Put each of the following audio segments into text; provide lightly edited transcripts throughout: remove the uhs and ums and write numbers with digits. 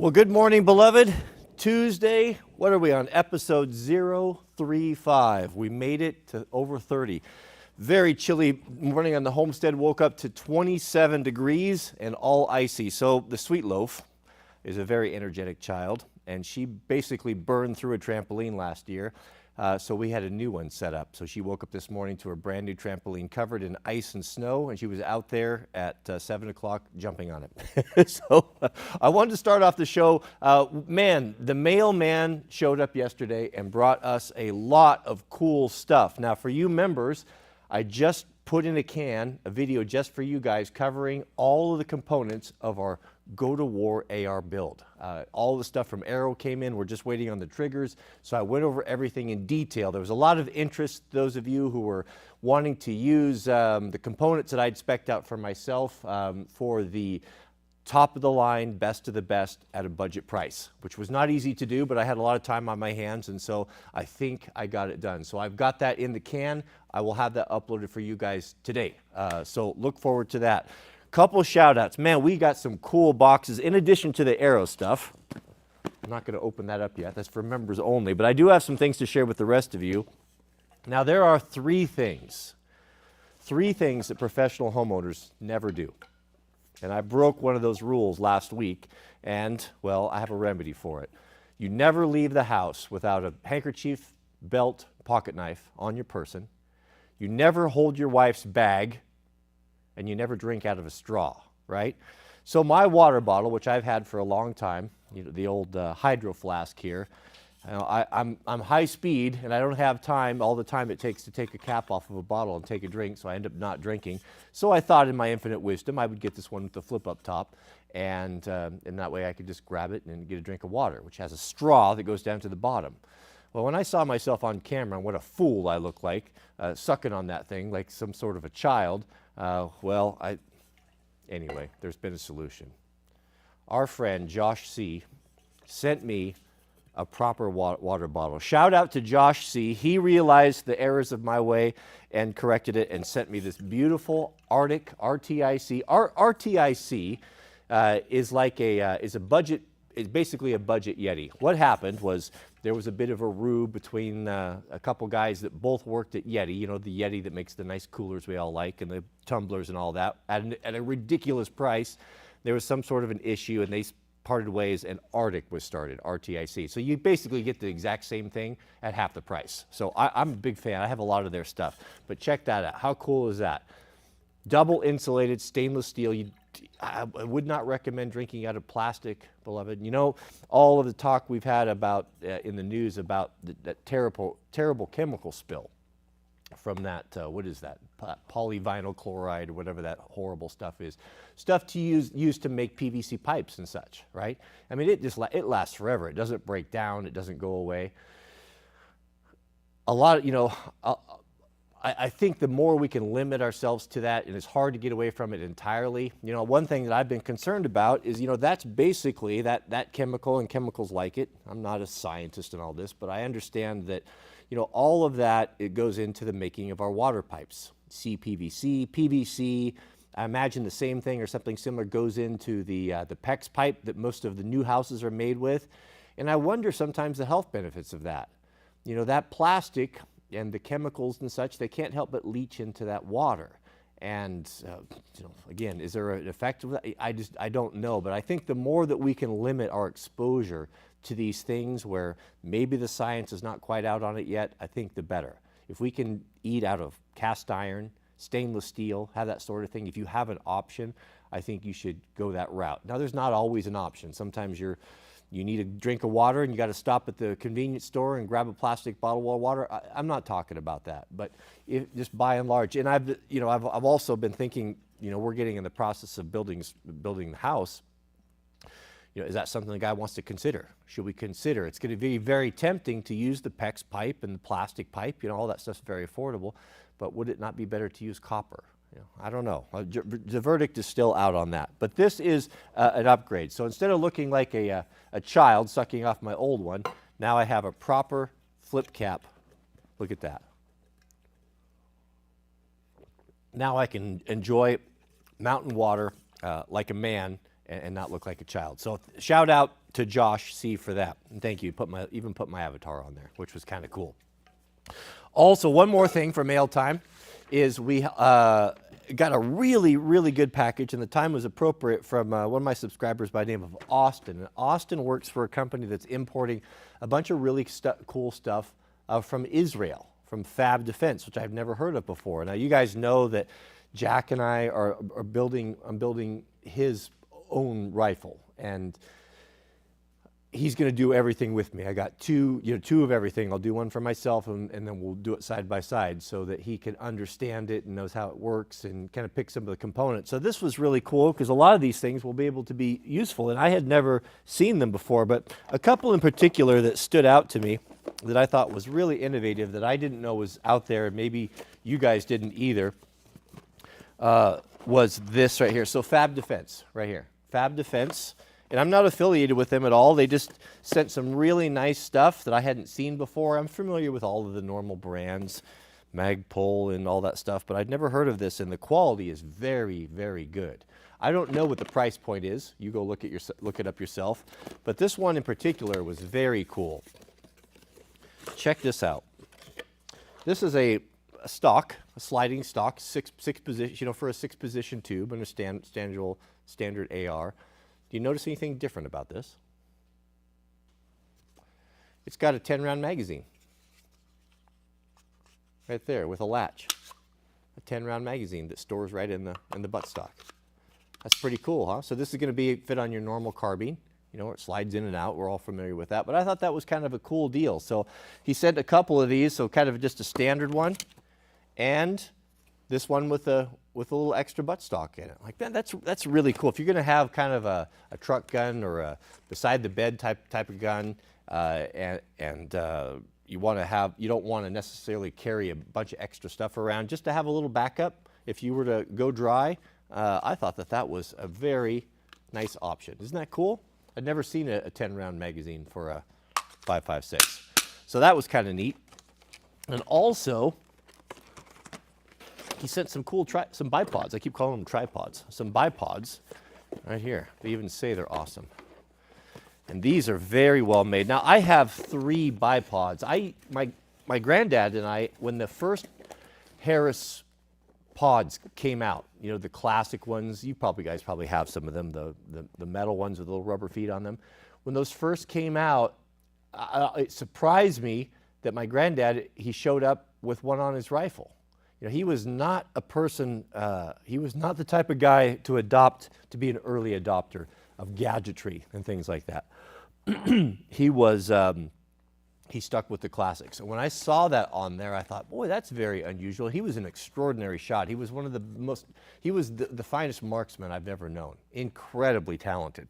Well, good morning, beloved. Tuesday, what are we on? Episode 035. We made it to over 30. Very chilly morning on the homestead. Woke up to 27 degrees and all icy. So the Sweet Loaf is a very energetic child, and she basically burned through a trampoline last year. So we had a new one set up. So she woke up this morning to a brand new trampoline covered in ice and snow, and she was out there at 7 o'clock jumping on it. So I wanted to start off the show. The mailman showed up yesterday and brought us a lot of cool stuff. Now, for you members, I just put in a can a video just for you guys covering all of the components of our Go to War AR build. All the stuff from Arrow came in. We're just waiting on the triggers. So I went over everything in detail. There was a lot of interest, those of you who were wanting to use the components that I'd spec'd out for myself for the top of the line, best of the best at a budget price, which was not easy to do, but I had a lot of time on my hands, and so I think I got it done. So I've got that in the can. I will have that uploaded for you guys today. So look forward to that. Couple shout outs. Man, we got some cool boxes in addition to the Arrow stuff. I'm not going to open that up yet. That's for members only, but I do have some things to share with the rest of you. Now, there are three things that professional homeowners never do. And I broke one of those rules last week, and, well, I have a remedy for it. You never leave the house without a handkerchief, belt, pocket knife on your person. You never hold your wife's bag, and you never drink out of a straw, right? So my water bottle, which I've had for a long time, the old hydro flask here, I'm high speed, and I don't have all the time it takes to take a cap off of a bottle and take a drink, so I end up not drinking. So I thought in my infinite wisdom I would get this one with the flip up top, and that way I could just grab it and get a drink of water, which has a straw that goes down to the bottom. Well, when I saw myself on camera and what a fool I look like, sucking on that thing like some sort of a child, anyway, there's been a solution. Our friend Josh C. sent me a proper water bottle. Shout out to Josh C. He realized the errors of my way and corrected it and sent me this beautiful Arctic RTIC. RTIC is basically a budget Yeti. What happened was there was a bit of a rube between a couple guys that both worked at Yeti, the Yeti that makes the nice coolers we all like and the tumblers and all that, at a ridiculous price. There was some sort of an issue and they parted ways and Arctic was started, RTIC. So you basically get the exact same thing at half the price. So I'm a big fan. I have a lot of their stuff. But check that out. How cool is that? Double insulated stainless steel. I would not recommend drinking out of plastic, beloved. All of the talk we've had about in the news about that terrible chemical spill from that, what is that, polyvinyl chloride or whatever that horrible stuff is. Stuff to use to make PVC pipes and such, right? I mean, it lasts forever. It doesn't break down. It doesn't go away. I think the more we can limit ourselves to that, and it's hard to get away from it entirely. One thing that I've been concerned about is, that's basically that chemical and chemicals like it. I'm not a scientist in all this, but I understand that, all of that, it goes into the making of our water pipes. CPVC, PVC, I imagine the same thing or something similar goes into the PEX pipe that most of the new houses are made with. And I wonder sometimes the health benefits of that. That plastic and the chemicals and such, they can't help but leach into that water. And, again, is there an effect of that? I don't know. But I think the more that we can limit our exposure to these things where maybe the science is not quite out on it yet, I think the better. If we can eat out of cast iron, stainless steel, have that sort of thing, if you have an option, I think you should go that route. Now, there's not always an option. Sometimes you need a drink of water and you got to stop at the convenience store and grab a plastic bottle of water. I'm not talking about that, but just by and large. And I've also been thinking, we're getting in the process of building the house. Is that something the guy wants to consider? Should we consider? It's going to be very tempting to use the PEX pipe and the plastic pipe. All that stuff's very affordable, but would it not be better to use copper? I don't know. The verdict is still out on that. But this is an upgrade. So instead of looking like a child sucking off my old one, now I have a proper flip cap. Look at that. Now I can enjoy mountain water like a man and not look like a child. So shout out to Josh C for that. And thank you. Even put my avatar on there, which was kind of cool. Also, one more thing for mail time is we got a really, really good package, and the time was appropriate, from one of my subscribers by the name of Austin. And Austin works for a company that's importing a bunch of really cool stuff from Israel, from Fab Defense, which I've never heard of before. Now, you guys know that Jack and I I'm building his own rifle, and he's going to do everything with me. I got two of everything. I'll do one for myself, and then we'll do it side by side so that he can understand it and knows how it works and kind of pick some of the components. So this was really cool because a lot of these things will be able to be useful, and I had never seen them before, but a couple in particular that stood out to me that I thought was really innovative that I didn't know was out there, and maybe you guys didn't either, was this right here. So Fab Defense, right here. Fab Defense. And I'm not affiliated with them at all. They just sent some really nice stuff that I hadn't seen before. I'm familiar with all of the normal brands, Magpul and all that stuff, but I'd never heard of this, and the quality is very, very good. I don't know what the price point is. You go look it up yourself. But this one in particular was very cool. Check this out. This is a sliding stock, six position, for a 6-position tube and a standard AR. Do you notice anything different about this? It's got a 10-round magazine right there with a latch. A 10-round magazine that stores right in the buttstock. That's pretty cool, huh? So this is going to fit on your normal carbine. It slides in and out. We're all familiar with that. But I thought that was kind of a cool deal. So he sent a couple of these, so kind of just a standard one, and this one with a little extra buttstock in it. Like, man, that's really cool. If you're going to have kind of a truck gun or a beside the bed type of gun, and you don't want to necessarily carry a bunch of extra stuff around, just to have a little backup if you were to go dry, I thought that was a very nice option. Isn't that cool? I'd never seen a 10-round magazine for a 5.56. So that was kind of neat. And also, he sent some cool some bipods. I keep calling them tripods. Some bipods right here. They even say they're awesome. And these are very well made. Now, I have 3 bipods. My granddad and I, when the first Harris pods came out, the classic ones, you guys probably have some of them, the metal ones with little rubber feet on them. When those first came out, it surprised me that my granddad, he showed up with one on his rifle. He was not a person, he was not the type of guy to be an early adopter of gadgetry and things like that. He stuck with the classics. And when I saw that on there, I thought, boy, that's very unusual. He was an extraordinary shot. He was the finest marksman I've ever known. Incredibly talented,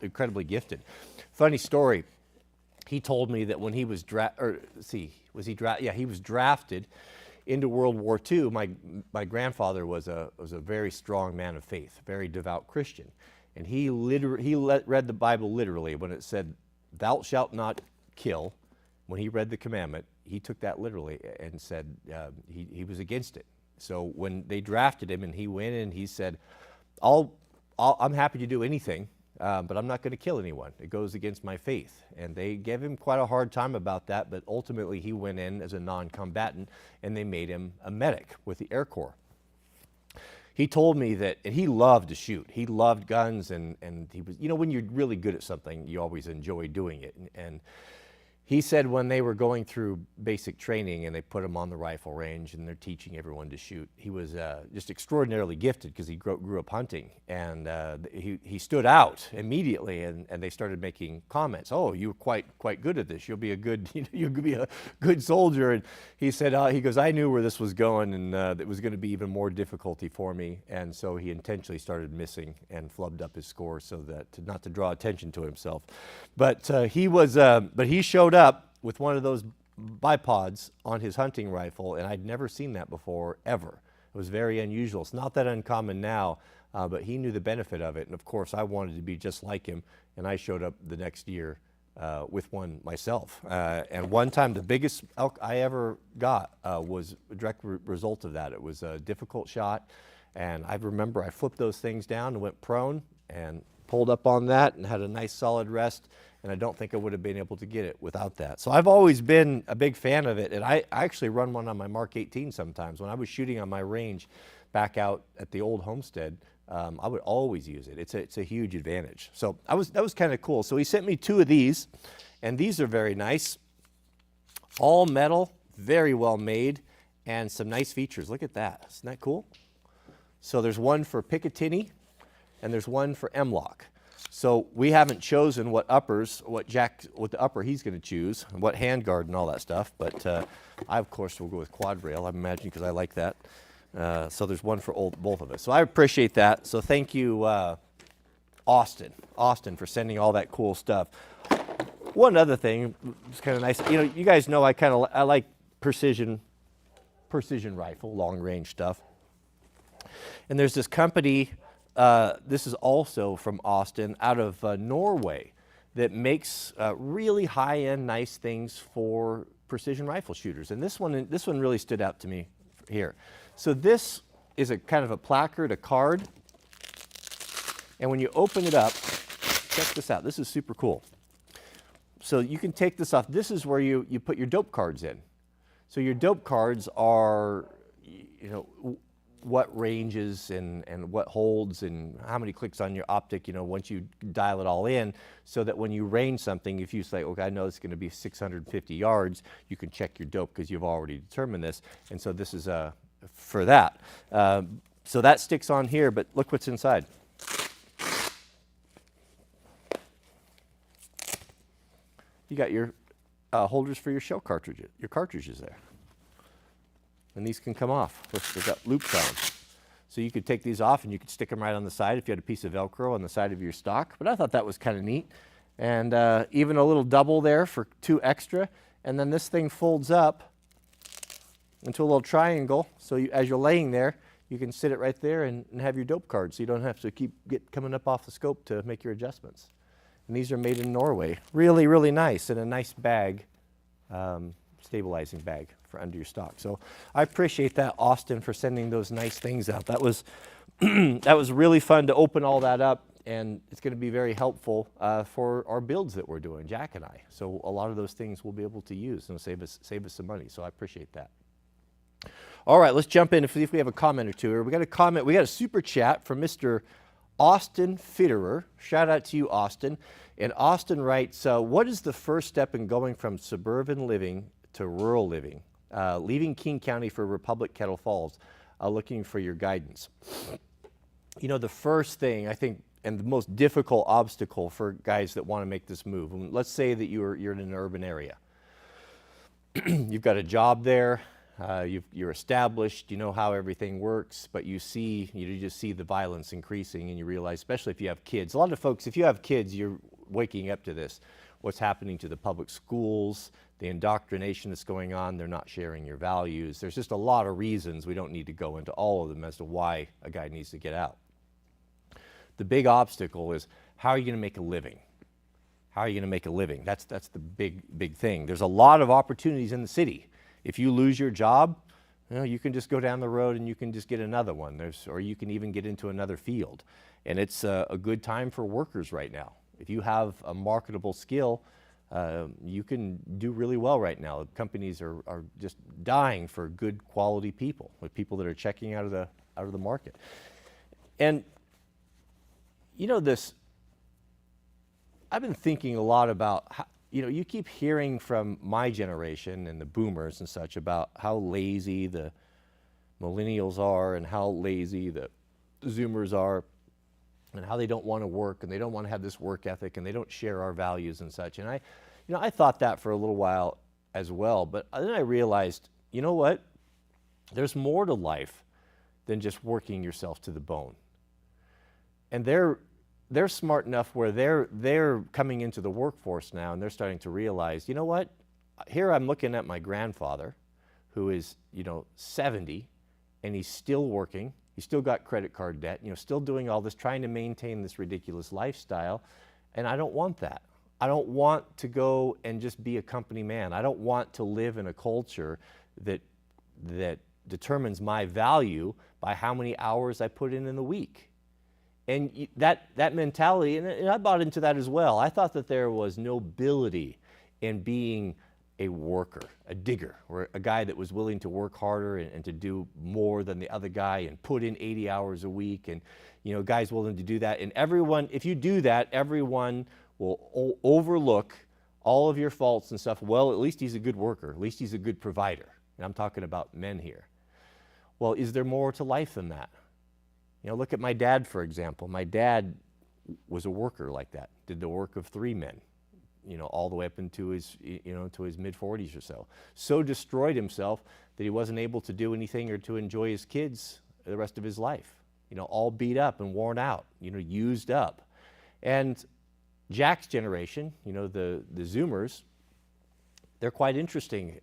incredibly gifted. Funny story, he told me that when he was drafted into World War II, my grandfather was a very strong man of faith, very devout Christian, and he read the Bible literally when it said, "Thou shalt not kill." When he read the commandment, he took that literally and said he was against it. So when they drafted him and he went in, he said, "I'm happy to do anything, but I'm not going to kill anyone. It goes against my faith." And they gave him quite a hard time about that, but ultimately he went in as a non-combatant, and they made him a medic with the Air Corps. He told me that, and he loved to shoot. He loved guns, and he was, when you're really good at something, you always enjoy doing it. And he said when they were going through basic training and they put him on the rifle range and they're teaching everyone to shoot, he was just extraordinarily gifted because he grew up hunting, and he stood out immediately, and they started making comments. "Oh, you're quite good at this. You'll be a good soldier." And he said, he goes, "I knew where this was going, and it was going to be even more difficulty for me." And so he intentionally started missing and flubbed up his score so that not to draw attention to himself. But he showed up with one of those bipods on his hunting rifle, and I'd never seen that before, ever. It was very unusual. It's not that uncommon now, but he knew the benefit of it, and of course I wanted to be just like him, and I showed up the next year with one myself. And one time, the biggest elk I ever got was a direct result of that. It was a difficult shot, and I remember I flipped those things down and went prone and pulled up on that and had a nice solid rest, and I don't think I would have been able to get it without that. So I've always been a big fan of it, and I actually run one on my Mark 18 sometimes. When I was shooting on my range back out at the old homestead, I would always use it. It's a huge advantage. So that was kind of cool. So he sent me 2 of these, and these are very nice. All metal, very well made, and some nice features. Look at that. Isn't that cool? So there's one for Picatinny, and there's one for M-Lock. So we haven't chosen what the upper he's going to choose, and what handguard and all that stuff, but I, of course, will go with quad rail, I'm imagining, because I like that. So there's one for both of us. So I appreciate that. So thank you, Austin, for sending all that cool stuff. One other thing, it's kind of nice. You know, you guys know I like precision rifle, long range stuff. And there's this company. This is also from Austin, out of Norway, that makes really high-end, nice things for precision rifle shooters. And this one really stood out to me here. So this is a kind of a placard, a card, and when you open it up, check this out. This is super cool. So you can take this off. This is where you put your dope cards in. So your dope cards are, you know, what ranges and what holds and how many clicks on your optic, you know, once you dial it all in, so that when you range something, if you say, okay, I know it's going to be 650 yards, you can check your dope because you've already determined this. And so this is for that. So that sticks on here, but look what's inside. You got your holders for your shell cartridges, your cartridges there. And these can come off. They've got loops on them. So you could take these off and you could stick them right on the side if you had a piece of Velcro on the side of your stock. But I thought that was kind of neat. And even a little double there for 2 extra. And then this thing folds up into a little triangle. So as you're laying there, you can sit it right there and have your dope card. So you don't have to keep coming up off the scope to make your adjustments. And these are made in Norway. Really, really nice. And a nice bag, stabilizing bag for under your stock. So I appreciate that, Austin, for sending those nice things out. That was that was really fun to open all that up, and it's going to be very helpful for our builds that we're doing, Jack and I. So a lot of those things we'll be able to use and save us some money. So I appreciate that. All right, let's jump in and see if we have a comment or two here. We got a comment. We got a super chat from Mr. Austin Fitterer. Shout out to you, Austin. And Austin writes, what is the first step in going from suburban living to rural living? Leaving King County for Republic Kettle Falls, looking for your guidance. You know, the first thing, I think, and the most difficult obstacle for guys that want to make this move, let's say that you're in an urban area. You've got a job there, you're established, you know how everything works, but you just see the violence increasing, and you realize, especially if you have kids. A lot of folks, if you have kids, you're waking up to this. What's happening to the public schools, the indoctrination that's going on, they're not sharing your values. There's just a lot of reasons. We don't need to go into all of them as to why a guy needs to get out. The big obstacle is, how are you going to make a living? How are you going to make a living? That's the big thing. There's a lot of opportunities in the city. If you lose your job, you know, you can just go down the road and you can just get another one. Or you can even get into another field. And it's a good time for workers right now. If you have a marketable skill, you can do really well right now. Companies are just dying for good quality people, with people that are checking out of the market. And you know this, I've been thinking a lot about how, you know, you keep hearing from my generation and the boomers and such about how lazy the millennials are and how lazy the Zoomers are, and how they don't want to work and they don't want to have this work ethic and they don't share our values and such. And I thought that for a little while as well, but then I realized, you know what? There's more to life than just working yourself to the bone. And they're smart enough where they're coming into the workforce now, and they're starting to realize, you know what? Here I'm looking at my grandfather, who is, 70, and he's still working. He's still got credit card debt, still doing all this, trying to maintain this ridiculous lifestyle, and I don't want that. I don't want to go and just be a company man. I don't want to live in a culture that determines my value by how many hours I put in the week. And that mentality, and I bought into that as well. I thought that there was nobility in being a worker, a digger, or a guy that was willing to work harder and to do more than the other guy and put in 80 hours a week. And, guys willing to do that. And everyone, if you do that, everyone will overlook all of your faults and stuff. Well, at least he's a good worker. At least he's a good provider. And I'm talking about men here. Well, is there more to life than that? Look at my dad, for example. My dad was a worker like that, did the work of 3 men, all the way up into his, to his mid-40s or so. So destroyed himself that he wasn't able to do anything or to enjoy his kids the rest of his life. All beat up and worn out, used up. And Jack's generation, the Zoomers, they're quite interesting.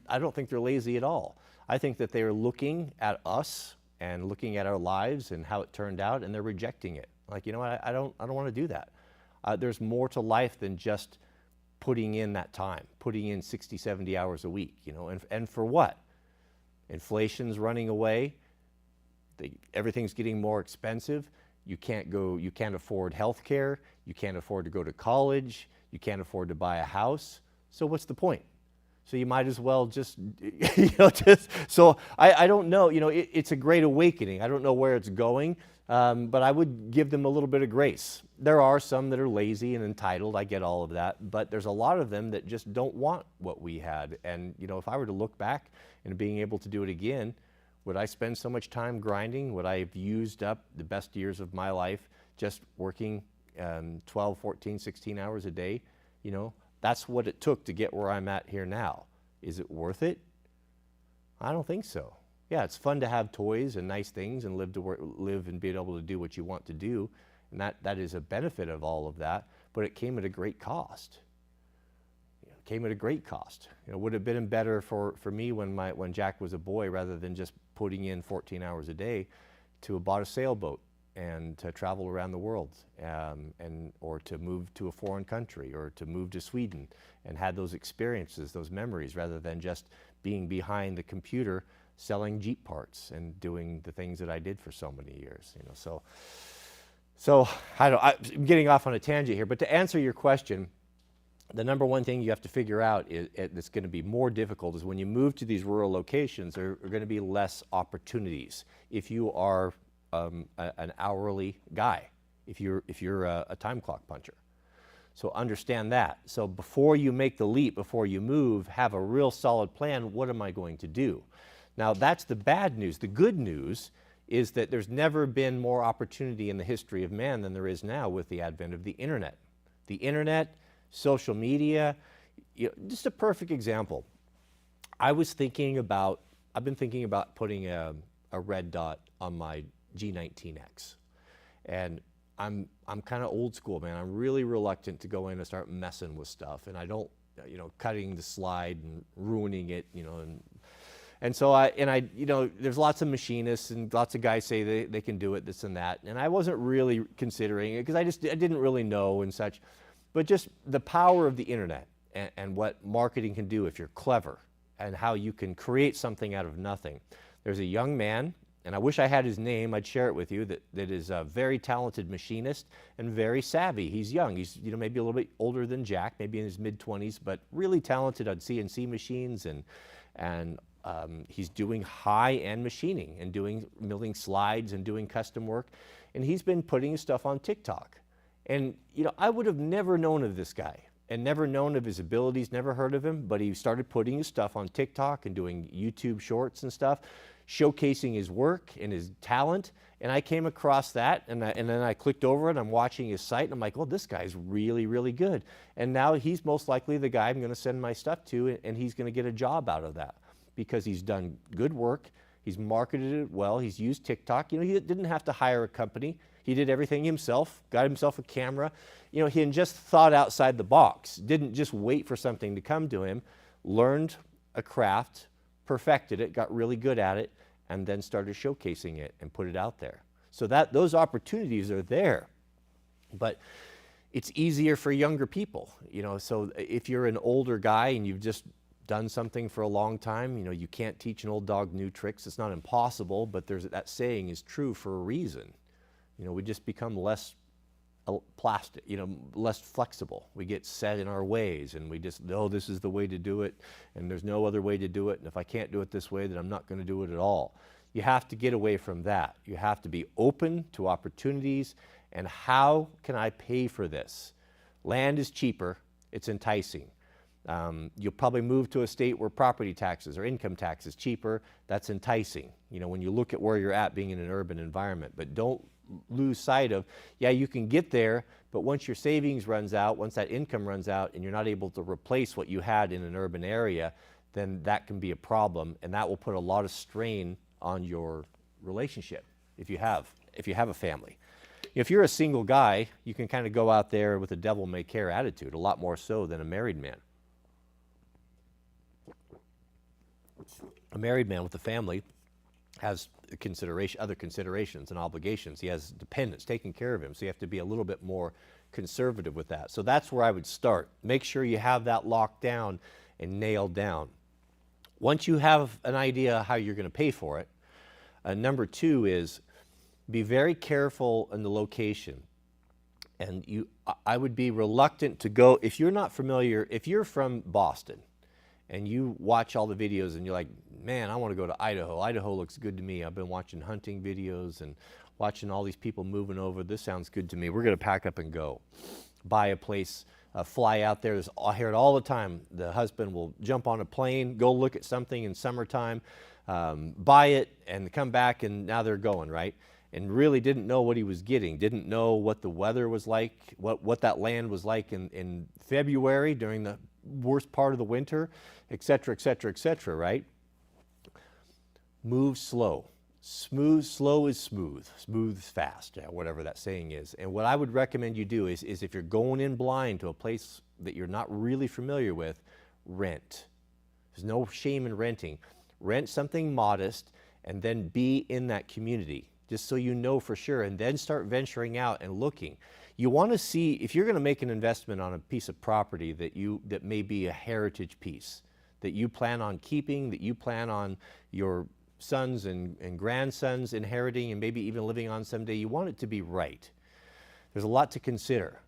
I don't think they're lazy at all. I think that they are looking at us and looking at our lives and how it turned out, and they're rejecting it. Like, I don't want to do that. There's more to life than just putting in that time, putting in 60, 70 hours a week, and for what? Inflation's running away. Everything's getting more expensive. You can't afford health care. You can't afford to go to college. You can't afford to buy a house. So what's the point? So you might as well just, so I don't know, it's a great awakening. I don't know where it's going, but I would give them a little bit of grace. There are some that are lazy and entitled. I get all of that, but there's a lot of them that just don't want what we had. And, if I were to look back and being able to do it again, would I spend so much time grinding? Would I have used up the best years of my life just working 12, 14, 16 hours a day? That's what it took to get where I'm at here now. Is it worth it? I don't think so. Yeah, it's fun to have toys and nice things and live and be able to do what you want to do. And that is a benefit of all of that, but it came at a great cost. It came at a great cost. Would have been better for me when Jack was a boy, rather than just putting in 14 hours a day, to have bought a sailboat and to travel around the world, or to move to a foreign country, or to move to Sweden and had those experiences, those memories, rather than just being behind the computer selling Jeep parts and doing the things that I did for so many years. So I'm getting off on a tangent here, but to answer your question, the number one thing you have to figure out that's going to be more difficult is when you move to these rural locations, there are going to be less opportunities if you are an hourly guy, if you're a time clock puncher. So understand that. So before you make the leap, before you move, have a real solid plan. What am I going to do? Now that's the bad news. The good news is that there's never been more opportunity in the history of man than there is now with the advent of the internet. The internet, social media, just a perfect example. I've been thinking about putting a red dot on my G19X. And I'm kind of old school, man. I'm really reluctant to go in and start messing with stuff. And I don't, cutting the slide and ruining it, and so there's lots of machinists and lots of guys say they can do it, this and that. And I wasn't really considering it because I didn't really know and such. But just the power of the internet and what marketing can do if you're clever, and how you can create something out of nothing. There's a young man, and I wish I had his name, I'd share it with you, that is a very talented machinist and very savvy. He's young. He's maybe a little bit older than Jack, maybe in his mid-20s, but really talented on CNC machines, and he's doing high-end machining and doing milling slides and doing custom work. And he's been putting his stuff on TikTok. And I would have never known of this guy and never known of his abilities, never heard of him, but he started putting his stuff on TikTok and doing YouTube shorts and stuff, showcasing his work and his talent. And I came across that, and then I clicked over it. I'm watching his site, and I'm like, well, this guy's really, really good. And now he's most likely the guy I'm going to send my stuff to, and he's going to get a job out of that because he's done good work. He's marketed it well. He's used TikTok. He didn't have to hire a company. He did everything himself, got himself a camera. He just thought outside the box, didn't just wait for something to come to him, learned a craft, perfected it, got really good at it, and then started showcasing it and put it out there. So those opportunities are there, but it's easier for younger people. So if you're an older guy and you've just done something for a long time, you can't teach an old dog new tricks. It's not impossible, but that saying is true for a reason. We just become less plastic, less flexible. We get set in our ways, and we just know this is the way to do it, and there's no other way to do it, and if I can't do it this way, then I'm not going to do it at all. You have to get away from that. You have to be open to opportunities, and how can I pay for this? Land is cheaper, it's enticing. You'll probably move to a state where property taxes or income tax is cheaper, that's enticing, when you look at where you're at being in an urban environment. But don't lose sight of, yeah, you can get there, but once your savings runs out, once that income runs out and you're not able to replace what you had in an urban area, then that can be a problem, and that will put a lot of strain on your relationship if you have a family. If you're a single guy, you can kind of go out there with a devil may care attitude, a lot more so than a married man. A married man with a family has other considerations and obligations. He has dependents taking care of him, so you have to be a little bit more conservative with that. So that's where I would start. Make sure you have that locked down and nailed down. Once you have an idea how you're going to pay for it, number two is be very careful in the location. And I would be reluctant to go, if you're not familiar, if you're from Boston and you watch all the videos and you're like, man, I want to go to Idaho. Idaho looks good to me. I've been watching hunting videos and watching all these people moving over. This sounds good to me. We're going to pack up and go. Buy a place, fly out there. I hear it all the time. The husband will jump on a plane, go look at something in summertime, buy it, and come back, and now they're going, right? And really didn't know what he was getting, didn't know what the weather was like, what that land was like in February during the worst part of the winter, et cetera, right? Move slow. Slow is smooth. Smooth is fast, whatever that saying is. And what I would recommend you do is if you're going in blind to a place that you're not really familiar with, rent. There's no shame in renting. Rent something modest and then be in that community, just so you know for sure, and then start venturing out and looking. You want to see, if you're going to make an investment on a piece of property that may be a heritage piece, that you plan on keeping, that you plan on your sons and grandsons inheriting and maybe even living on someday, you want it to be right. There's a lot to consider.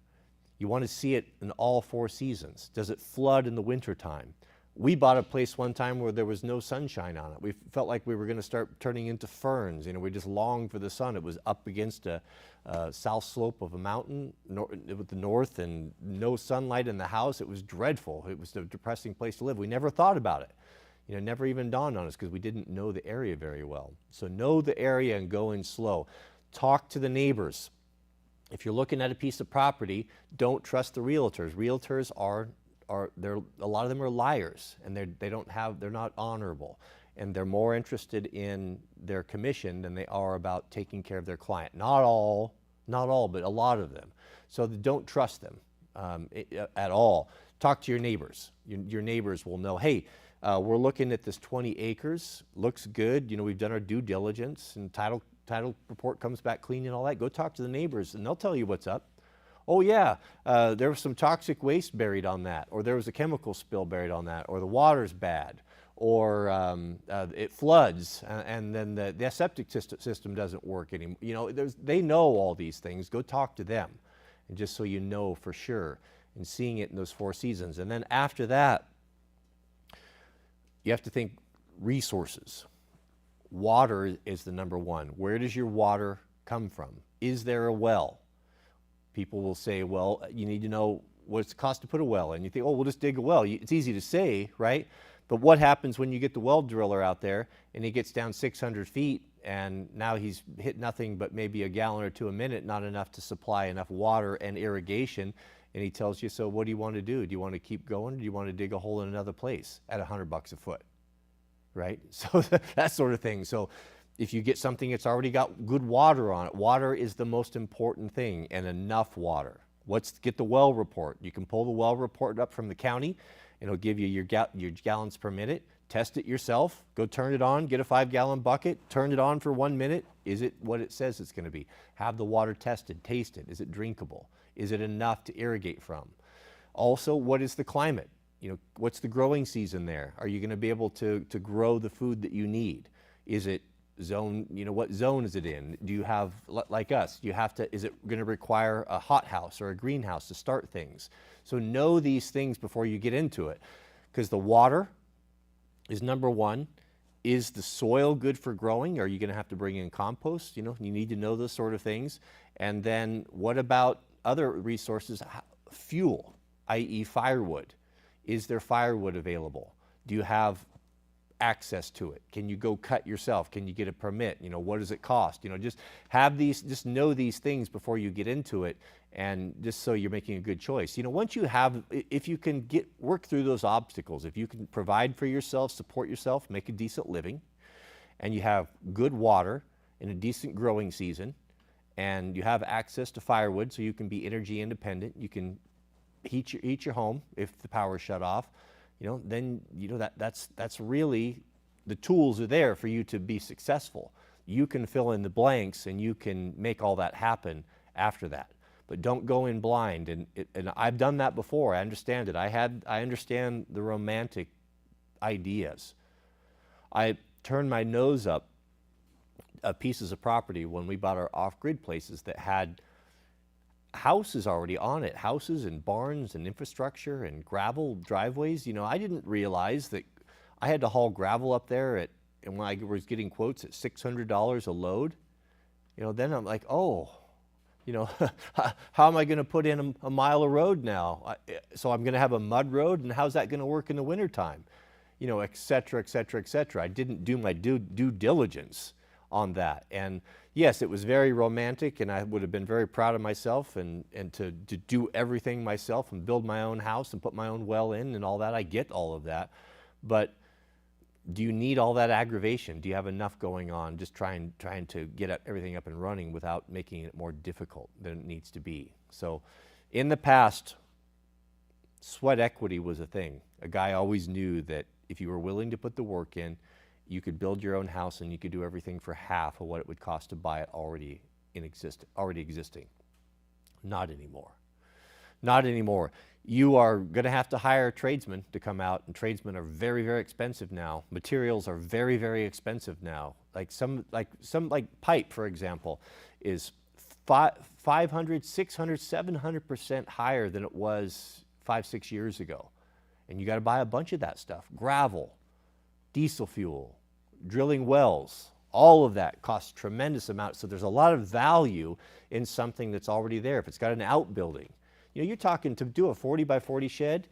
You want to see it in all 4 seasons. Does it flood in the wintertime? We bought a place one time where there was no sunshine on it. We felt like we were going to start turning into ferns. We just longed for the sun. It was up against a south slope of a mountain with the north and no sunlight in the house. It was dreadful. It was a depressing place to live. We never thought about it. It never even dawned on us because we didn't know the area very well. So know the area and go in slow. Talk to the neighbors. If you're looking at a piece of property, don't trust the realtors. Realtors are a lot of them are liars, and they're not honorable, and they're more interested in their commission than they are about taking care of their client. Not all, but a lot of them. So don't trust them at all. Talk to your neighbors. Your neighbors will know, hey, we're looking at this 20 acres, looks good. We've done our due diligence, and title report comes back clean and all that. Go talk to the neighbors, and they'll tell you what's up. Oh yeah, there was some toxic waste buried on that, or there was a chemical spill buried on that, or the water's bad, or it floods, and then the septic system doesn't work anymore. They know all these things. Go talk to them, and just so you know for sure, and seeing it in those 4 seasons. And then after that, you have to think resources. Water is the number one. Where does your water come from? Is there a well? People will say, well, you need to know what's it cost to put a well in. You think, oh, we'll just dig a well. It's easy to say, right? But what happens when you get the well driller out there and he gets down 600 feet and now he's hit nothing but maybe a gallon or 2 a minute, not enough to supply enough water and irrigation, and he tells you, so what do you want to do? Do you want to keep going, or do you want to dig a hole in another place at $100 a foot, right? So that sort of thing. So if you get something that's already got good water on it, water is the most important thing, and enough water. Get the well report. You can pull the well report up from the county, and it'll give you your gallons per minute. Test it yourself. Go turn it on, get a 5-gallon bucket, turn it on for 1 minute. Is it what it says it's going to be? Have the water tested, taste it. Is it drinkable? Is it enough to irrigate from? Also, what is the climate? What's the growing season there? Are you going to be able to grow the food that you need? Is it Zone, what zone is it in? Do you have, like us, is it going to require a hothouse or a greenhouse to start things? So know these things before you get into it, because the water is number one. Is the soil good for growing? Are you going to have to bring in compost? You need to know those sort of things. And then what about other resources? Fuel, i.e. firewood. Is there firewood available? Do you have access to it? Can you go cut yourself? Can you get a permit? What does it cost? Just know these things before you get into it, and just so you're making a good choice. Once you have, if you can work through those obstacles, if you can provide for yourself, support yourself, make a decent living, and you have good water in a decent growing season, and you have access to firewood so you can be energy independent, you can heat your home if the power is shut off, then that's really, the tools are there for you to be successful. You can fill in the blanks and you can make all that happen after that. But don't go in blind. And I've done that before. I understand it. I understand the romantic ideas. I turned my nose up at pieces of property when we bought our off-grid places that had houses already on it, houses and barns and infrastructure and gravel driveways. I didn't realize that I had to haul gravel up there and when I was getting quotes at $600 a load, then I'm like, oh, how am I going to put in a mile of road now? So I'm going to have a mud road, and how's that going to work in the wintertime? Et cetera, et cetera, et cetera. I didn't do my due diligence on that. And yes, it was very romantic, and I would have been very proud of myself and to do everything myself and build my own house and put my own well in and all that. I get all of that. But do you need all that aggravation? Do you have enough going on just trying to get everything up and running without making it more difficult than it needs to be? So in the past, sweat equity was a thing. A guy always knew that if you were willing to put the work in, you could build your own house and you could do everything for half of what it would cost to buy it already existing. Not anymore. Not anymore. You are going to have to hire a tradesman to come out, and tradesmen are very, very expensive now. Materials are very, very expensive now. Like pipe, for example, is 500, 600, 700% higher than it was 5-6 years ago. And you got to buy a bunch of that stuff. Gravel, diesel fuel, drilling wells, all of that costs tremendous amounts. So there's a lot of value in something that's already there. If it's got an outbuilding, you're talking to do a 40 by 40 shed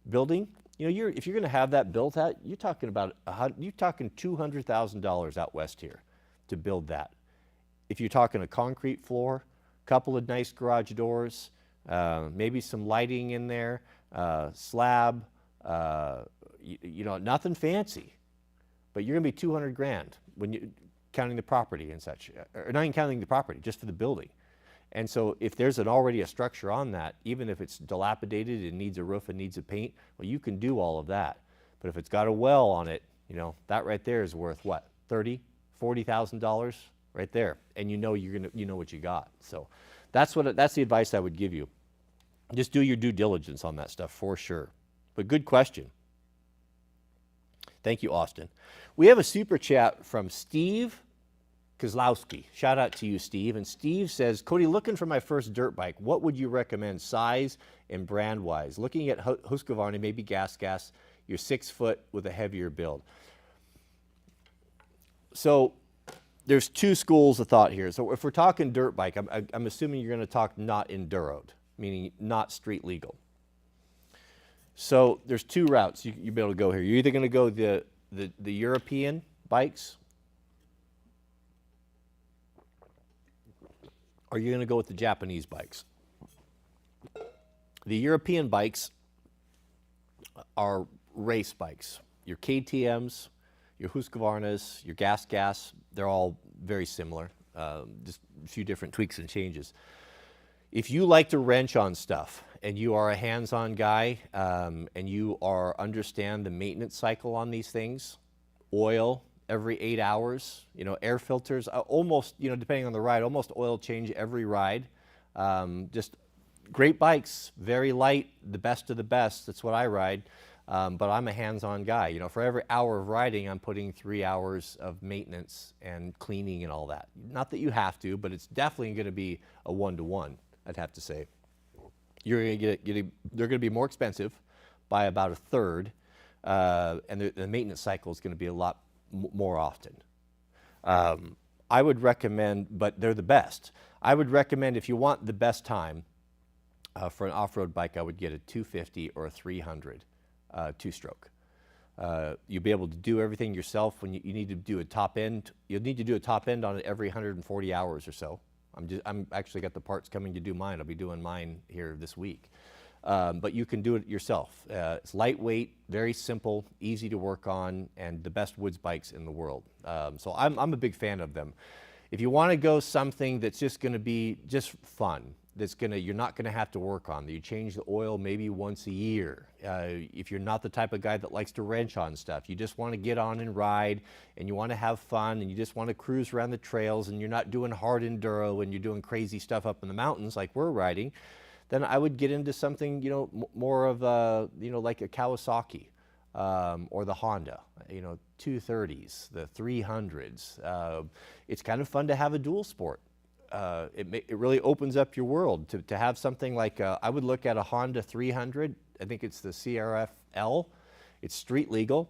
building. If you're going to have that built out, you're talking $200,000 out west here to build that. If you're talking a concrete floor, couple of nice garage doors, maybe some lighting in there, slab, nothing fancy, but you're going to be 200 grand when you counting the property and such, or not even counting the property, just for the building. And so if there's already a structure on that, even if it's dilapidated and needs a roof and needs a paint, well, you can do all of that. But if it's got a well on it, that right there is worth what, $30,000, $40,000 right there, and you know what you got. So that's the advice I would give you. Just do your due diligence on that stuff for sure. But good question. Thank you, Austin. We have a super chat from Steve Kozlowski. Shout out to you, Steve. And Steve says, Cody, looking for my first dirt bike, what would you recommend size and brand-wise? Looking at Husqvarna, maybe Gas. You're 6 foot with a heavier build. So there's two schools of thought here. So if we're talking dirt bike, I'm assuming you're going to talk not enduroed, meaning not street legal. So there's two routes you'll be able to go here. You're either going to go the European bikes, or you're going to go with the Japanese bikes. The European bikes are race bikes. Your KTMs, your Husqvarnas, your Gas, they're all very similar, just a few different tweaks and changes. If you like to wrench on stuff and you are a hands-on guy and you understand the maintenance cycle on these things, oil every 8 hours, air filters, almost, depending on the ride, almost oil change every ride. Just great bikes, very light, the best of the best. That's what I ride. But I'm a hands-on guy. You know, for every hour of riding, I'm putting 3 hours of maintenance and cleaning and all that. Not that you have to, but it's definitely going to be a one-to-one, I'd have to say. You're going to they're going to be more expensive by about a third, and the maintenance cycle is going to be a lot more often. I would recommend, but they're the best. I would recommend, if you want the best time for an off-road bike, I would get a 250 or a 300 two-stroke. You'll be able to do everything yourself. When you need to do a top end, you'll need to do a top end on it every 140 hours or so. I'm actually got the parts coming to do mine. I'll be doing mine here this week. But you can do it yourself. It's lightweight, very simple, easy to work on, and the best woods bikes in the world. So I'm a big fan of them. If you want to go something that's just going to be just fun, you're not going to have to work on, you change the oil maybe once a year. If you're not the type of guy that likes to wrench on stuff, you just want to get on and ride, and you want to have fun, and you just want to cruise around the trails, and you're not doing hard enduro and you're doing crazy stuff up in the mountains like we're riding, then I would get into something, you know, more of a, you know, like a Kawasaki or the Honda, you know, 230s, the 300s. It's kind of fun to have a dual sport. It really opens up your world to have something like, I would look at a Honda 300. I think it's the CRF-L. It's street legal.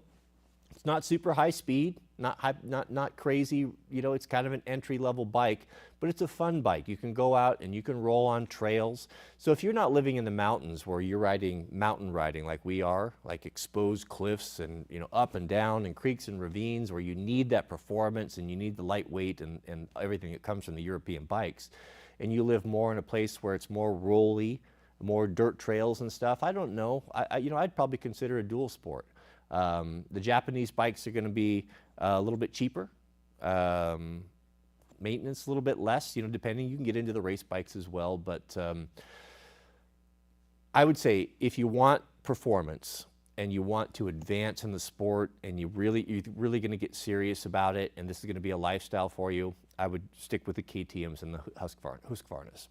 It's not super high speed, not crazy. You know, it's kind of an entry-level bike, but it's a fun bike. You can go out and you can roll on trails. So if you're not living in the mountains where you're riding mountain riding like we are, like exposed cliffs and, you know, up and down and creeks and ravines where you need that performance and you need the lightweight and everything that comes from the European bikes, and you live more in a place where it's more rolly, more dirt trails and stuff, I don't know. You know, I'd probably consider a dual sport. The Japanese bikes are going to be a little bit cheaper, maintenance a little bit less, you know, depending. You can get into the race bikes as well, but I would say if you want performance and you want to advance in the sport and you're really going to get serious about it and this is going to be a lifestyle for you, I would stick with the KTMs and the Husqvarnas.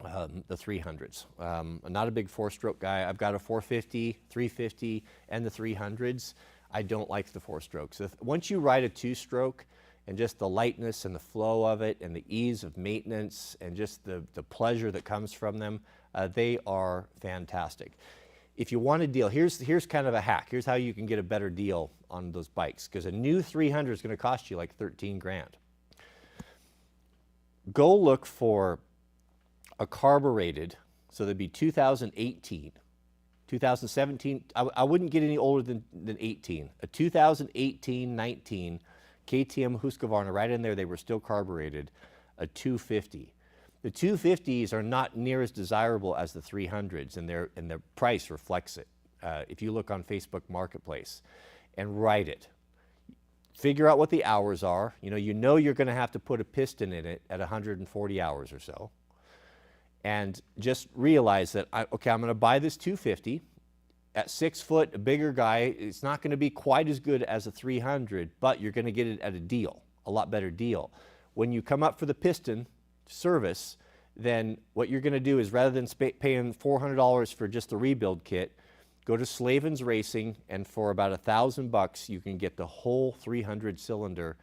The 300s. I'm not a big four-stroke guy. I've got a 450, 350, and the 300s. I don't like the four-strokes. Once you ride a two-stroke and just the lightness and the flow of it and the ease of maintenance and just the pleasure that comes from them, they are fantastic. If you want a deal, here's kind of a hack. Here's how you can get a better deal on those bikes, because a new 300 is going to cost you like 13 grand. Go look for a carbureted, so that'd be 2018, 2017, I wouldn't get any older than 18. A 2018, 19 KTM Husqvarna, right in there, they were still carbureted, a 250. The 250s are not near as desirable as the 300s, and their price reflects it. If you look on Facebook Marketplace and write it, figure out what the hours are. You know you're going to have to put a piston in it at 140 hours or so. And just realize that, okay, I'm going to buy this 250. At 6 foot, a bigger guy, it's not going to be quite as good as a 300, but you're going to get it at a deal, a lot better deal. When you come up for the piston service, then what you're going to do is, rather than paying $400 for just the rebuild kit, go to Slavin's Racing, and for about $1,000, you can get the whole 300 cylinder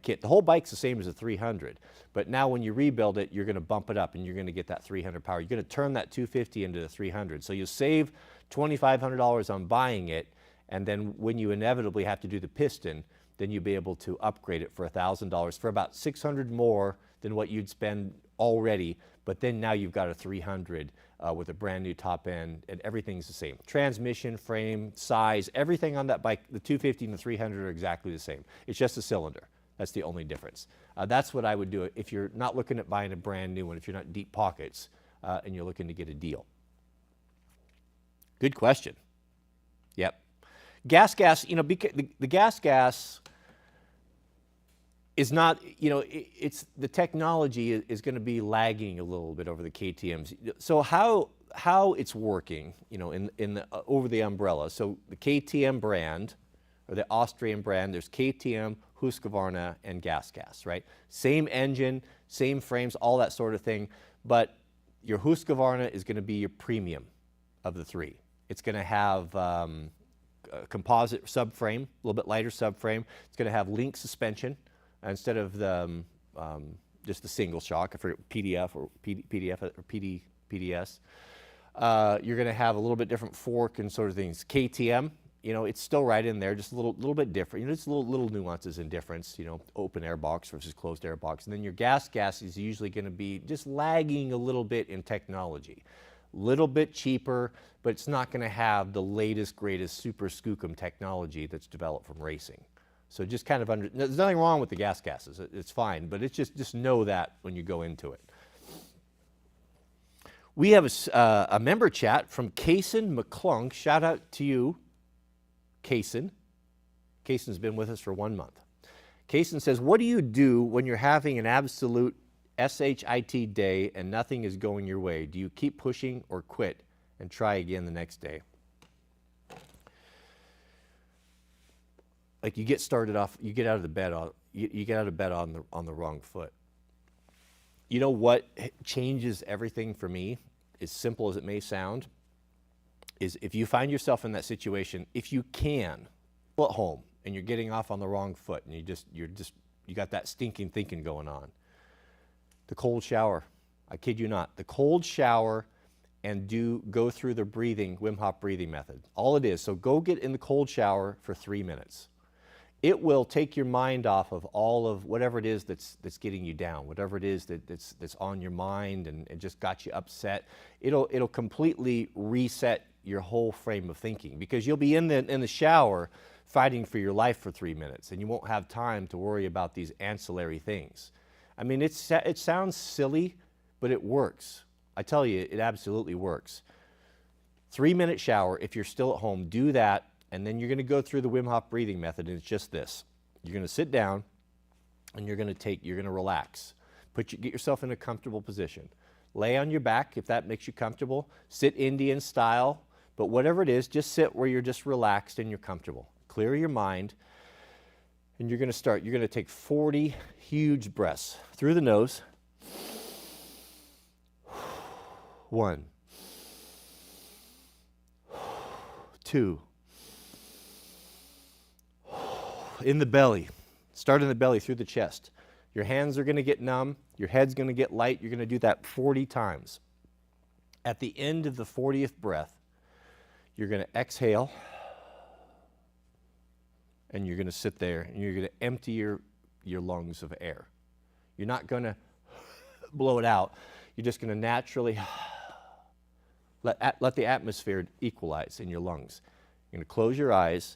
kit. The whole bike's the same as a 300, but now when you rebuild it, you're going to bump it up and you're going to get that 300 power. You're going to turn that 250 into the 300. So you save $2,500 on buying it, and then when you inevitably have to do the piston, then you'll be able to upgrade it for $1,000 for about $600 more than what you'd spend already. But then now you've got a 300 with a brand new top end, and everything's the same. Transmission, frame, size, everything on that bike, the 250 and the 300 are exactly the same. It's just a cylinder. That's the only difference. That's what I would do if you're not looking at buying a brand new one, if you're not deep pockets and you're looking to get a deal. Good question. Yep. Gas, you know, the gas is not, you know, it's the technology is going to be lagging a little bit over the KTMs. So how it's working, you know, over the umbrella. So the KTM brand, or the Austrian brand, there's KTM, Husqvarna, and Gas, right? Same engine, same frames, all that sort of thing, but your Husqvarna is going to be your premium of the three. It's going to have composite subframe, a little bit lighter subframe. It's going to have link suspension instead of the just the single shock, for PDF or PDS. You're going to have a little bit different fork and sort of things. KTM, it's still right in there, just a little bit different. Just little nuances in difference. Open air box versus closed air box. And then your gas is usually going to be just lagging a little bit in technology. Little bit cheaper, but it's not going to have the latest, greatest super skookum technology that's developed from racing. So just kind of there's nothing wrong with the gases. It's fine, but it's just know that when you go into it. We have a member chat from Kaysen McClung. Shout out to you, Kaysen. Kaysen's been with us for 1 month. Kaysen says, what do you do when you're having an absolute SHIT day and nothing is going your way? Do you keep pushing or quit and try again the next day? Like you get started off, you get out of the bed on the wrong foot. You know what changes everything for me, as simple as it may sound, is if you find yourself in that situation, if you can, at home and you're getting off on the wrong foot and you got that stinking thinking going on. The cold shower, I kid you not, the cold shower and go through the Wim Hof breathing method. All it is, so go get in the cold shower for 3 minutes. It will take your mind off of all of whatever it is that's getting you down, whatever it is that's on your mind and just got you upset. It'll completely reset your whole frame of thinking, because you'll be in the shower fighting for your life for 3 minutes, and you won't have time to worry about these ancillary things. I mean, it sounds silly, but it works. I tell you, it absolutely works. 3-minute shower, if you're still at home, do that. And then you're going to go through the Wim Hof breathing method, and it's just this. You're going to sit down, and you're going to relax. Get yourself in a comfortable position. Lay on your back if that makes you comfortable. Sit Indian style, but whatever it is, just sit where you're just relaxed and you're comfortable. Clear your mind, and you're going to take 40 huge breaths through the nose. 1, 2. In the belly. Start in the belly, through the chest. Your hands are going to get numb. Your head's going to get light. You're going to do that 40 times. At the end of the 40th breath, you're going to exhale, and you're going to sit there, and you're going to empty your lungs of air. You're not going to blow it out. You're just going to naturally let the atmosphere equalize in your lungs. You're going to close your eyes,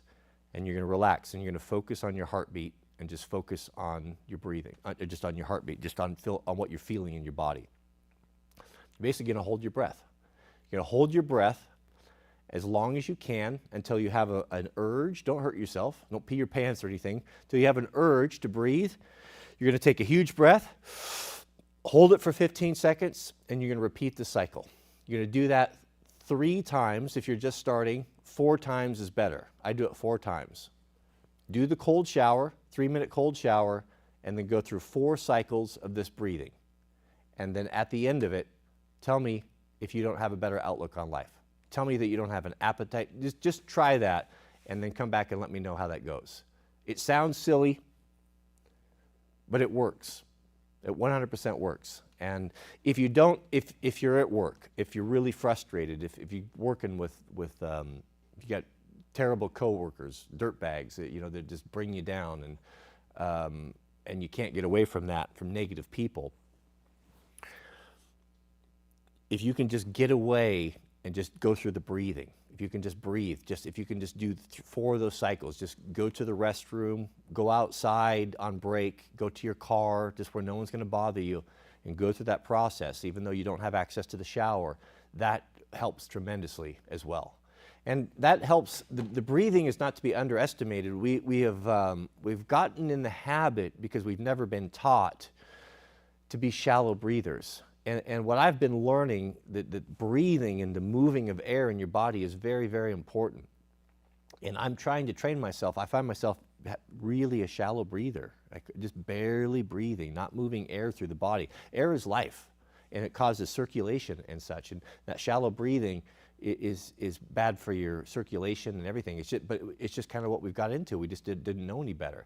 and you're going to relax, and you're going to focus on your heartbeat, and just focus on your breathing, just on your heartbeat, just on what you're feeling in your body. You're basically going to hold your breath. You're going to hold your breath as long as you can until you have an urge. Don't hurt yourself. Don't pee your pants or anything. Until you have an urge to breathe. You're going to take a huge breath, hold it for 15 seconds, and you're going to repeat the cycle. You're going to do that 3 times if you're just starting. 4 times is better. I do it 4 times. Do the cold shower, 3-minute cold shower, and then go through 4 cycles of this breathing. And then at the end of it, tell me if you don't have a better outlook on life. Tell me that you don't have an appetite. Just try that, and then come back and let me know how that goes. It sounds silly, but it works. It 100% works. And if you don't, if you're at work, if you're really frustrated, if you're working with you got terrible coworkers, dirtbags, that just bring you down, and you can't get away from that, from negative people. If you can just get away and just go through the breathing, if you can just breathe, if you can just do 4 of those cycles, just go to the restroom, go outside on break, go to your car, just where no one's going to bother you, and go through that process, even though you don't have access to the shower, that helps tremendously as well. And that helps. The breathing is not to be underestimated. We've gotten in the habit, because we've never been taught, to be shallow breathers. And what I've been learning, that breathing and the moving of air in your body is very, very important. And I'm trying to train myself. I find myself really a shallow breather, just barely breathing, not moving air through the body. Air is life, and it causes circulation and such. And that shallow breathing is bad for your circulation and everything. But it's just kind of what we've got into. We just didn't know any better.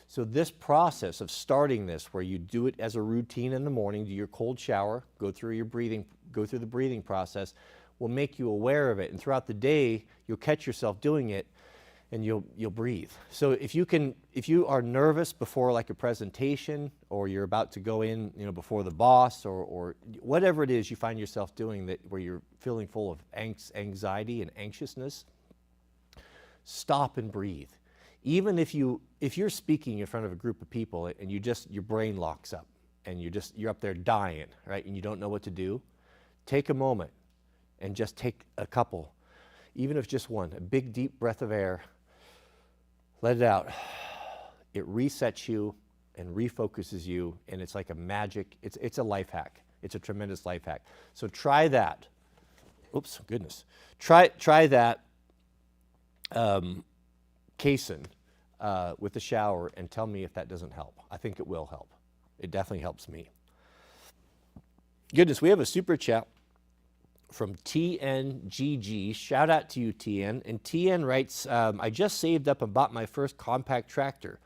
So this process of starting this, where you do it as a routine in the morning, do your cold shower, go through the breathing process, will make you aware of it. And throughout the day, you'll catch yourself doing it, and you'll breathe. So if you are nervous before like a presentation, or you're about to go in, before the boss, or whatever it is you find yourself doing that where you're feeling full of anxiety and anxiousness, stop and breathe. Even if you're speaking in front of a group of people and your brain locks up and you're up there dying, right? And you don't know what to do, take a moment and just take a couple, even if just one, a big deep breath of air, let it out. It resets you and refocuses you, and it's like a magic, it's a life hack. It's a tremendous life hack. So try that. Oops, goodness. Try that casein with the shower and tell me if that doesn't help. I think it will help. It definitely helps me. Goodness, we have a super chat from TNGG. Shout out to you, TN. And TN writes, I just saved up and bought my first compact tractor.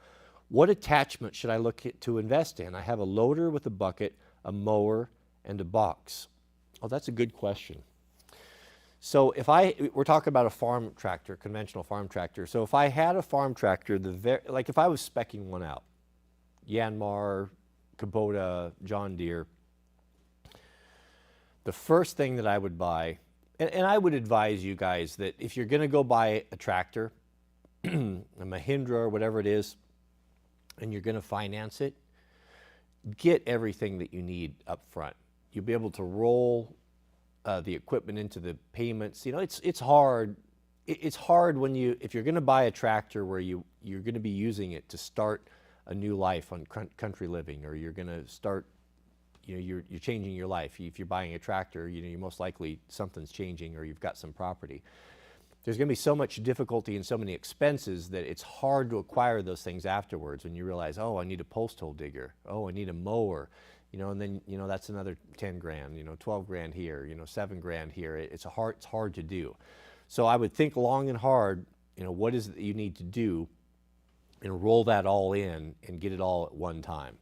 What attachment should I look to invest in? I have a loader with a bucket, a mower, and a box. Oh, that's a good question. So we're talking about a farm tractor, conventional farm tractor. So if I had a farm tractor, like if I was speccing one out, Yanmar, Kubota, John Deere, the first thing that I would buy, and I would advise you guys that if you're going to go buy a tractor, a Mahindra or whatever it is, and you're going to finance it, get everything that you need up front. You'll be able to roll the equipment into the payments. It's hard. It's hard if you're going to buy a tractor where you're going to be using it to start a new life on country living, or you're going to start, you're changing your life. If you're buying a tractor, you're most likely something's changing, or you've got some property. There's going to be so much difficulty and so many expenses that it's hard to acquire those things afterwards when you realize, oh, I need a post hole digger. Oh, I need a mower. And then, that's another 10 grand, 12 grand here, 7 grand here. It's hard to do. So I would think long and hard, what is it that you need to do, and roll that all in and get it all at one time.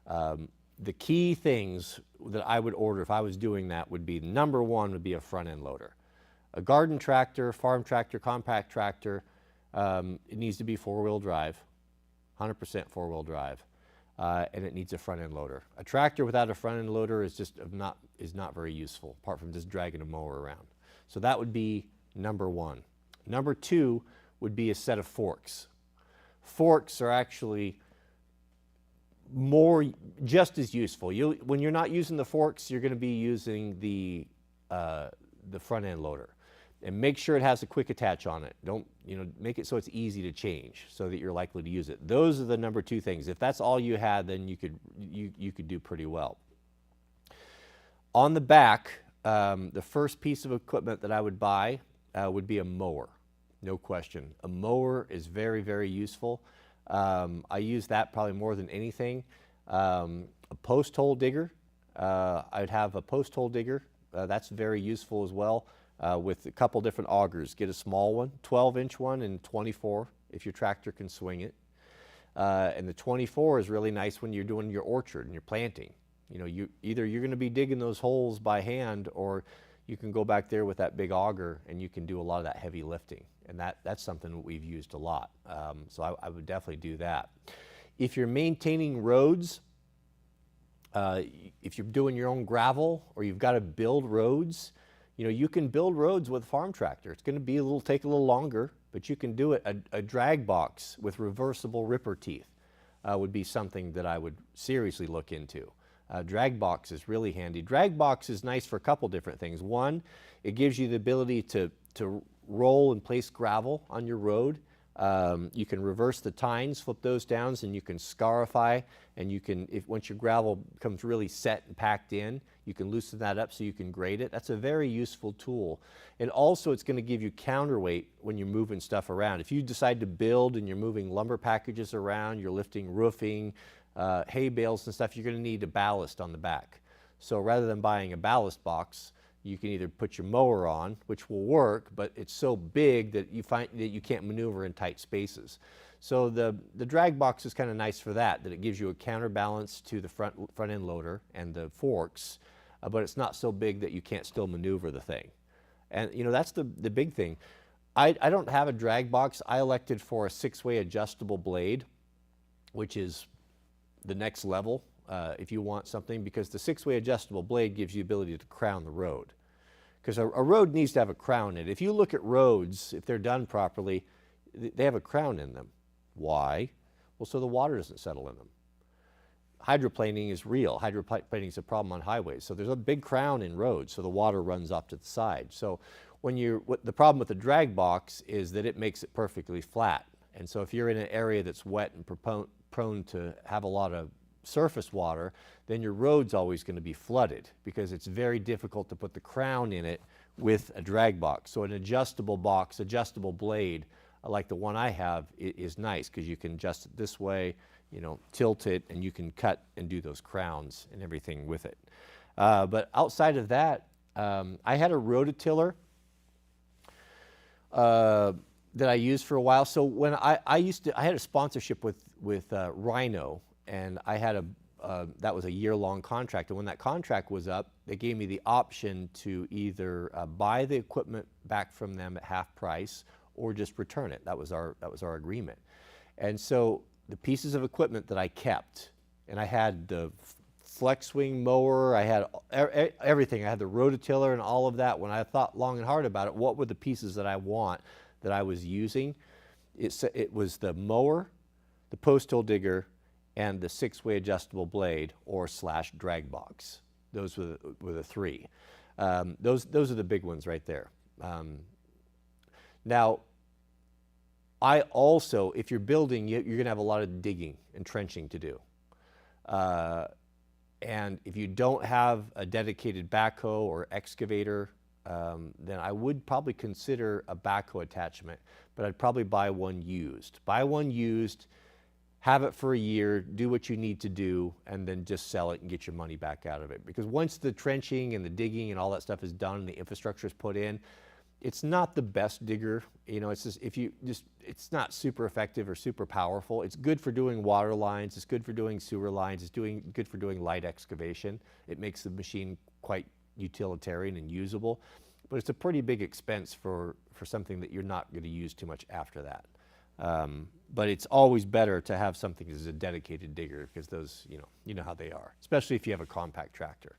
The key things that I would order if I was doing that would be, number one would be a front end loader. A garden tractor, farm tractor, compact tractor, it needs to be 4-wheel drive, 100% 4-wheel drive. And it needs a front end loader. A tractor without a front end loader is not very useful, apart from just dragging a mower around. So that would be number one. Number two would be a set of forks. Forks are actually just as useful. When you're not using the forks, you're going to be using the front end loader. And make sure it has a quick attach on it. Don't, make it so it's easy to change so that you're likely to use it. Those are the number two things. If that's all you had, then you could do pretty well. On the back, the first piece of equipment that I would buy would be a mower, no question. A mower is very, very useful. I use that probably more than anything. A post hole digger, I'd have a post hole digger. That's very useful as well. With a couple different augers. Get a small one, 12-inch one, and 24 if your tractor can swing it. And the 24 is really nice when you're doing your orchard and you're planting. Either you're going to be digging those holes by hand, or you can go back there with that big auger and you can do a lot of that heavy lifting. And that's something that we've used a lot. So I would definitely do that. If you're maintaining roads, if you're doing your own gravel, or you've got to build roads, you can build roads with a farm tractor. It's going to take a little longer, but you can do it. A drag box with reversible ripper teeth would be something that I would seriously look into. Drag box is really handy. Drag box is nice for a couple different things. One, it gives you the ability to roll and place gravel on your road. You can reverse the tines, flip those down, and you can scarify, and once your gravel becomes really set and packed in, you can loosen that up so you can grade it. That's a very useful tool. And also it's going to give you counterweight when you're moving stuff around. If you decide to build and you're moving lumber packages around, you're lifting roofing, hay bales and stuff, you're going to need a ballast on the back. So rather than buying a ballast box, You can either put your mower on, which will work, but it's so big that you find that you can't maneuver in tight spaces. So the drag box is kind of nice for that it gives you a counterbalance to the front end loader and the forks, but it's not so big that you can't still maneuver the thing. And that's the big thing. I don't have a drag box. I elected for a 6-way adjustable blade, which is the next level if you want something, because the 6-way adjustable blade gives you the ability to crown the road. Because a road needs to have a crown in it. If you look at roads, if they're done properly, they have a crown in them. Why? Well, so the water doesn't settle in them. Hydroplaning is real. Hydroplaning is a problem on highways. So there's a big crown in roads, so the water runs off to the side. So the problem with the drag box is that it makes it perfectly flat. And so if you're in an area that's wet and prone to have a lot of surface water, then your road's always going to be flooded, because it's very difficult to put the crown in it with a drag box. So an adjustable box, adjustable blade, like the one I have, is nice, because you can adjust it this way, tilt it, and you can cut and do those crowns and everything with it. But outside of that, I had a rototiller that I used for a while. So when I had a sponsorship with Rhino, and I had that was a year-long contract. And when that contract was up, they gave me the option to either buy the equipment back from them at half price or just return it. That was our agreement. And so the pieces of equipment that I kept, and I had the flex swing mower, I had everything. I had the rototiller and all of that. When I thought long and hard about it, what were the pieces that I want that I was using? It was the mower, the post hole digger, and the 6-way adjustable blade or / drag box. Those were the three. Those are the big ones right there. Now, I also, if you're building, you're going to have a lot of digging and trenching to do. And if you don't have a dedicated backhoe or excavator, then I would probably consider a backhoe attachment, but I'd probably buy one used. Buy one used, have it for a year, do what you need to do, and then just sell it and get your money back out of it. Because once the trenching and the digging and all that stuff is done and the infrastructure is put in, it's not the best digger. It's just, it's not super effective or super powerful. It's good for doing water lines. It's good for doing sewer lines. It's good for doing light excavation. It makes the machine quite utilitarian and usable, but it's a pretty big expense for something that you're not going to use too much after that. But it's always better to have something as a dedicated digger, because those, you know how they are, especially if you have a compact tractor.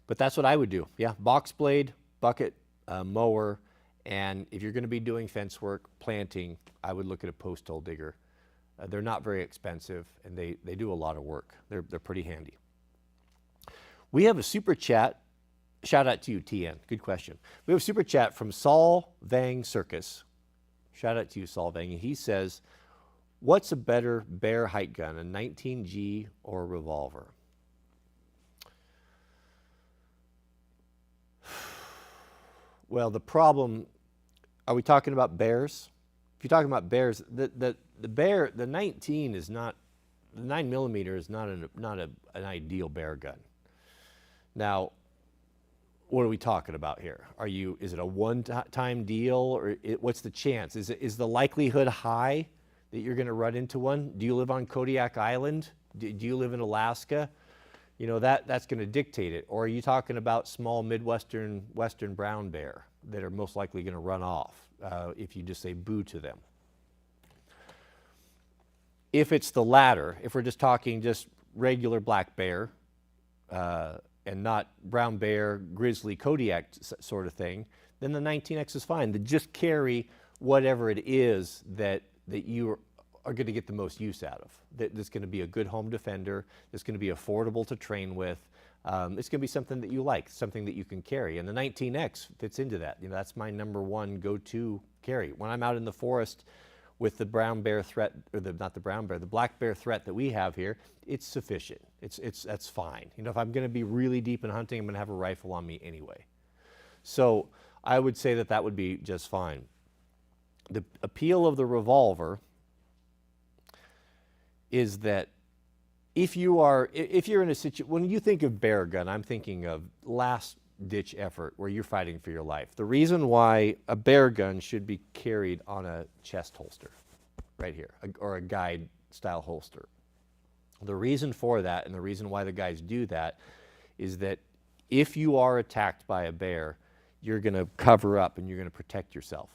But that's what I would do. Yeah, box blade, bucket, mower, and if you're going to be doing fence work, planting, I would look at a post hole digger. They're not very expensive, and they do a lot of work. They're pretty handy. We have a super chat. Shout out to you, TN. Good question. We have a super chat from Saul Vang Circus. Shout out to you, Saul Vang. And he says, what's a better bear height gun, a 19G or a revolver? Well, the problem, are we talking about bears? If you're talking about bears, the 19 is not, the 9mm is not an ideal bear gun. Now, what are we talking about here? Is it a one-time deal, or what's the chance? Is the likelihood high that you're going to run into one? Do you live on Kodiak Island? Do you live in Alaska? That's going to dictate it. Or are you talking about small Midwestern western brown bear that are most likely going to run off if you just say boo to them? If it's the latter, if we're just talking just regular black bear, and not brown bear, grizzly, Kodiak sort of thing, then the 19X is fine. Just carry whatever it is that you are going to get the most use out of. That's going to be a good home defender. That's going to be affordable to train with. It's going to be something that you like, something that you can carry. And the 19X fits into that. That's my number one go-to carry. When I'm out in the forest with the brown bear threat, or the black bear threat that we have here, it's sufficient. That's fine. If I'm going to be really deep in hunting, I'm going to have a rifle on me anyway. So I would say that would be just fine. The appeal of the revolver is that if you're in a situation, when you think of bear gun, I'm thinking of last ditch effort where you're fighting for your life. The reason why a bear gun should be carried on a chest holster, right here, or a guide style holster. The reason for that, and the reason why the guys do that, is that if you are attacked by a bear, you're going to cover up and you're going to protect yourself.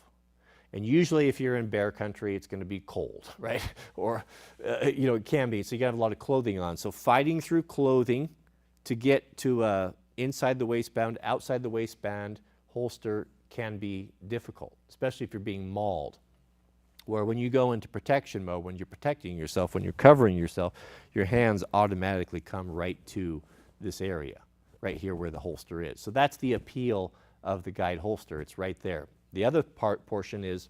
And usually if you're in bear country, it's going to be cold, right? Or, it can be. So you got to have a lot of clothing on. So fighting through clothing to get to inside the waistband, outside the waistband holster can be difficult, especially if you're being mauled. Where when you go into protection mode, when you're protecting yourself, when you're covering yourself, your hands automatically come right to this area, right here where the holster is. So that's the appeal of the guide holster. It's right there. The other portion is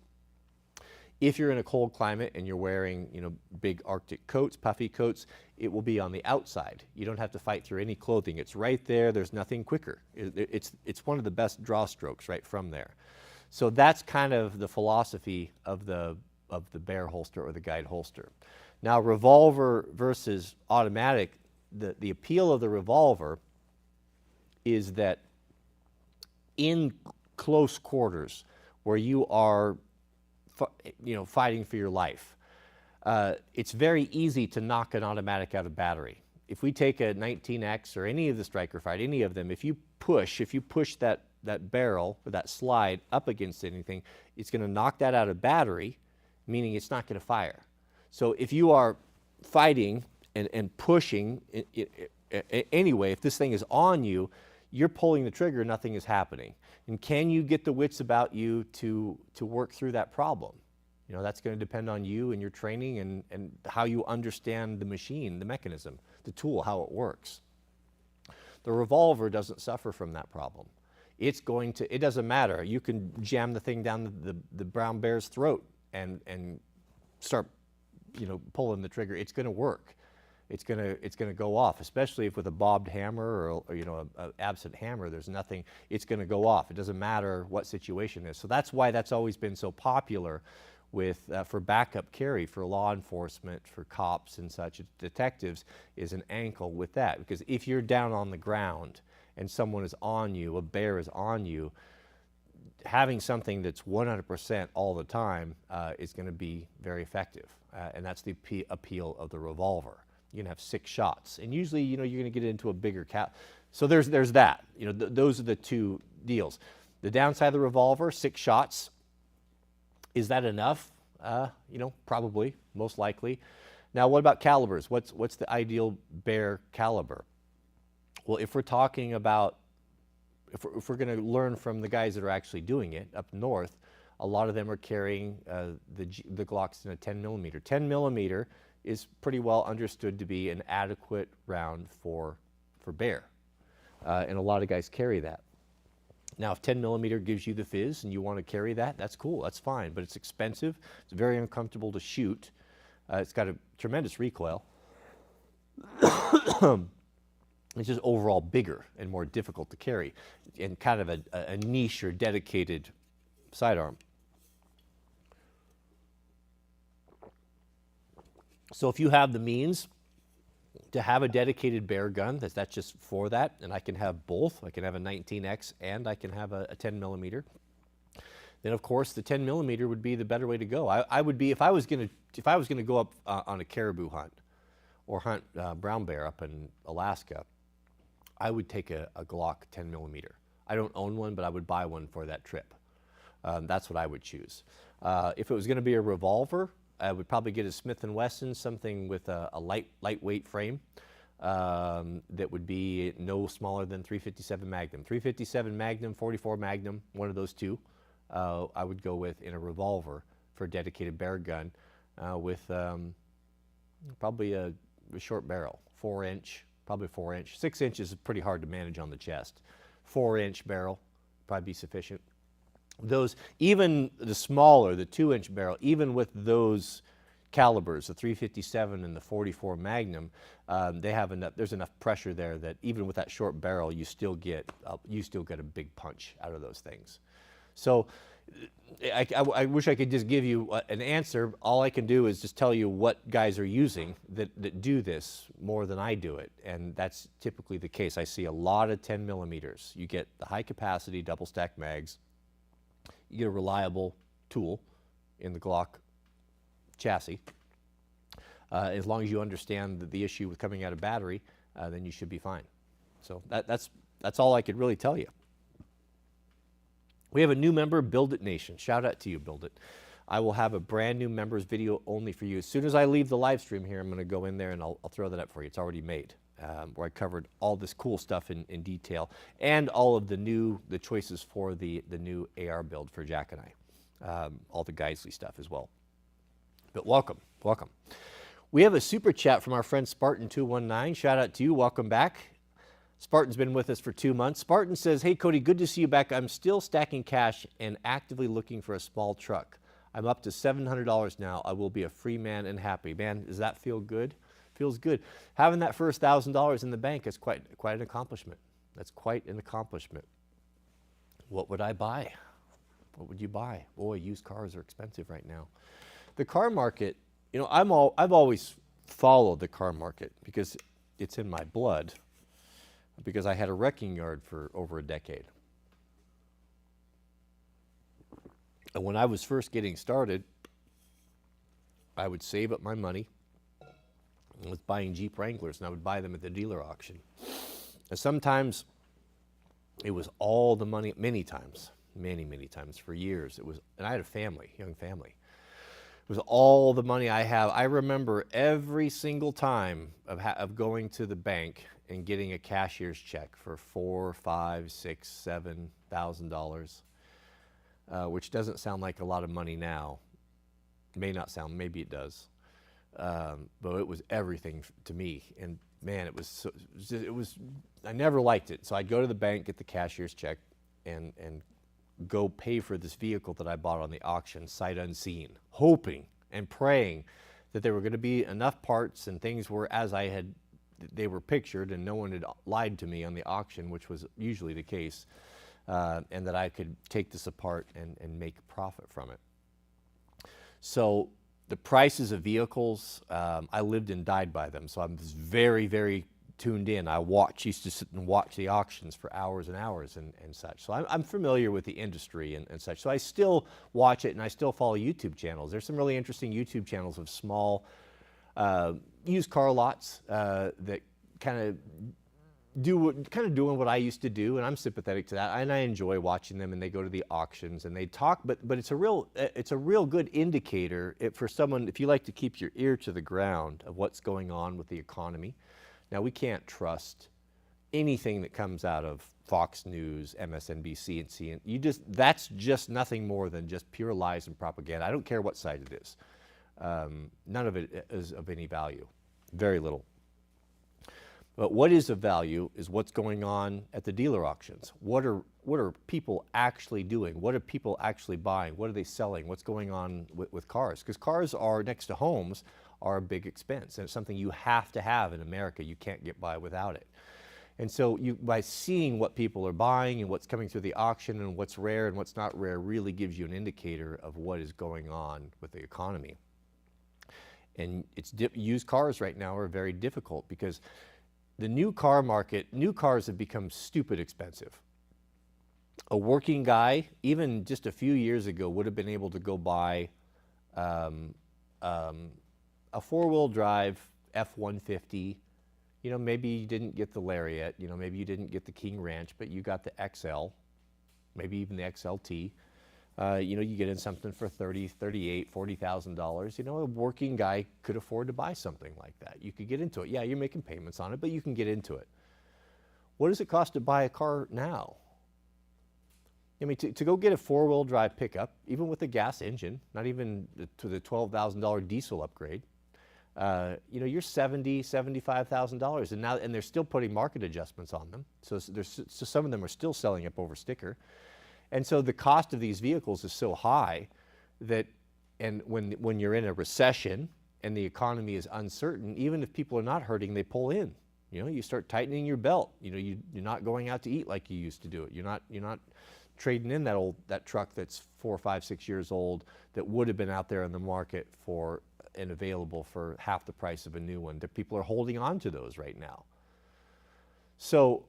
if you're in a cold climate and you're wearing, big Arctic coats, puffy coats, it will be on the outside. You don't have to fight through any clothing. It's right there. There's nothing quicker. It's one of the best draw strokes right from there. So that's kind of the philosophy of the bear holster or the guide holster. Now, revolver versus automatic, the appeal of the revolver is that in close quarters where you are fighting for your life, it's very easy to knock an automatic out of battery. If we take a 19X or any of the striker fight, any of them, if you push that barrel or that slide up against anything, it's going to knock that out of battery, meaning it's not going to fire. So if you are fighting and pushing anyway, if this thing is on you, you're pulling the trigger, nothing is happening. And can you get the wits about you to work through that problem? That's going to depend on you and your training and how you understand the machine, the mechanism, the tool, how it works. The revolver doesn't suffer from that problem. It doesn't matter. You can jam the thing down the brown bear's throat and start, pulling the trigger. It's going to work. It's going to go off, especially if with a bobbed hammer or an absent hammer, there's nothing, it's going to go off. It doesn't matter what situation it is. So that's why that's always been so popular for backup carry, for law enforcement, for cops and such, detectives, is an ankle with that. Because if you're down on the ground and someone is on you, a bear is on you, having something that's 100% all the time is going to be very effective. And that's the appeal of the revolver. You can have 6 shots, and usually, you're going to get into a bigger cap. So there's that. Those are the two deals. The downside of the revolver, 6 shots. Is that enough? Probably, most likely. Now, what about calibers? What's the ideal bear caliber? Well, if we're talking about, if we're going to learn from the guys that are actually doing it up north, a lot of them are carrying the Glocks in a 10 millimeter. 10 millimeter is pretty well understood to be an adequate round for bear. And a lot of guys carry that. Now, if 10 millimeter gives you the fizz and you want to carry that, that's cool, that's fine. But it's expensive, it's very uncomfortable to shoot. It's got a tremendous recoil. It's just overall bigger and more difficult to carry, and kind of a niche or dedicated sidearm. So if you have the means to have a dedicated bear gun, that's just for that, and I can have both. I can have a 19X and I can have a 10 millimeter. Then of course the 10 millimeter would be the better way to go. I would be, if I was going to go up on a caribou hunt or hunt brown bear up in Alaska, I would take a Glock 10 millimeter. I don't own one, but I would buy one for that trip. That's what I would choose. If it was going to be a revolver, I would probably get a Smith & Wesson, something with a lightweight frame that would be no smaller than 357 Magnum. 357 Magnum, 44 Magnum, one of those two, I would go with in a revolver for a dedicated bear gun with probably a short barrel, 4-inch, probably 4-inch. 6 inches is pretty hard to manage on the chest. 4-inch barrel, probably be sufficient. Those, even the smaller, the 2-inch barrel, even with those calibers, the 357 and the 44 Magnum, they have enough. There's enough pressure there that even with that short barrel, you still get a big punch out of those things. So I wish I could just give you an answer. All I can do is just tell you what guys are using that do this more than I do it. And that's typically the case. I see a lot of 10 millimeters. You get the high capacity double stack mags. You get a reliable tool in the Glock chassis. As long as you understand the issue with coming out of battery, then you should be fine. So that's all I could really tell you. We have a new member, Build It Nation. Shout out to you, Build It. I will have a brand new members video only for you. As soon as I leave the live stream here, I'm going to go in there and I'll throw that up for you. It's already made, where I covered all this cool stuff in detail and all of the choices for the new AR build for Jack and I, all the Geisley stuff as well. But welcome. We have a super chat from our friend Spartan219. Shout out to you. Welcome back. Spartan's been with us for 2 months. Spartan says, hey, Cody, good to see you back. I'm still stacking cash and actively looking for a small truck. I'm up to $700 now. I will be a free man and happy. Man, does that feel good? Feels good. Having that first $1,000 in the bank is quite an accomplishment. That's quite an accomplishment. What would I buy? What would you buy? Boy, used cars are expensive right now. The car market, you know, I've always followed the car market because it's in my blood. Because I had a wrecking yard for over a decade. And when I was first getting started, I would save up my money. I was buying Jeep Wranglers, and I would buy them at the dealer auction. And sometimes it was all the money, many times for years. It was, and I had a family, young family. It was all the money I have. I remember every single time of going to the bank and getting a cashier's check for $4,000, $5,000, $6,000, $7,000, which doesn't sound like a lot of money now. It may not sound, maybe it does, but it was everything to me. And man, I never liked it. So I'd go to the bank, get the cashier's check, and go pay for this vehicle that I bought on the auction, sight unseen, hoping and praying that there were going to be enough parts and things were as they were pictured, and no one had lied to me on the auction, which was usually the case, and that I could take this apart and make a profit from it. So the prices of vehicles, I lived and died by them, so I'm just very, very tuned in. Used to sit and watch the auctions for hours and hours and such. So I'm familiar with the industry and such. So I still watch it, and I still follow YouTube channels. There's some really interesting YouTube channels of small used car lots that kind of doing what I used to do, and I'm sympathetic to that, and I enjoy watching them. And they go to the auctions and they talk, but it's a real good indicator for someone if you like to keep your ear to the ground of what's going on with the economy. Now, we can't trust anything that comes out of Fox News, MSNBC, and CNN. That's just nothing more than just pure lies and propaganda. I don't care what side it is. None of it is of any value, very little. But what is of value is what's going on at the dealer auctions. What are people actually doing? What are people actually buying? What are they selling? What's going on with cars? Because cars are, next to homes, are a big expense, and it's something you have to have in America. You can't get by without it. And so by seeing what people are buying and what's coming through the auction and what's rare and what's not rare really gives you an indicator of what is going on with the economy. And used cars right now are very difficult because the new car market, new cars have become stupid expensive. A working guy, even just a few years ago, would have been able to go buy a four-wheel drive F-150. You know, maybe you didn't get the Lariat, you know, maybe you didn't get the King Ranch, but you got the XL, maybe even the XLT. You know, you get in something for $30,000, $38,000, $40,000. You know, a working guy could afford to buy something like that. You could get into it. Yeah, you're making payments on it, but you can get into it. What does it cost to buy a car now? I mean, to go get a four-wheel drive pickup, even with a gas engine, not even to the $12,000 diesel upgrade, you know, you're $70,000, $75,000, and they're still putting market adjustments on them. So some of them are still selling up over sticker. And so the cost of these vehicles is so high that, and when you're in a recession and the economy is uncertain, even if people are not hurting, they pull in. You know, you start tightening your belt. You know, you're not going out to eat like you used to do it. You're not trading in that truck that's 4, 5, 6 years old that would have been out there in the market for and available for half the price of a new one. That people are holding on to those right now. So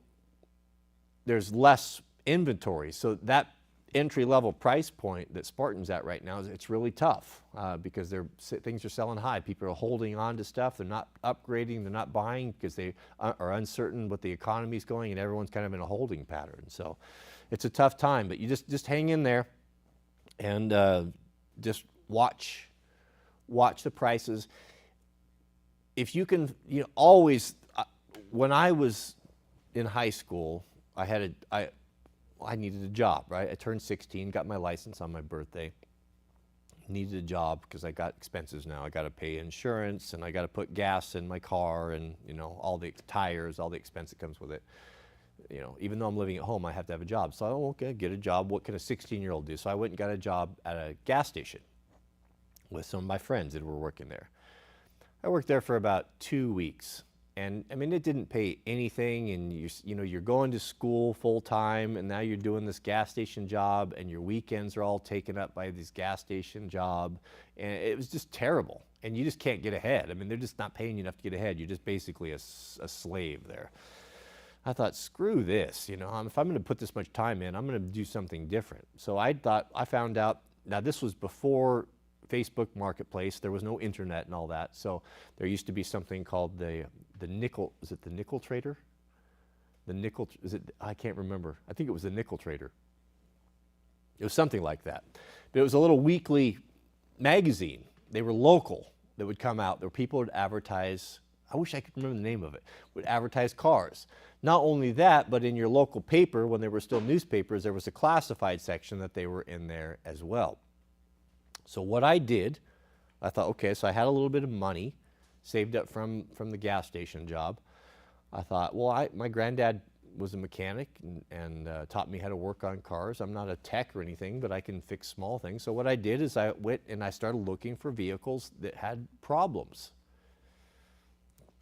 there's less inventory. So that entry-level price point that Spartan's at right now, it's really tough because things are selling high. People are holding on to stuff. They're not upgrading. They're not buying because they are uncertain what the economy's going, and everyone's kind of in a holding pattern. So it's a tough time, but you just hang in there and just watch the prices. If you can, always. When I was in high school, I needed a job, right? I turned 16, got my license on my birthday. Needed a job because I got expenses now. I got to pay insurance, and I got to put gas in my car, and all the tires, all the expense that comes with it. Even though I'm living at home, I have to have a job. So okay, get a job. What can a 16-year-old do? So I went and got a job at a gas station with some of my friends that were working there. I worked there for about 2 weeks. And I mean, it didn't pay anything, and you're going to school full time, and now you're doing this gas station job, and your weekends are all taken up by this gas station job, and it was just terrible. And you just can't get ahead. I mean, they're just not paying you enough to get ahead. You're just basically a slave there. I thought, screw this. If I'm going to put this much time in, I'm going to do something different. So I found out. Now this was before Facebook Marketplace. There was no internet and all that. So there used to be something called the nickel. Is it the nickel trader? I can't remember. I think it was the nickel trader. It was something like that. But it was a little weekly magazine. They were local that would come out. There were people who would advertise. I wish I could remember the name of it. Would advertise cars. Not only that, but in your local paper, when there were still newspapers, there was a classified section that they were in there as well. So what I did, I thought, okay, so I had a little bit of money saved up from the gas station job. I thought, well, my granddad was a mechanic and taught me how to work on cars. I'm not a tech or anything, but I can fix small things. So what I did is I went and I started looking for vehicles that had problems.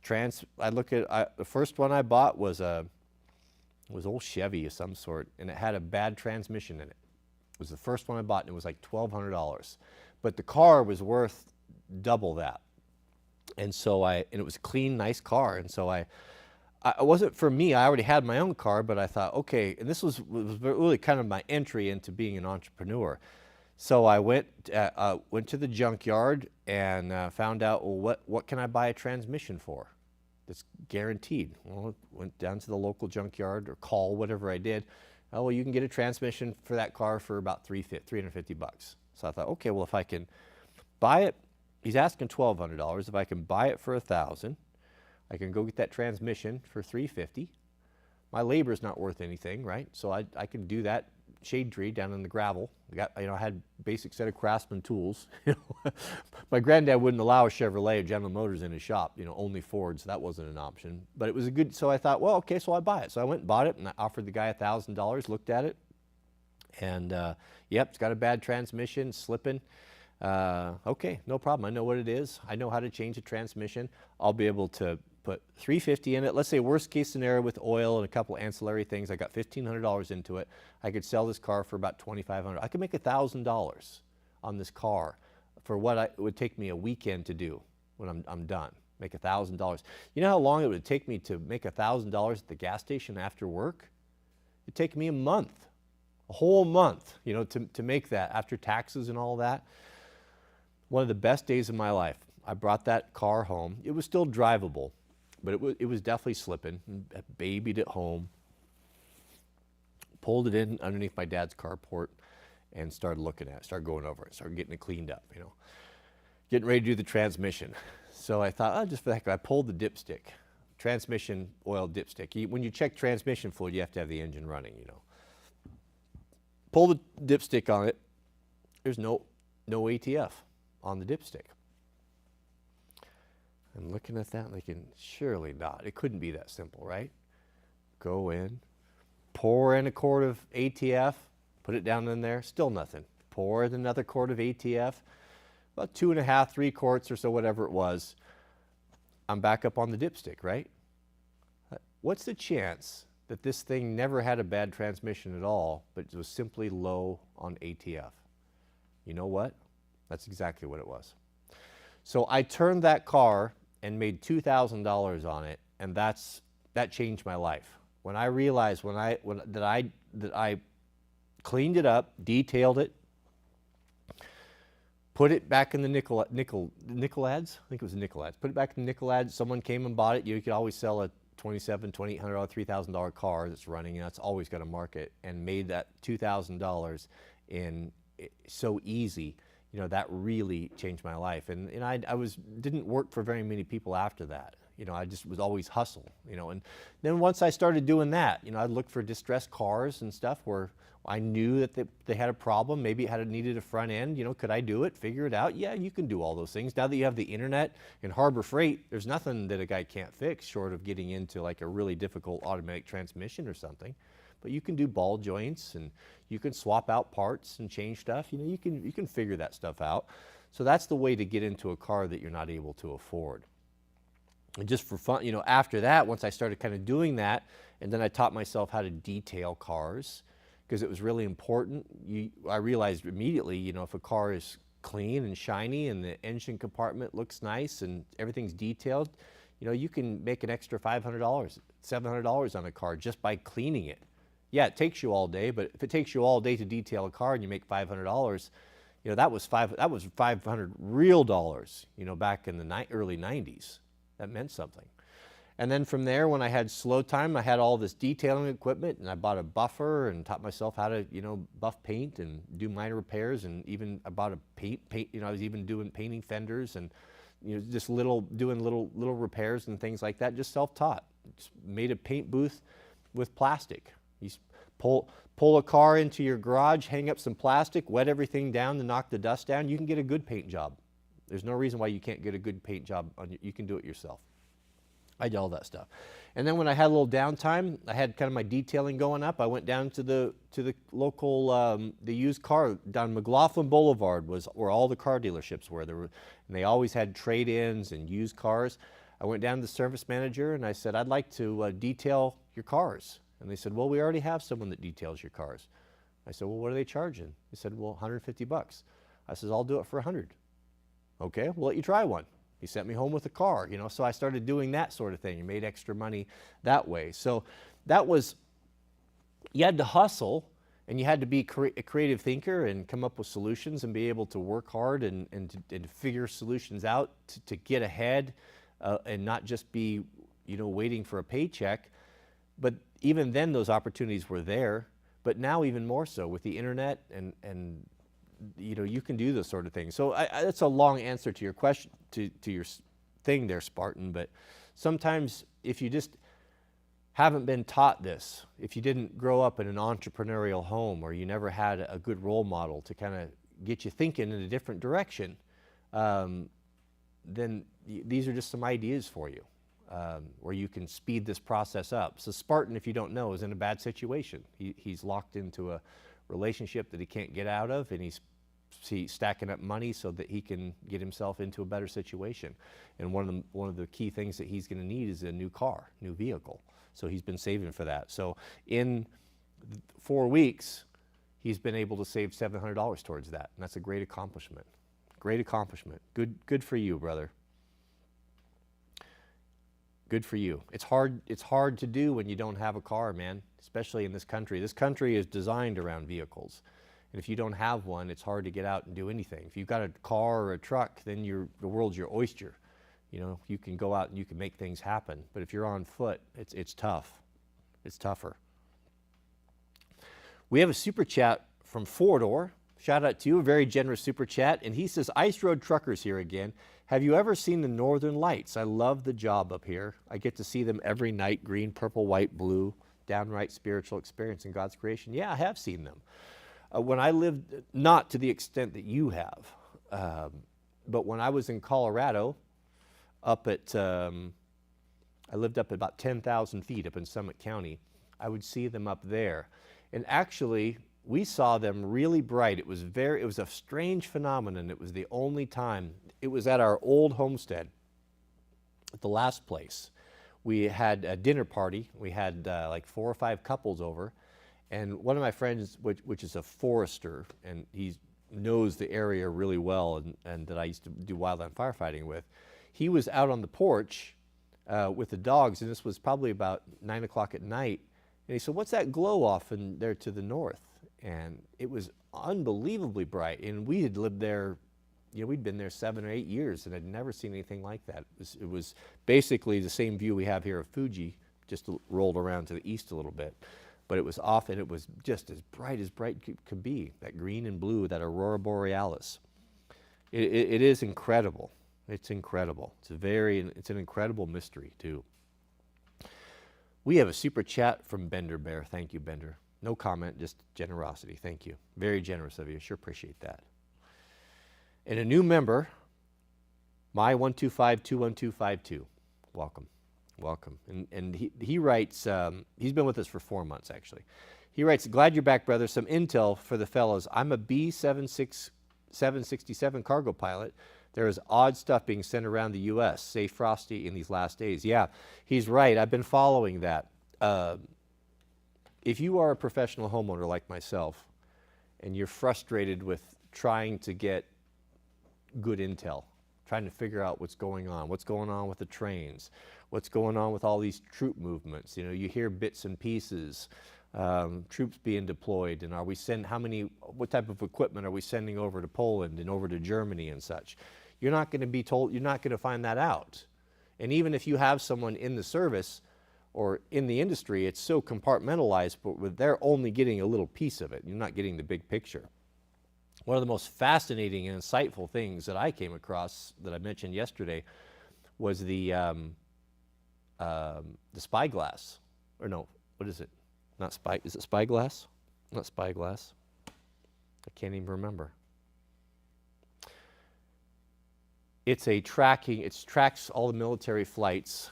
The first one I bought was old Chevy of some sort, and it had a bad transmission in it. It was the first one I bought, and it was like $1,200. But the car was worth double that. And it was a clean, nice car. And so it wasn't for me. I already had my own car, but I thought, okay, and this was really kind of my entry into being an entrepreneur. So I went to the junkyard and found out, well, what can I buy a transmission for that's guaranteed? Well, went down to the local junkyard or call, whatever I did. Oh, well, you can get a transmission for that car for about $350. So I thought, okay, well, if I can buy it, he's asking $1,200. If I can buy it for $1,000, I can go get that transmission for $350. My labor is not worth anything, right? So I can do that shade tree down in the gravel. I had basic set of Craftsman tools. My granddad wouldn't allow a Chevrolet or General Motors in his shop. Only Ford, so that wasn't an option. But it was so I thought, well, okay, so I buy it. So I went and bought it, and I offered the guy $1,000. Looked at it, and yep, it's got a bad transmission, slipping. Okay, no problem. I know what it is. I know how to change a transmission. I'll be able to put $350 in it. Let's say worst case scenario with oil and a couple ancillary things. I got $1,500 into it. I could sell this car for about $2,500. I could make $1,000 on this car for what it would take me a weekend to do when I'm done. Make $1,000. You know how long it would take me to make $1,000 at the gas station after work? It'd take me a whole month, to make that after taxes and all that. One of the best days of my life. I brought that car home. It was still drivable, but it was definitely slipping. I babied it home, pulled it in underneath my dad's carport, and started looking at it, started going over it, started getting it cleaned up, getting ready to do the transmission. So I thought, just for the heck of it, I pulled the dipstick, transmission oil dipstick. When you check transmission fluid, you have to have the engine running, Pull the dipstick on it. There's no ATF on the dipstick. And looking at that, thinking, surely not. It couldn't be that simple, right? Go in, pour in a quart of ATF, put it down in there, still nothing. Pour in another quart of ATF, about 2.5, 3 quarts or so, whatever it was. I'm back up on the dipstick, right? What's the chance that this thing never had a bad transmission at all, but it was simply low on ATF. You know what? That's exactly what it was. So I turned that car and made $2,000 on it, and that changed my life. When I realized that I cleaned it up, detailed it, put it back in the nickel ads. I think it was the nickel ads. Put it back in the nickel ads. Someone came and bought it. You could always sell a $2,700, $2,800, $3,000 car that's running, and that's always got a market. And made that $2,000 in so easy. You know, that really changed my life. And I didn't work for very many people after that. You know, I just was always hustle, you know. And then once I started doing that, you know, I'd look for distressed cars and stuff where I knew that they had a problem. Maybe it needed a front end. You know, could I do it? Figure it out? Yeah, you can do all those things. Now that you have the internet and Harbor Freight, there's nothing that a guy can't fix short of getting into like a really difficult automatic transmission or something. But you can do ball joints and you can swap out parts and change stuff. You know, you can figure that stuff out. So that's the way to get into a car that you're not able to afford. And just for fun, you know, after that, once I started kind of doing that, and then I taught myself how to detail cars because it was really important. I realized immediately, you know, if a car is clean and shiny and the engine compartment looks nice and everything's detailed, you know, you can make an extra $500, $700 on a car just by cleaning it. Yeah, it takes you all day, but if it takes you all day to detail a car and you make $500, you know, that was 500 real dollars, you know, back in the early 90s. That meant something. And then from there, when I had slow time, I had all this detailing equipment, and I bought a buffer and taught myself how to, you know, buff paint and do minor repairs. And even I bought a paint, you know, I was even doing painting fenders and, you know, just doing little repairs and things like that, just self-taught. Just made a paint booth with plastic. You pull a car into your garage, hang up some plastic, wet everything down to knock the dust down, you can get a good paint job. There's no reason why you can't get a good paint job. You can do it yourself. I did all that stuff. And then when I had a little downtime, I had kind of my detailing going up. I went down to the local, the used car, down McLaughlin Boulevard was where all the car dealerships were. And they always had trade-ins and used cars. I went down to the service manager and I said, I'd like to detail your cars. And they said, well, we already have someone that details your cars. I said, well, what are they charging? They said, well, $150. I said, I'll do it for $100. Okay, we'll let you try one. He sent me home with a car, you know, so I started doing that sort of thing and made extra money that way. So that was, you had to hustle and you had to be a creative thinker and come up with solutions and be able to work hard and to figure solutions out to get ahead and not just be, you know, waiting for a paycheck. But even then those opportunities were there, but now even more so with the internet and you know, you can do those sort of things. So that's a long answer to your question, to your thing there, Spartan. But sometimes if you just haven't been taught this, if you didn't grow up in an entrepreneurial home or you never had a good role model to kind of get you thinking in a different direction, then these are just some ideas for you where you can speed this process up. So Spartan, if you don't know, is in a bad situation. He's locked into a relationship that he can't get out of, and he's stacking up money so that he can get himself into a better situation. And one of the key things that he's going to need is a new car, new vehicle. So he's been saving for that. So in 4 weeks, he's been able to save $700 towards that, and that's a great accomplishment. Great accomplishment. Good for you, brother. Good for you. It's hard to do when you don't have a car, man, especially in this country. This country is designed around vehicles. And if you don't have one, it's hard to get out and do anything. If you've got a car or a truck, then the world's your oyster. You know, you can go out and you can make things happen. But if you're on foot, it's tough. It's tougher. We have a super chat from Fordor. Shout out to you, a very generous super chat. And he says, Ice Road Truckers here again. Have you ever seen the Northern Lights? I love the job up here. I get to see them every night, green, purple, white, blue. Downright spiritual experience in God's creation. Yeah, I have seen them. When I lived, not to the extent that you have, but when I was in Colorado, I lived up at about 10,000 feet up in Summit County. I would see them up there. And actually, we saw them really bright. It was a strange phenomenon. It was the only time. It was at our old homestead, at the last place. we had a dinner party. We had like 4 or 5 couples over, and one of my friends, which is a forester, and he knows the area really well, and that I used to do wildland firefighting with, he was out on the porch with the dogs, and this was probably about 9 o'clock at night, and he said, "What's that glow off in there to the north?" And it was unbelievably bright, and we had lived there, we'd been there 7 or 8 years and had never seen anything like that. It was basically the same view we have here of Fuji, just rolled around to the east a little bit. But it was off, and it was just as bright could be, that green and blue, that aurora borealis. It is incredible. It's incredible. It's an incredible mystery, too. We have a super chat from Bender Bear. Thank you, Bender. No comment, just generosity. Thank you. Very generous of you. Sure appreciate that. And a new member, my125-21252. Welcome. Welcome. And he writes, he's been with us for 4 months, actually. He writes, "Glad you're back, brother. Some intel for the fellows. I'm a B-767 cargo pilot. There is odd stuff being sent around the U.S. Stay frosty in these last days." Yeah, he's right. I've been following that. If you are a professional homeowner like myself, and you're frustrated with trying to get good intel, trying to figure out what's going on with the trains, what's going on with all these troop movements. You hear bits and pieces, troops being deployed, and what type of equipment are we sending over to Poland and over to Germany and such. You're not going to find that out. And even if you have someone in the service or in the industry, it's so compartmentalized, but they're only getting a little piece of it. You're not getting the big picture. One of the most fascinating and insightful things that I came across that I mentioned yesterday was the spyglass. Or no, what is it? Not spy. Is it spyglass? Not spyglass. I can't even remember. It tracks all the military flights.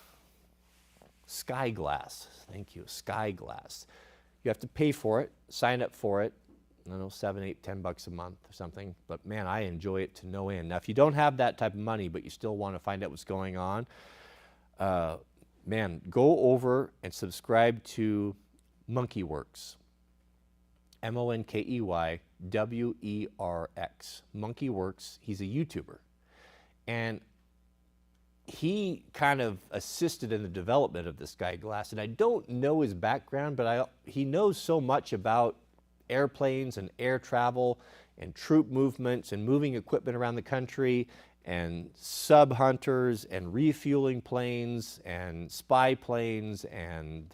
Skyglass. Thank you. Skyglass. You have to pay for it, sign up for it. I don't know, $7, $8, $10 a month or something. But man, I enjoy it to no end. Now, if you don't have that type of money, but you still want to find out what's going on, man, go over and subscribe to Monkeywerx. MONKEYWERX. Monkeywerx. He's a YouTuber. And he kind of assisted in the development of the Skyglass. And I don't know his background, but he knows so much about airplanes and air travel and troop movements and moving equipment around the country and sub hunters and refueling planes and spy planes and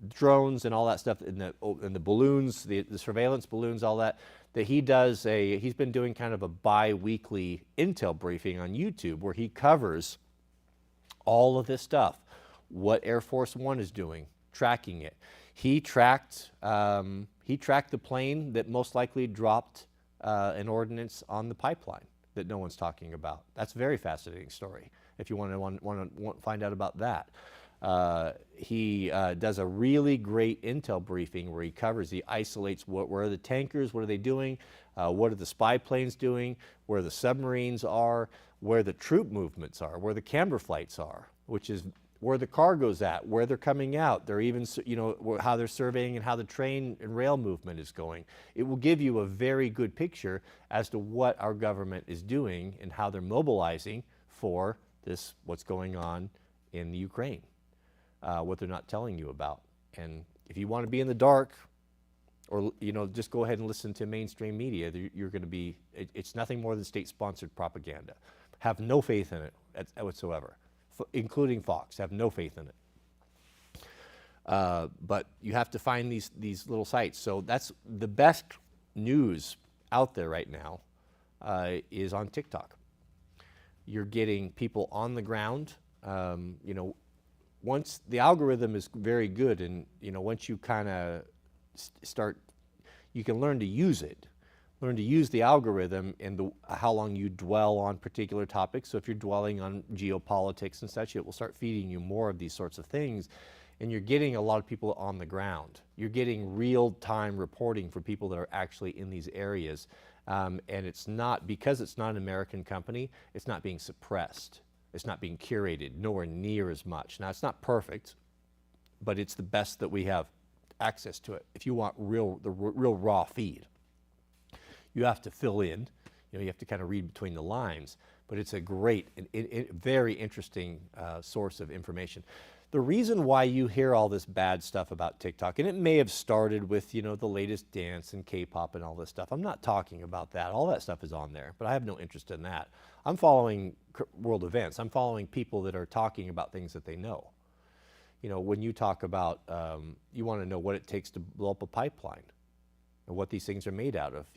drones and all that stuff, and the balloons, the surveillance balloons, all that he does. He's been doing kind of a bi-weekly intel briefing on YouTube where he covers all of this stuff, what Air Force One is doing, tracking it. He tracked the plane that most likely dropped an ordnance on the pipeline that no one's talking about. That's a very fascinating story if you want to find out about that. He does a really great intel briefing where he isolates where are the tankers, what are they doing, what are the spy planes doing, where the submarines are, where the troop movements are, where the camber flights are, which is where the cargo's at, where they're coming out. They're even, how they're surveying and how the train and rail movement is going. It will give you a very good picture as to what our government is doing and how they're mobilizing for what's going on in the Ukraine. What they're not telling you about. And if you want to be in the dark, or just go ahead and listen to mainstream media, you're going to be. It's nothing more than state-sponsored propaganda. Have no faith in it whatsoever, including Fox. Have no faith in it. But you have to find these little sites. So that's the best news out there right now is on TikTok. You're getting people on the ground. Once the algorithm is very good, and once you kind of start, you can learn to use it. Learn to use the algorithm and how long you dwell on particular topics. So if you're dwelling on geopolitics and such, it will start feeding you more of these sorts of things. And you're getting a lot of people on the ground. You're getting real-time reporting for people that are actually in these areas. And it's not, because it's not an American company, it's not being suppressed. It's not being curated nowhere near as much. Now, it's not perfect, but it's the best that we have access to it. If you want the real raw feed, you have to fill in. You have to kind of read between the lines. But it's a great, very interesting source of information. The reason why you hear all this bad stuff about TikTok, and it may have started with, the latest dance and K-pop and all this stuff. I'm not talking about that. All that stuff is on there, but I have no interest in that. I'm following world events. I'm following people that are talking about things that they know. When you talk about, you want to know what it takes to blow up a pipeline and what these things are made out of,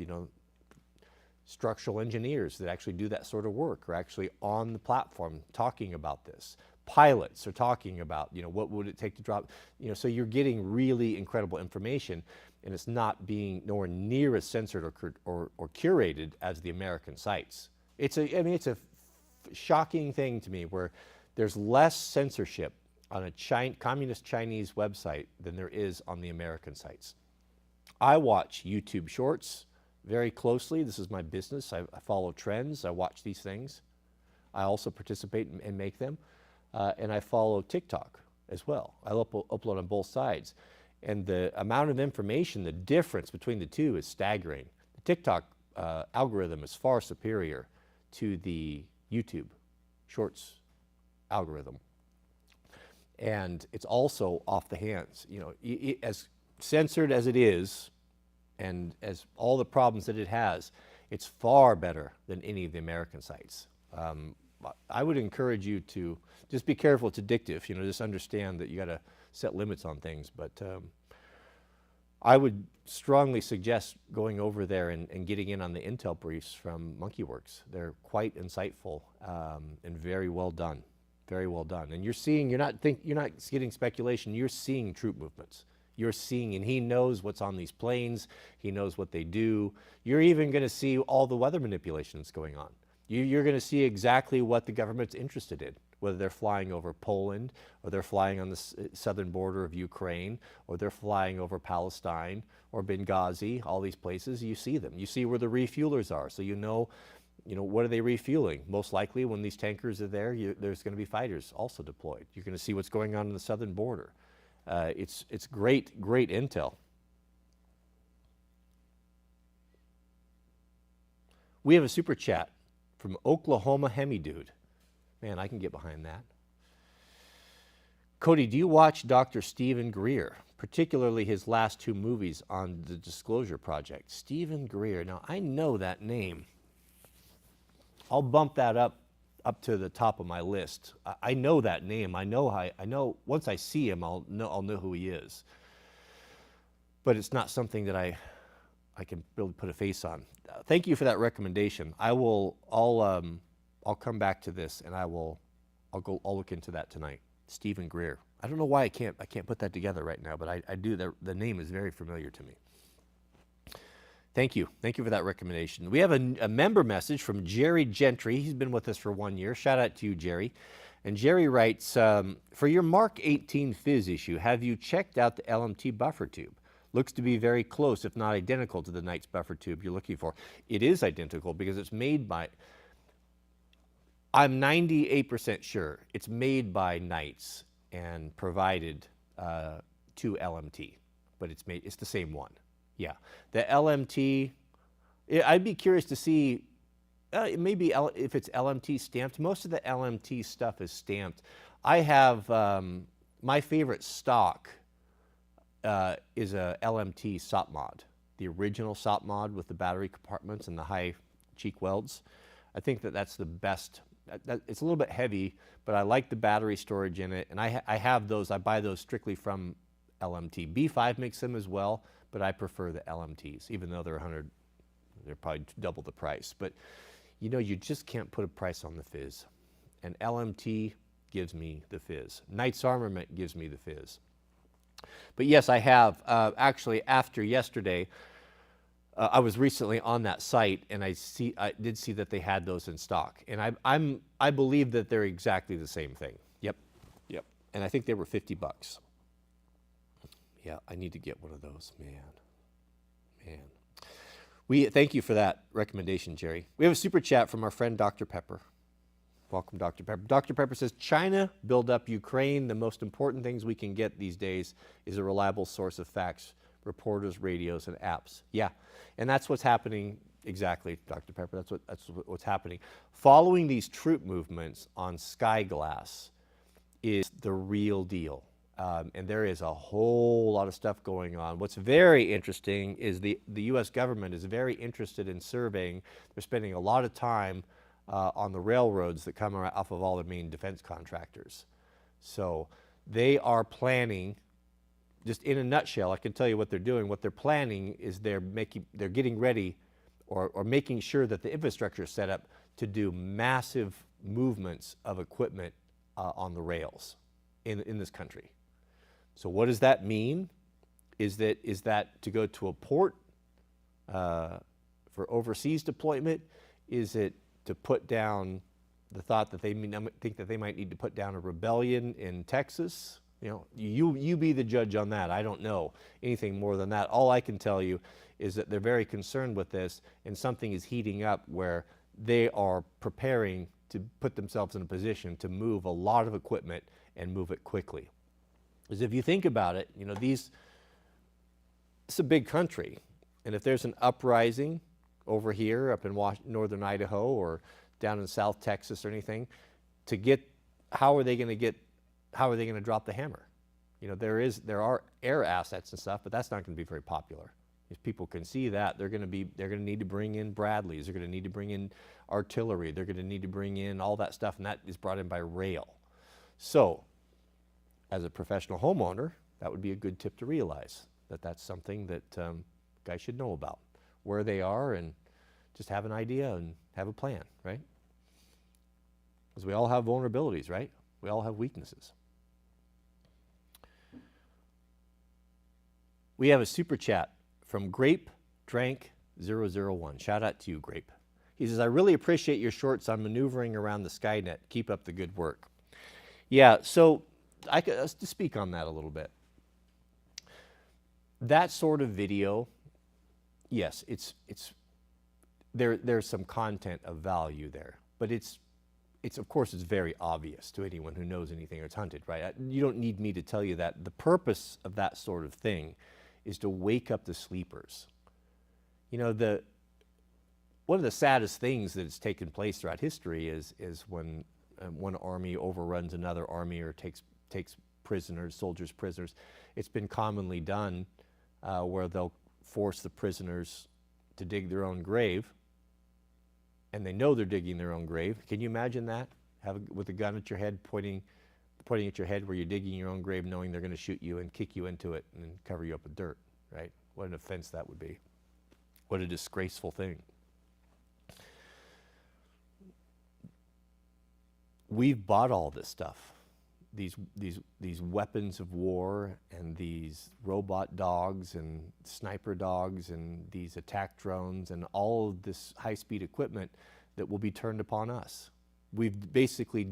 structural engineers that actually do that sort of work are actually on the platform talking about this. Pilots are talking about, what would it take to drop, so you're getting really incredible information, and it's not being nowhere near as censored or curated as the American sites. It's a shocking thing to me where there's less censorship on a communist Chinese website than there is on the American sites. I watch YouTube Shorts very closely. This is my business. I follow trends. I watch these things. I also participate and make them. And I follow TikTok as well. I upload on both sides. And the amount of information, the difference between the two is staggering. The TikTok algorithm is far superior to the YouTube Shorts algorithm. And it's also off the hands. As censored as it is, and as all the problems that it has, it's far better than any of the American sites. I would encourage you to just be careful. It's addictive. Just understand that you got to set limits on things. But I would strongly suggest going over there and getting in on the intel briefs from MonkeyWorks. They're quite insightful and very well done. Very well done. And you're not getting speculation. You're seeing troop movements. You're seeing, and he knows what's on these planes. He knows what they do. You're even going to see all the weather manipulations going on. You're going to see exactly what the government's interested in, whether they're flying over Poland, or they're flying on the southern border of Ukraine, or they're flying over Palestine, or Benghazi, all these places. You see them. You see where the refuelers are, so what are they refueling? Most likely, when these tankers are there, there's going to be fighters also deployed. You're going to see what's going on the southern border. It's great intel. We have a super chat from Oklahoma Hemi Dude. Man, I can get behind that. Cody, do you watch Dr. Stephen Greer, particularly his last two movies on the Disclosure Project? Stephen Greer. Now, I know that name. I'll bump that up to the top of my list. I know that name. I know once I see him, I'll know who he is. But it's not something that I can really put a face on. Thank you for that recommendation. I'll come back to this, and I'll look into that tonight. Stephen Greer. I don't know why I can't put that together right now, but I do. The name is very familiar to me. Thank you for that recommendation. We have a member message from Jerry Gentry. He's been with us for 1 year. Shout out to you, Jerry. And Jerry writes, for your Mark 18 Fizz issue, have you checked out the LMT buffer tube? Looks to be very close, if not identical, to the Knights buffer tube you're looking for. It is identical because it's made by, I'm 98% sure, it's made by Knights and provided to LMT, but it's the same one. Yeah, the LMT, I'd be curious to see, maybe if it's LMT stamped. Most of the LMT stuff is stamped. I have, my favorite stock is a LMT SOP mod, the original SOP mod with the battery compartments and the high cheek welds. I think that's the best. It's a little bit heavy, but I like the battery storage in it, and I have those. I buy those strictly from LMT. B5 makes them as well, but I prefer the LMTs, even though they're probably double the price. But you just can't put a price on the Fizz, and LMT gives me the Fizz. Knights Armament gives me the Fizz. But yes, I have. Actually, after yesterday, I was recently on that site, and I did see that they had those in stock, and I believe that they're exactly the same thing. Yep. And I think they were $50. Yeah, I need to get one of those, man. We thank you for that recommendation, Jerry. We have a super chat from our friend Dr. Pepper. Welcome, Dr. Pepper. Dr. Pepper says, China build up Ukraine. The most important things we can get these days is a reliable source of facts, reporters, radios, and apps. Yeah, and that's what's happening exactly, Dr. Pepper. That's what's happening. Following these troop movements on Sky Glass is the real deal. And there is a whole lot of stuff going on. What's very interesting is the U.S. government is very interested in surveying. They're spending a lot of time on the railroads that come off of all the main defense contractors. So they are planning, just in a nutshell, I can tell you what they're doing. What they're planning is they're getting ready or making sure that the infrastructure is set up to do massive movements of equipment on the rails in this country. So what does that mean? Is that to go to a port for overseas deployment? Is it to put down the thought that they think that they might need to put down a rebellion in Texas? You know, you be the judge on that. I don't know anything more than that. All I can tell you is that they're very concerned with this, and something is heating up where they are preparing to put themselves in a position to move a lot of equipment and move it quickly. Because if you think about it, you know, it's a big country, and if there's an uprising over here up in northern Idaho or down in South Texas or anything, how are they going to drop the hammer? You know, there are air assets and stuff, but that's not going to be very popular. If people can see that, they're going to need to bring in Bradleys, they're going to need to bring in artillery, they're going to need to bring in all that stuff, and that is brought in by rail. So, as a professional homeowner, that would be a good tip to realize that that's something that guys should know about, where they are, and just have an idea and have a plan, right? Because we all have vulnerabilities, right? We all have weaknesses. We have a super chat from Grape Drank 001. Shout out to you, Grape. He says, I really appreciate your shorts on maneuvering around the Skynet. Keep up the good work. Yeah, so let's speak on that a little bit. That sort of video, yes, there's some content of value there, but it's of course it's very obvious to anyone who knows anything or it's hunted, right? You don't need me to tell you that. The purpose of that sort of thing is to wake up the sleepers. You know, one of the saddest things that has taken place throughout history is when one army overruns another army or takes soldiers prisoners. It's been commonly done where they'll force the prisoners to dig their own grave, and they know they're digging their own grave. Can you imagine that? With a gun at your head, pointing at your head where you're digging your own grave, knowing they're going to shoot you and kick you into it and cover you up with dirt, right? What an offense that would be. What a disgraceful thing. We've bought all this stuff. These weapons of war and these robot dogs and sniper dogs and these attack drones and all of this high-speed equipment that will be turned upon us. We've basically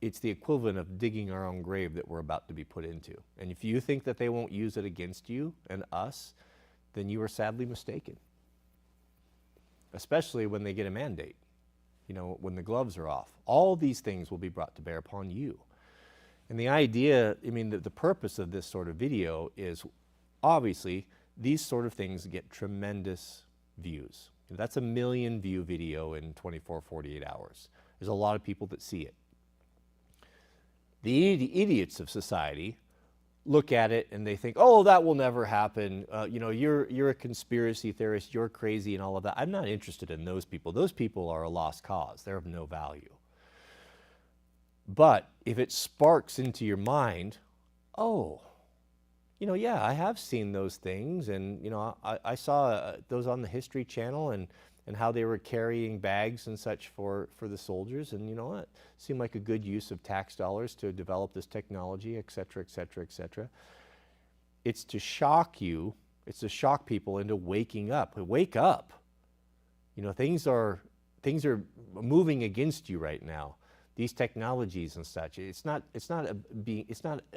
it's the equivalent of digging our own grave that we're about to be put into. And if you think that they won't use it against you and us, then you are sadly mistaken. Especially when they get a mandate, you know, when the gloves are off. All these things will be brought to bear upon you. And the idea, I mean, the purpose of this sort of video is obviously these sort of things get tremendous views. That's a 1 million view video in 24, 48 hours. There's a lot of people that see it. The idiots of society look at it and they think, oh, that will never happen. You know, you're a conspiracy theorist, you're crazy and all of that. I'm not interested in those people. Those people are a lost cause. They're of no value. But if it sparks into your mind, oh, you know, yeah, I have seen those things, and, you know, I saw those on the History Channel and how they were carrying bags and such for the soldiers, and, you know what, seemed like a good use of tax dollars to develop this technology, et cetera, et cetera, et cetera. It's to shock you, it's to shock people into waking up. Wake up. You know, things are moving against you right now. These technologies and such. It's not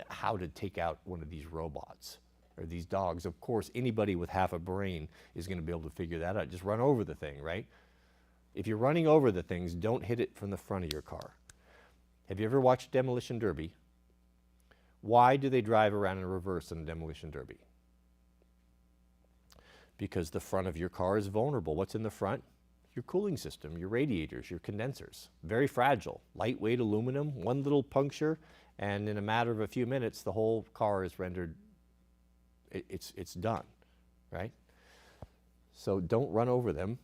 how to take out one of these robots or these dogs. Of course, anybody with half a brain is going to be able to figure that out. Just run over the thing, right? If you're running over the things, don't hit it from the front of your car. Have you ever watched Demolition Derby? Why do they drive around in reverse in a Demolition Derby? Because the front of your car is vulnerable. What's in the front? Your cooling system, your radiators, your condensers. Very fragile, lightweight aluminum, one little puncture, and in a matter of a few minutes, the whole car is rendered, it's done, right? So don't run over them,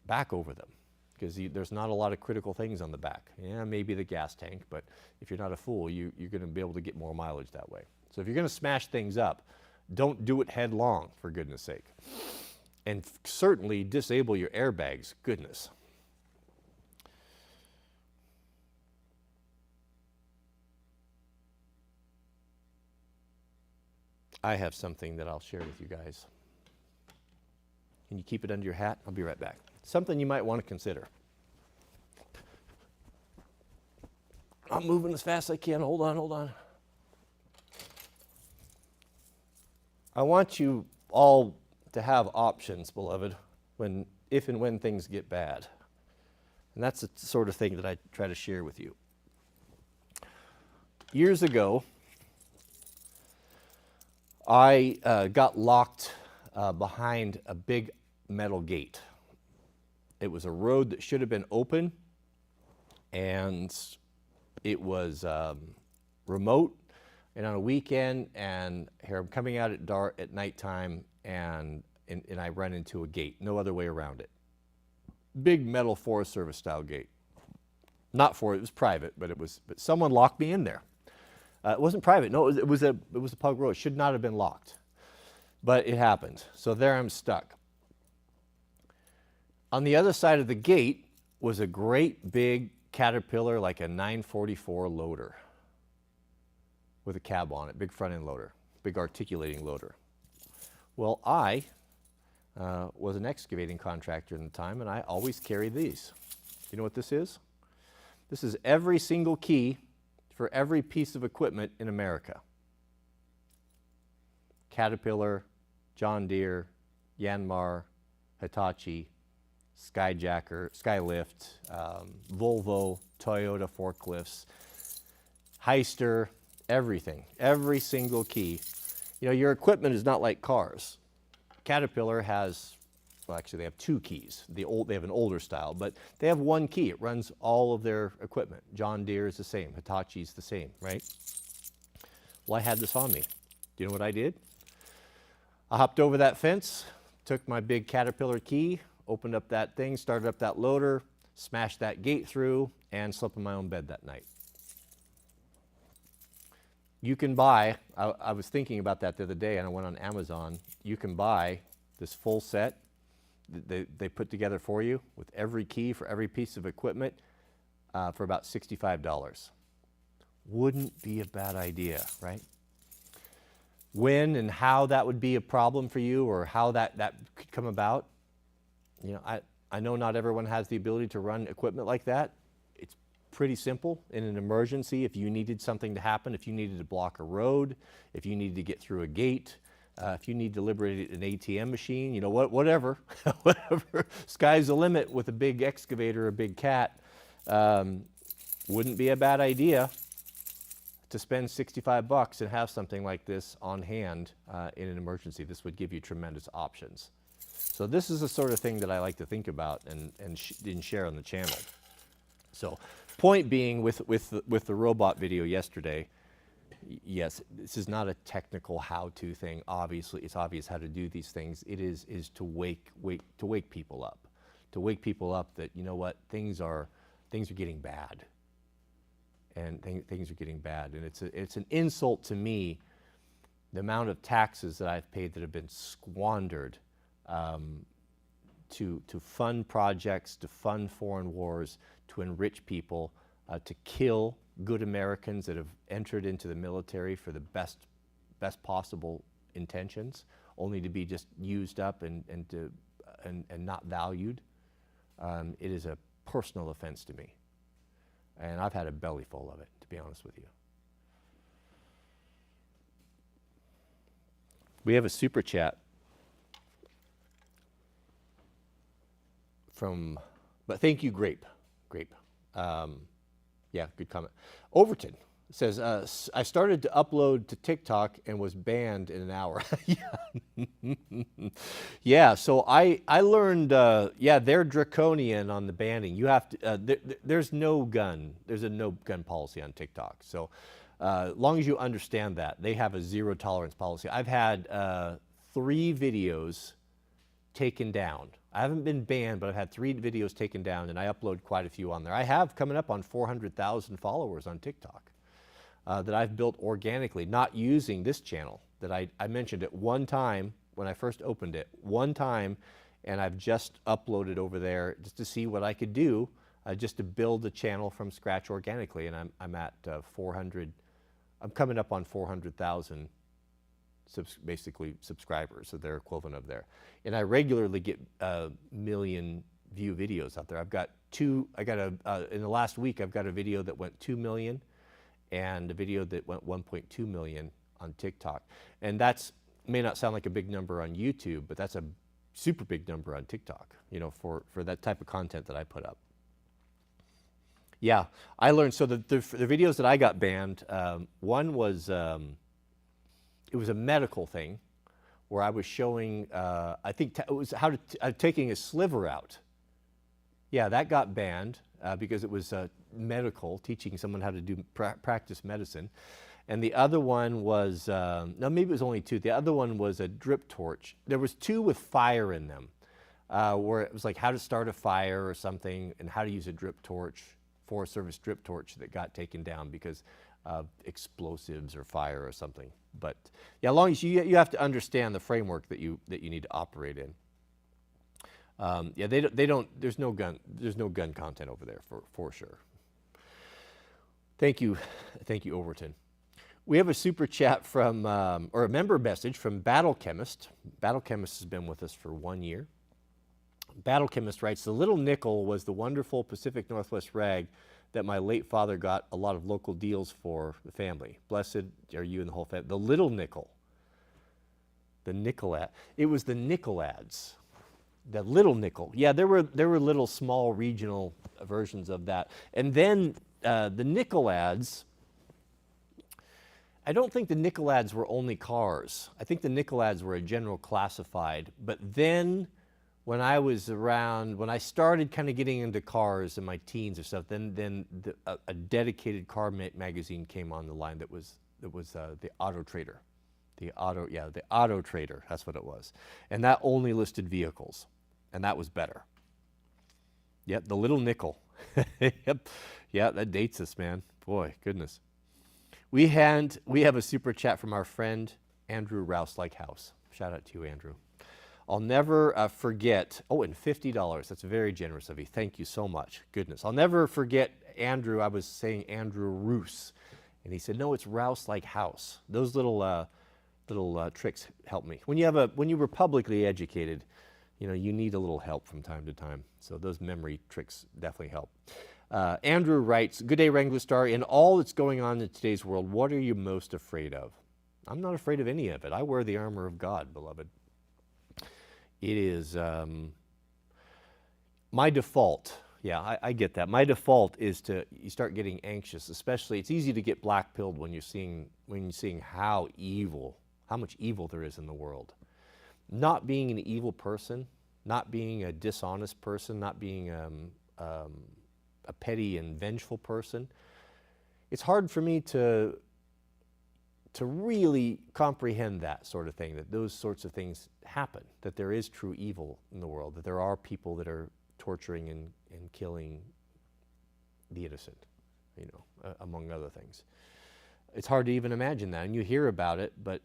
back over them, because there's not a lot of critical things on the back. Yeah, maybe the gas tank, but if you're not a fool, you're going to be able to get more mileage that way. So if you're going to smash things up, don't do it headlong, for goodness sake. And certainly disable your airbags, goodness. I have something that I'll share with you guys. Can you keep it under your hat? I'll be right back. Something you might want to consider. I'm moving as fast as I can. Hold on, hold on. I want you all to have options, beloved, if and when things get bad. And that's the sort of thing that I try to share with you. Years ago, I got locked behind a big metal gate. It was a road that should have been open, and it was remote and on a weekend, and here I'm coming out at nighttime, and I run into a gate, no other way around it. Big metal Forest Service style gate. It was private, but someone locked me in there. It wasn't private, no, it was a public road. It should not have been locked, but it happened. So there I'm stuck. On the other side of the gate was a great big Caterpillar, like a 944 loader with a cab on it, big front end loader, big articulating loader. Well, I was an excavating contractor at the time, and I always carry these. You know what this is? This is every single key for every piece of equipment in America. Caterpillar, John Deere, Yanmar, Hitachi, Skyjacker, Skylift, Volvo, Toyota forklifts, Heister, everything, every single key. You know, your equipment is not like cars. Caterpillar has, well, actually they have two keys. They have an older style, but they have one key. It runs all of their equipment. John Deere is the same. Hitachi's the same, right? Well, I had this on me. Do you know what I did? I hopped over that fence, took my big Caterpillar key, opened up that thing, started up that loader, smashed that gate through, and slept in my own bed that night. You can buy, I was thinking about that the other day, and I went on Amazon. You can buy this full set they put together for you with every key for every piece of equipment for about $65. Wouldn't be a bad idea, right? When and how that would be a problem for you, or how that could come about, you know, I know not everyone has the ability to run equipment like that. It's pretty simple in an emergency. If you needed something to happen, if you needed to block a road, if you needed to get through a gate, if you need to liberate an ATM machine, you know, whatever, whatever. Sky's the limit with a big excavator, a big cat. Wouldn't be a bad idea to spend $65 and have something like this on hand in an emergency. This would give you tremendous options. So this is the sort of thing that I like to think about and share on the channel. So point being, with the robot video yesterday, yes, this is not a technical how-to thing. Obviously, it's obvious how to do these things. It is to wake people up, that, you know what, things are getting bad, and things are getting bad, and it's an insult to me, the amount of taxes that I've paid that have been squandered to fund projects, to fund foreign wars, to enrich people, to kill good Americans that have entered into the military for the best possible intentions, only to be just used up and not valued. It is a personal offense to me, and I've had a belly full of it, to be honest with you. We have a super chat from But thank you, Grape. Grape. Yeah, good comment. Overton says, I started to upload to TikTok and was banned in an hour. Yeah. Yeah, so I learned, yeah, they're draconian on the banning. You have to, there's no gun policy on TikTok. So as long as you understand that, they have a zero tolerance policy. I've had 3 videos taken down. I haven't been banned, but I've had 3 videos taken down, and I upload quite a few on there. I have coming up on 400,000 followers on TikTok that I've built organically, not using this channel that I mentioned it one time when I first opened it, one time, and I've just uploaded over there just to see what I could do, just to build the channel from scratch organically, and I'm at 400. I'm coming up on 400,000. Basically subscribers, so they're equivalent of there. And I regularly get million view videos out there. I've got 2, in the last week, I've got a video that went 2 million and a video that went 1.2 million on TikTok. And that's, may not sound like a big number on YouTube, but that's a super big number on TikTok, you know, for that type of content that I put up. Yeah, I learned, so the videos that I got banned, one was, it was a medical thing where I was showing, I think it was how to, taking a sliver out. Yeah, that got banned because it was medical, teaching someone how to do practice medicine. And the other one was, no, maybe it was only 2. The other one was a drip torch. There was 2 with fire in them, where it was like how to start a fire or something and how to use a drip torch, Forest Service drip torch, that got taken down because of explosives or fire or something. But yeah, as long as you have to understand the framework that you need to operate in. Yeah, they don't. There's no gun content over there for sure. Thank you, Overton. We have a super chat from or a member message from Battle Chemist. Battle Chemist has been with us for 1 year. Battle Chemist writes, "The little nickel was the wonderful Pacific Northwest rag that my late father got a lot of local deals for the family. Blessed are you and the whole family." The little nickel. The nickel ad. It was the nickel ads. The little nickel. Yeah, there were little small regional versions of that. And then the nickel ads, I don't think the nickel ads were only cars. I think the nickel ads were a general classified. But then when I was around, when I started kind of getting into cars in my teens or stuff, then a dedicated car magazine came on the line that was the Auto Trader. The Auto Trader, that's what it was. And that only listed vehicles, and that was better. Yep, the little nickel. Yep, yeah, that dates us, man. Boy, goodness. We have a super chat from our friend Andrew Rouse House. Shout out to you, Andrew. I'll never forget, oh, and $50, that's very generous of you. Thank you so much. Goodness. I'll never forget Andrew. I was saying Andrew Roos, and he said, no, it's Rouse House. Those little tricks help me. When you were publicly educated, you know, you need a little help from time to time. So those memory tricks definitely help. Andrew writes, "Good day, Wranglerstar. In all that's going on in today's world, what are you most afraid of?" I'm not afraid of any of it. I wear the armor of God, beloved. It is my default. Yeah, I get that. My default is you start getting anxious, especially it's easy to get black-pilled when you're seeing how much evil there is in the world. Not being an evil person, not being a dishonest person, not being a petty and vengeful person. It's hard for me to really comprehend that sort of thing, that those sorts of things happen, that there is true evil in the world, that there are people that are torturing and killing the innocent, you know, among other things. It's hard to even imagine that, and you hear about it, but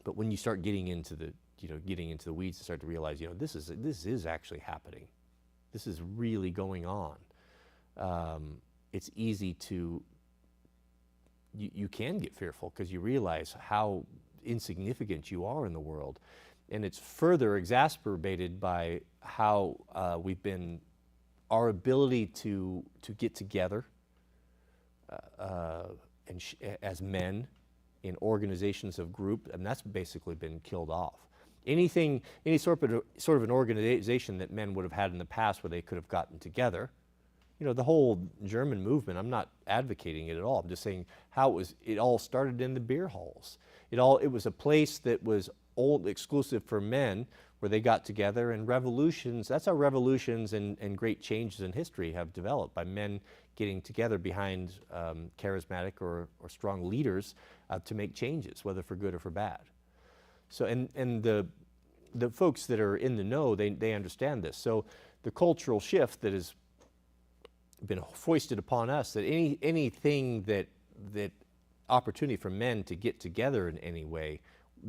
when you start getting into the weeds, you start to realize, you know, this is actually happening. This is really going on. It's easy to you can get fearful because you realize how insignificant you are in the world. And it's further exacerbated by how our ability to get together as men in organizations of group, and that's basically been killed off. Any sort of an organization that men would have had in the past where they could have gotten together. The whole German movement, I'm not advocating it at all. I'm just saying how it all started in the beer halls. It was a place that was exclusive for men, where they got together, and revolutions, that's how revolutions and great changes in history have developed, by men getting together behind charismatic or strong leaders to make changes, whether for good or for bad. So, and the folks that are in the know, they understand this. So the cultural shift that has been foisted upon us, that anything that opportunity for men to get together in any way,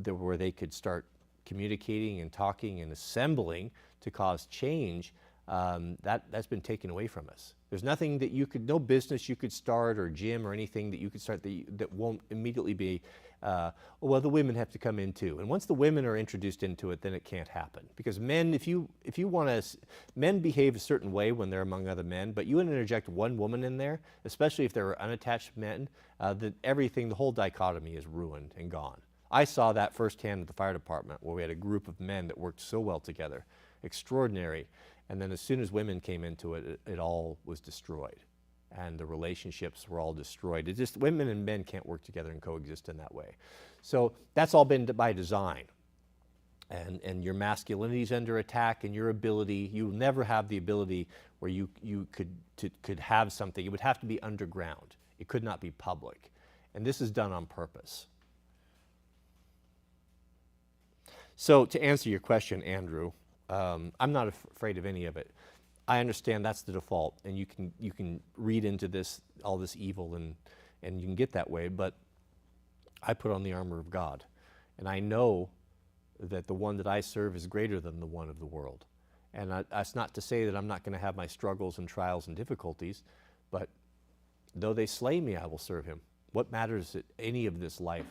where they could start communicating and talking and assembling to cause change, that's been taken away from us. There's nothing that no business you could start, or gym or anything that you could start that won't immediately be, well, the women have to come in too. And once the women are introduced into it, then it can't happen. Because men, if you want to, men behave a certain way when they're among other men, but you interject one woman in there, especially if they're unattached men, the whole dichotomy is ruined and gone. I saw that firsthand at the fire department, where we had a group of men that worked so well together. Extraordinary. And then as soon as women came into it, it all was destroyed. And the relationships were all destroyed. It's just women and men can't work together and coexist in that way. So that's all been by design. And your masculinity is under attack, and your ability, you'll never have the ability where you could have something. It would have to be underground. It could not be public. And this is done on purpose. So to answer your question, Andrew, I'm not afraid of any of it. I understand that's the default, and you can read into all this evil, and you can get that way, but I put on the armor of God, and I know that the one that I serve is greater than the one of the world. And that's not to say that I'm not going to have my struggles and trials and difficulties, but though they slay me, I will serve him. What matters at any of this life,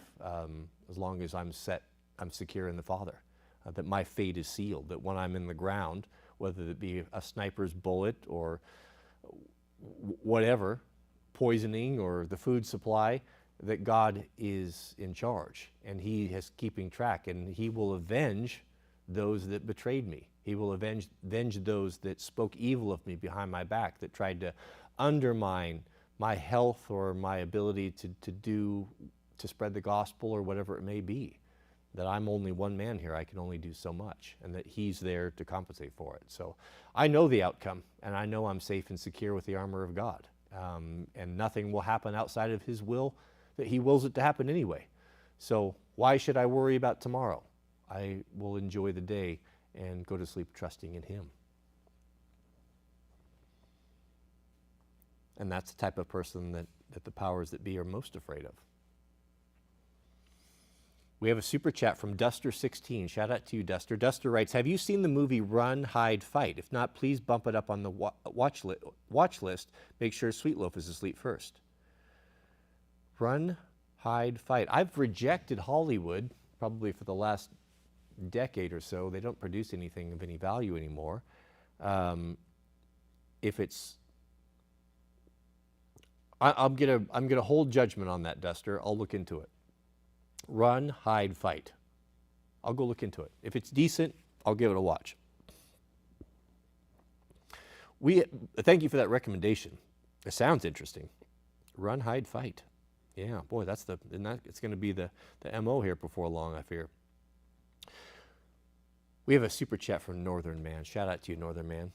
as long as I'm secure in the Father, that my fate is sealed, that when I'm in the ground, whether it be a sniper's bullet or whatever, poisoning or the food supply, that God is in charge, and he is keeping track, and he will avenge those that betrayed me. He will avenge those that spoke evil of me behind my back, that tried to undermine my health or my ability to spread the gospel or whatever it may be. That I'm only one man here, I can only do so much, and that he's there to compensate for it. So I know the outcome, and I know I'm safe and secure with the armor of God. And nothing will happen outside of his will, that he wills it to happen anyway. So why should I worry about tomorrow? I will enjoy the day and go to sleep trusting in him. And that's the type of person that the powers that be are most afraid of. We have a super chat from Duster16. Shout out to you, Duster. Duster writes, have you seen the movie Run, Hide, Fight? If not, please bump it up on the watch list. Make sure Sweet Loaf is asleep first. Run, Hide, Fight. I've rejected Hollywood probably for the last decade or so. They don't produce anything of any value anymore. If it's... I'm gonna hold judgment on that, Duster. I'll look into it. Run, Hide, Fight. I'll go look into it. If it's decent, I'll give it a watch. Thank you for that recommendation. It sounds interesting. Run, Hide, Fight. Yeah, boy, it's going to be the MO here before long, I fear. We have a super chat from Northern Man. Shout out to you, Northern Man.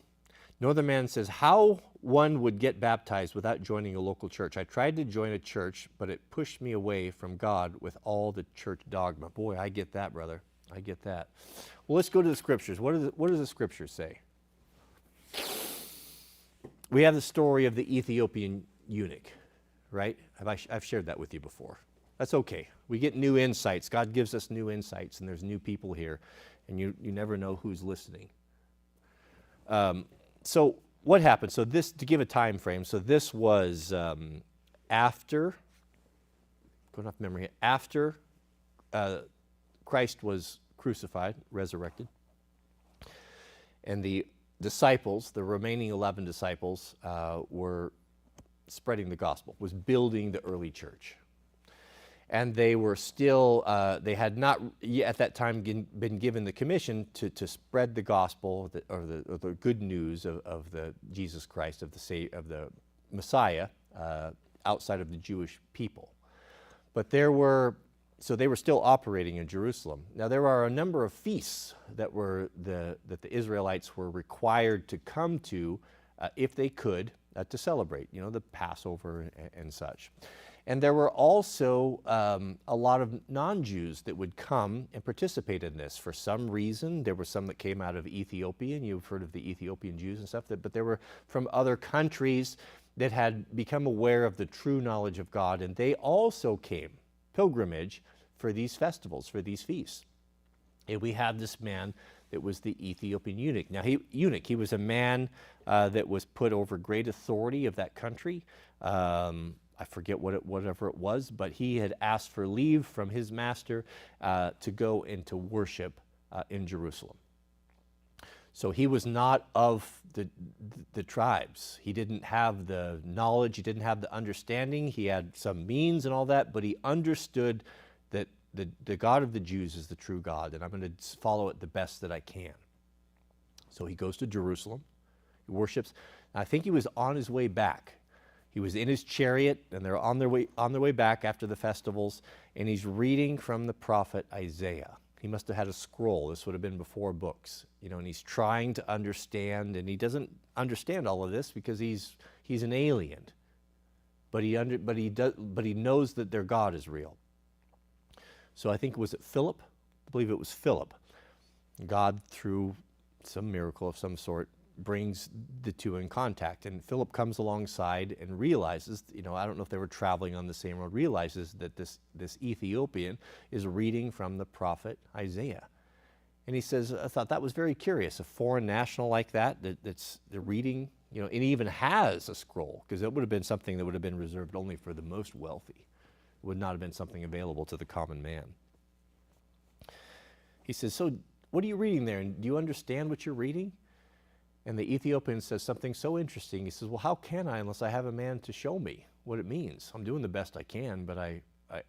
Northern Man says, how one would get baptized without joining a local church. I tried to join a church, but it pushed me away from God with all the church dogma. Boy, I get that, brother. I get that. Well, let's go to the scriptures. What does the scriptures say? We have the story of the Ethiopian eunuch, right? I've shared that with you before. That's okay. We get new insights. God gives us new insights, and there's new people here, and you never know who's listening. So what happened? So this, to give a time frame, so this was after, going off memory, after Christ was crucified, resurrected, and the disciples, the remaining 11 disciples, were spreading the gospel, was building the early church. and they were still, they had not at that time been given the commission to spread the gospel or the good news of the Jesus Christ, of the Messiah, outside of the Jewish people. But they were still operating in Jerusalem. Now there are a number of feasts that the Israelites were required to come to if they could to celebrate, the Passover and such. And there were also a lot of non-Jews that would come and participate in this. For some reason, there were some that came out of Ethiopia, and you've heard of the Ethiopian Jews and stuff, but there were from other countries that had become aware of the true knowledge of God, and they also came pilgrimage for these festivals, for these feasts. And we have this man that was the Ethiopian eunuch. Now, he was a man that was put over great authority of that country. I forget whatever it was, but he had asked for leave from his master to go and to worship in Jerusalem. So he was not of the tribes. He didn't have the knowledge, he didn't have the understanding. He had some means and all that, but he understood that the God of the Jews is the true God, and I'm going to follow it the best that I can. So he goes to Jerusalem, he worships. I think he was on his way back. He was in his chariot, and they're on their way back after the festivals, and he's reading from the prophet Isaiah. He must have had a scroll. This would have been before books, and he's trying to understand, and he doesn't understand all of this because he's an alien. But he knows that their God is real. So I think, was it Philip? I believe it was Philip. God, through some miracle of some sort, brings the two in contact, and Philip comes alongside and realizes, I don't know if they were traveling on the same road, realizes that this Ethiopian is reading from the prophet Isaiah. And he says, I thought that was very curious, a foreign national like that's reading, and he even has a scroll, because it would have been something that would have been reserved only for the most wealthy. It would not have been something available to the common man. He says, so what are you reading there, and do you understand what you're reading? And the Ethiopian says something so interesting. He says, well, how can I unless I have a man to show me what it means? I'm doing the best I can, but I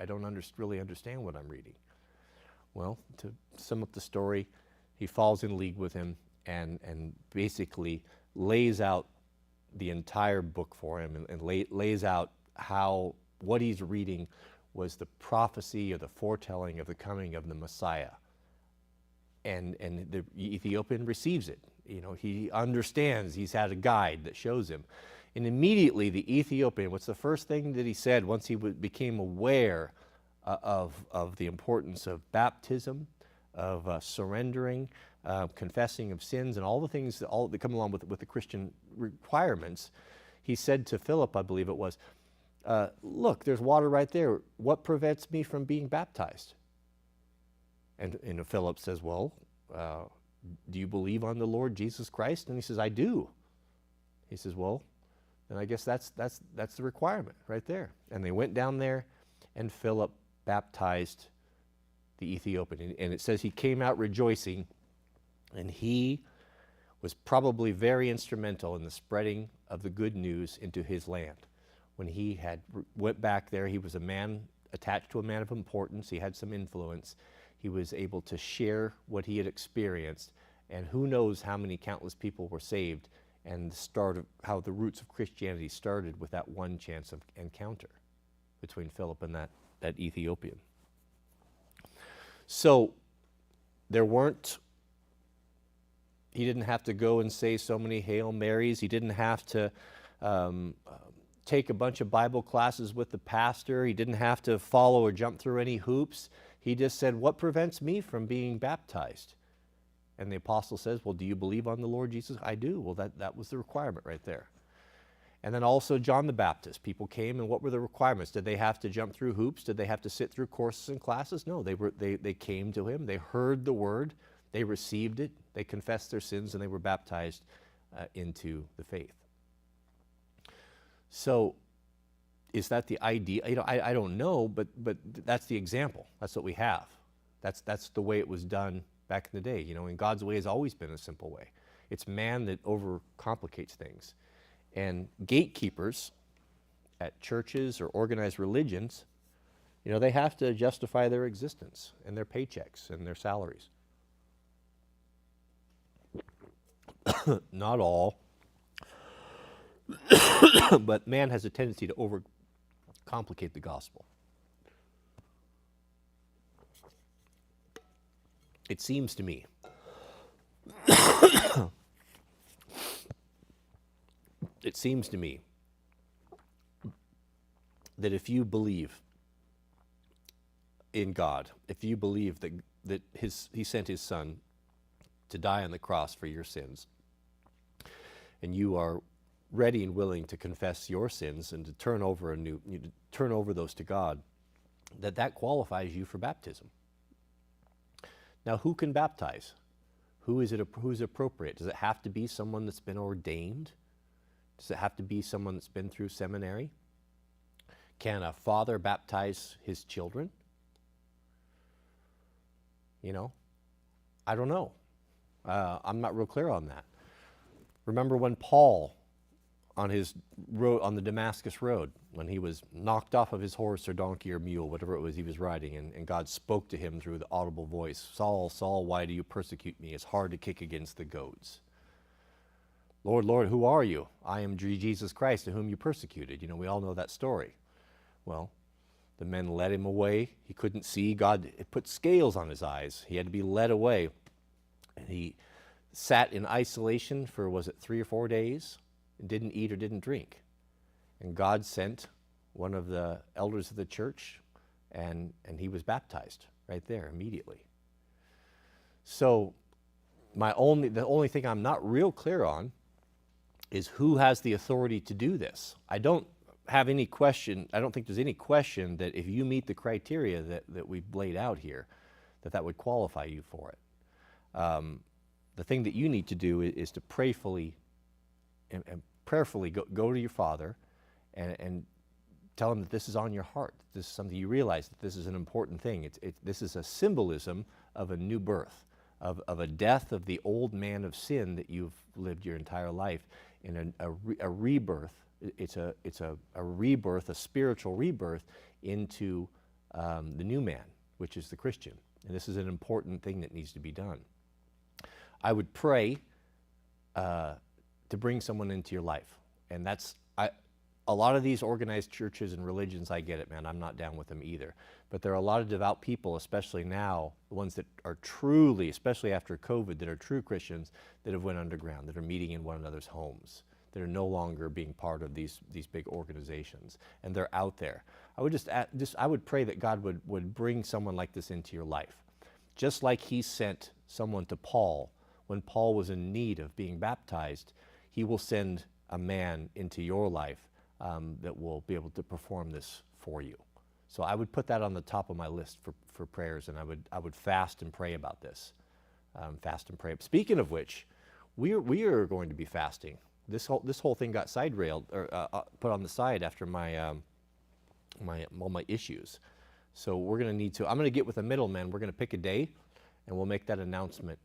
don't really understand what I'm reading. Well, to sum up the story, he falls in league with him and basically lays out the entire book for him and lays out how what he's reading was the prophecy or the foretelling of the coming of the Messiah. And the Ethiopian receives it. He understands. He's had a guide that shows him. And immediately the Ethiopian, what's the first thing that he said once he became aware of the importance of baptism, of surrendering, confessing of sins, and all the things that come along with the Christian requirements? He said to Philip, I believe it was, look, there's water right there. What prevents me from being baptized? And Philip says, well, do you believe on the Lord Jesus Christ? And he says, I do. He says, well, then I guess that's the requirement right there. And they went down there, and Philip baptized the Ethiopian. And it says he came out rejoicing, and he was probably very instrumental in the spreading of the good news into his land. When he went back there, he was a man attached to a man of importance. He had some influence. He was able to share what he had experienced, and who knows how many countless people were saved, and the start of how the roots of Christianity started with that one chance of encounter between Philip and that Ethiopian. So he didn't have to go and say so many Hail Marys. He didn't have to take a bunch of Bible classes with the pastor. He didn't have to follow or jump through any hoops. He just said, what prevents me from being baptized? And the apostle says, well, do you believe on the Lord Jesus? I do. Well, that was the requirement right there. And then also John the Baptist. People came, and what were the requirements? Did they have to jump through hoops? Did they have to sit through courses and classes? No, they came to him. They heard the word. They received it. They confessed their sins, and they were baptized into the faith. So is that the idea? I don't know, but that's the example. That's what we have. That's the way it was done back in the day. And God's way has always been a simple way. It's man that overcomplicates things. And gatekeepers at churches or organized religions They have to justify their existence and their paychecks and their salaries. Not all, but man has a tendency to overcomplicate the gospel. It seems to me that if you believe in God, if you believe that he sent his son to die on the cross for your sins, and you are ready and willing to confess your sins and to turn over those to God, that qualifies you for baptism. Now, who can baptize? Who's appropriate? Does it have to be someone that's been ordained? Does it have to be someone that's been through seminary? Can a father baptize his children? I don't know. I'm not real clear on that. Remember when Paul, on the Damascus road, when he was knocked off of his horse or donkey or mule, whatever it was he was riding, and God spoke to him through the audible voice, "Saul, Saul, why do you persecute me? It's hard to kick against the goads. Lord, Lord, who are you? I am Jesus Christ, to whom you persecuted." We all know that story. Well, the men led him away. He couldn't see. God put scales on his eyes. He had to be led away. And he sat in isolation for, 3 or 4 days, and didn't eat or didn't drink. And God sent one of the elders of the church, and he was baptized right there immediately. So the only thing I'm not real clear on is who has the authority to do this. I don't think there's any question that if you meet the criteria that we've laid out here, that would qualify you for it. The thing that you need to do is to prayerfully go to your father and tell him that this is on your heart. This is something you realize, that this is an important thing. This is a symbolism of a new birth, of a death of the old man of sin that you've lived your entire life, and a rebirth. It's a rebirth, a spiritual rebirth into the new man, which is the Christian. And this is an important thing that needs to be done. I would pray to bring someone into your life. And a lot of these organized churches and religions, I get it, man. I'm not down with them either. But there are a lot of devout people, especially now, the ones that are truly, especially after COVID, that are true Christians, that have went underground, that are meeting in one another's homes, that are no longer being part of these big organizations, and they're out there. I would pray that God would bring someone like this into your life. Just like he sent someone to Paul when Paul was in need of being baptized, he will send a man into your life that will be able to perform this for you. So I would put that on the top of my list for prayers, and I would fast and pray about this. Fast and pray. Speaking of which, we are going to be fasting. This whole thing got side-railed or put on the side after all my issues. So we're going to need to. I'm going to get with a middleman. We're going to pick a day, and we'll make that announcement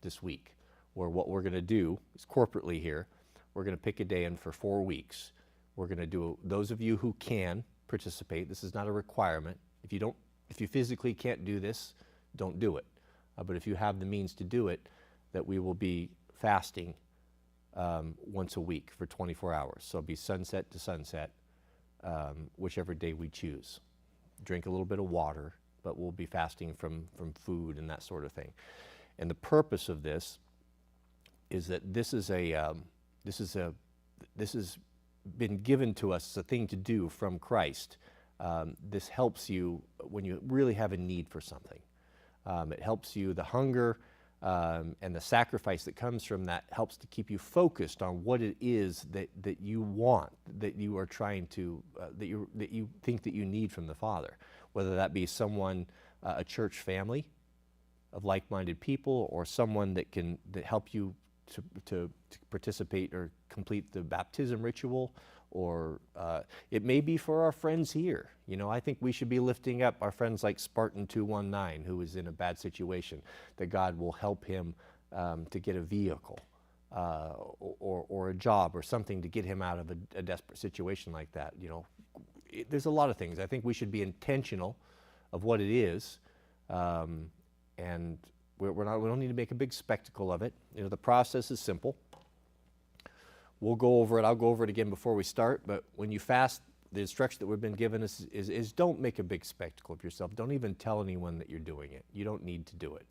this week. Where what we're going to do is corporately here, we're going to pick a day in for 4 weeks. We're going to do. Those of you who can participate. This is not a requirement. If you physically can't do this, don't do it. But if you have the means to do it, that we will be fasting once a week for 24 hours. So it'll be sunset to sunset, whichever day we choose. Drink a little bit of water, but we'll be fasting from food and that sort of thing. And the purpose of this is that this has been given to us as a thing to do from Christ. This helps you when you really have a need for something. It helps you, the hunger and the sacrifice that comes from that helps to keep you focused on what it is that you want, that you are trying to, that you think that you need from the Father, whether that be someone, a church family of like-minded people, or someone that help you to participate or complete the baptism ritual, or it may be for our friends here. I think we should be lifting up our friends like Spartan 219, who is in a bad situation, that God will help him to get a vehicle or a job or something to get him out of a desperate situation like that. there's a lot of things. I think we should be intentional of what it is, and we don't need to make a big spectacle of it. The process is simple. We'll go over it. I'll go over it again before we start, but when you fast, the instruction that we've been given is don't make a big spectacle of yourself. Don't even tell anyone that you're doing it. You don't need to do it.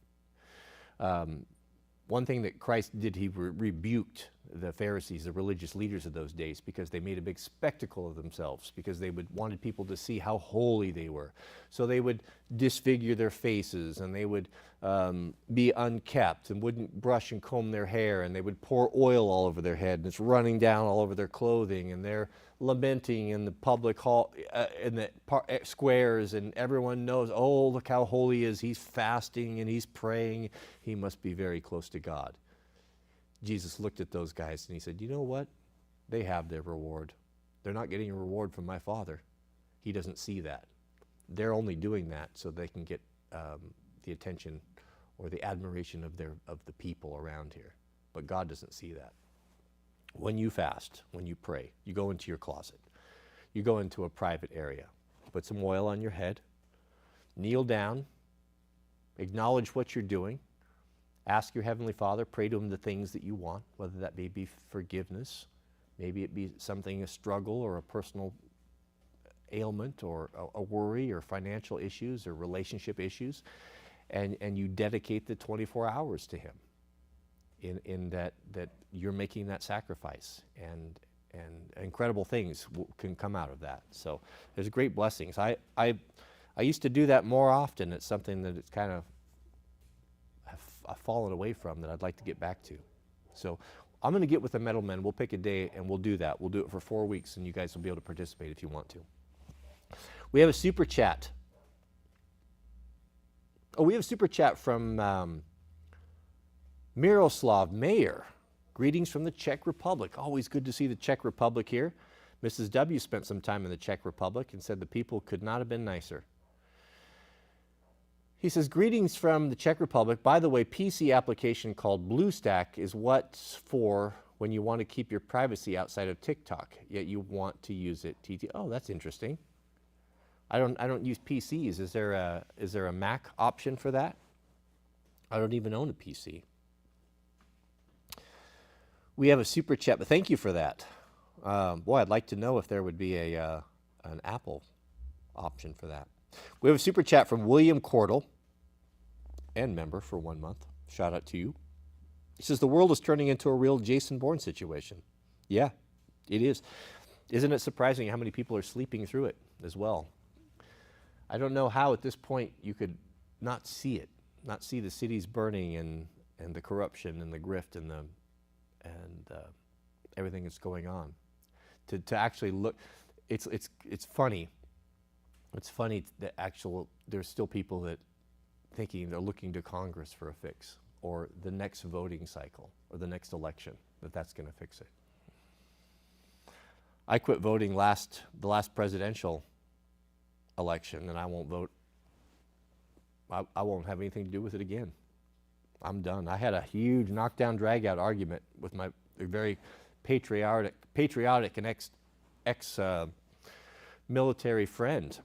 One thing that Christ did, he rebuked the Pharisees, the religious leaders of those days, because they made a big spectacle of themselves, because they wanted people to see how holy they were. So they would disfigure their faces, and they would be unkept, and wouldn't brush and comb their hair, and they would pour oil all over their head, and it's running down all over their clothing, and they're lamenting in the public hall, in the squares, and everyone knows, oh, look how holy he is. He's fasting and he's praying. He must be very close to God. Jesus looked at those guys and he said, you know what? They have their reward. They're not getting a reward from my Father. He doesn't see that. They're only doing that so they can get the attention or the admiration of the people around here. But God doesn't see that. When you fast, when you pray, you go into your closet. You go into a private area. Put some oil on your head. Kneel down. Acknowledge what you're doing. Ask your Heavenly Father. Pray to Him the things that you want, whether that may be forgiveness, maybe it be something, a struggle or a personal ailment or a worry or financial issues or relationship issues, and you dedicate the 24 hours to Him. In that you're making that sacrifice, and incredible things can come out of that. So there's great blessings. I used to do that more often. It's something that it's kind of I've fallen away from, that I'd like to get back to. So I'm going to get with the Metal Men. We'll pick a day and we'll do that. We'll do it for 4 weeks, and you guys will be able to participate if you want to. We have a super chat. Oh, we have a super chat from Miroslav Mayer. Greetings from the Czech Republic. Always good to see the Czech Republic here. Mrs. W spent some time in the Czech Republic and said the people could not have been nicer. He says, greetings from the Czech Republic. By the way, PC application called BlueStack is what's for when you want to keep your privacy outside of TikTok, yet you want to use it. Oh, that's interesting. I don't use PCs. Is there a Mac option for that? I don't even own a PC. We have a super chat, but thank you for that. Boy, I'd like to know if there would be an Apple option for that. We have a super chat from William Cordell, and member for 1 month. Shout out to you. He says, the world is turning into a real Jason Bourne situation. Yeah, it is. Isn't it surprising how many people are sleeping through it as well? I don't know how at this point you could not see it, not see the cities burning and the corruption and the grift and everything that's going on. To actually look, it's funny. It's funny that there's still people that thinking they're looking to Congress for a fix, or the next voting cycle, or the next election, that's going to fix it. I quit voting the last presidential election, and I won't vote. I won't have anything to do with it again. I'm done. I had a huge knockdown, drag-out argument with my very patriotic and ex-military friend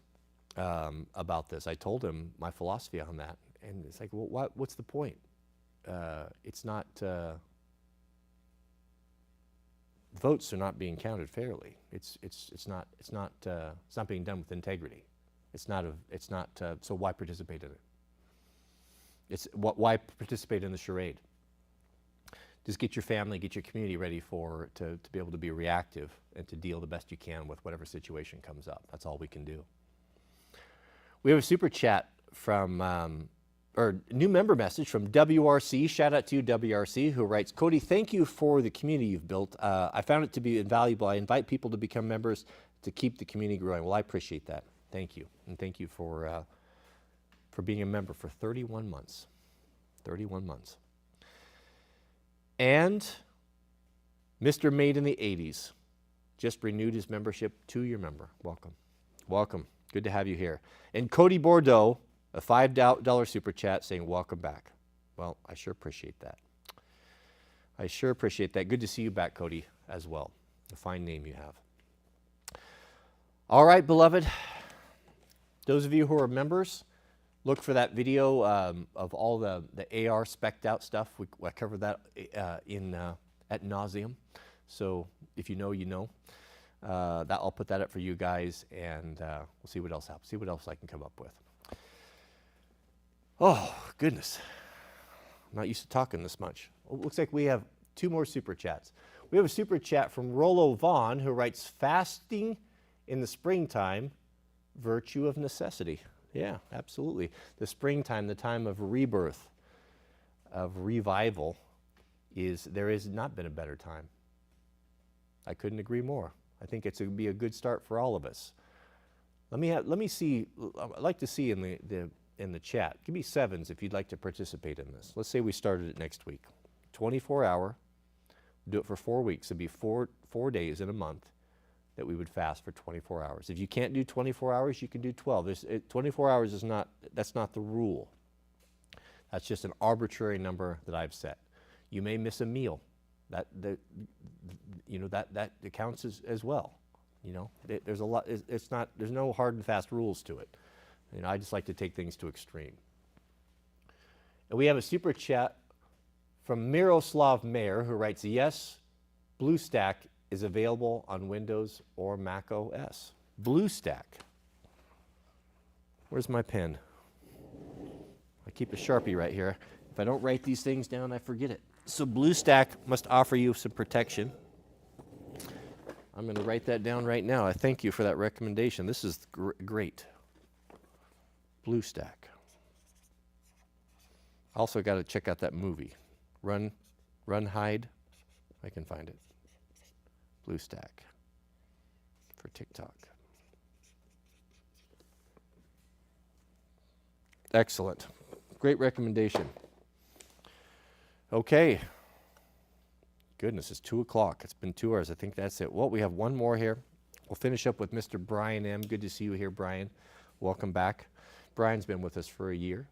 about this. I told him my philosophy on that, and it's like, well, what's the point? It's not votes are not being counted fairly. It's not being done with integrity. So why participate in it? Why participate in the charade? Just get your family, get your community ready to be able to be reactive and to deal the best you can with whatever situation comes up. That's all we can do. We have a super chat from, or new member message from WRC. Shout out to you, WRC, who writes, Cody, thank you for the community you've built. I found it to be invaluable. I invite people to become members to keep the community growing. Well, I appreciate that. Thank you. And thank you for being a member for 31 months. 31 months. And Mr. Made in the 80s just renewed his membership. 2-year member. Welcome. Welcome. Good to have you here. And Cody Bordeaux, a $5 super chat saying, welcome back. Well, I sure appreciate that. I sure appreciate that. Good to see you back, Cody, as well. A fine name you have. All right, beloved. Those of you who are members, look for that video of all the AR spec'd out stuff. I covered that at nauseum. So if you know, you know. I'll put that up for you guys, and we'll see what else happens. See what else I can come up with. Oh, goodness. I'm not used to talking this much. Well, it looks like we have 2 more super chats. We have a super chat from Rollo Vaughn, who writes, fasting in the springtime, virtue of necessity. Yeah, absolutely. The springtime, the time of rebirth, of revival, there has not been a better time. I couldn't agree more. I think it's going to be a good start for all of us. Let me see. I'd like to see in the chat. Give me 7s if you'd like to participate in this. Let's say we started it next week. 24-hour. Do it for 4 weeks. It'd be four days in a month that we would fast for 24 hours. If you can't do 24 hours, you can do 12. 24 hours is that's not the rule. That's just an arbitrary number that I've set. You may miss a meal. That counts as well. You know, there's a lot. There's no hard and fast rules to it. You know, I just like to take things to extreme. And we have a super chat from Miroslav Mayer, who writes, yes, BlueStack is available on Windows or Mac OS. BlueStack. Where's my pen? I keep a Sharpie right here. If I don't write these things down, I forget it. So BlueStack must offer you some protection. I'm going to write that down right now. I thank you for that recommendation. This is great. BlueStack. Also got to check out that movie. Run, Hide. I can find it. BlueStack for TikTok. Excellent. Great recommendation. Okay. Goodness, it's 2 o'clock. It's been 2 hours. I think that's it. Well, we have one more here. We'll finish up with Mr. Brian M. Good to see you here, Brian. Welcome back. Brian's been with us for a year.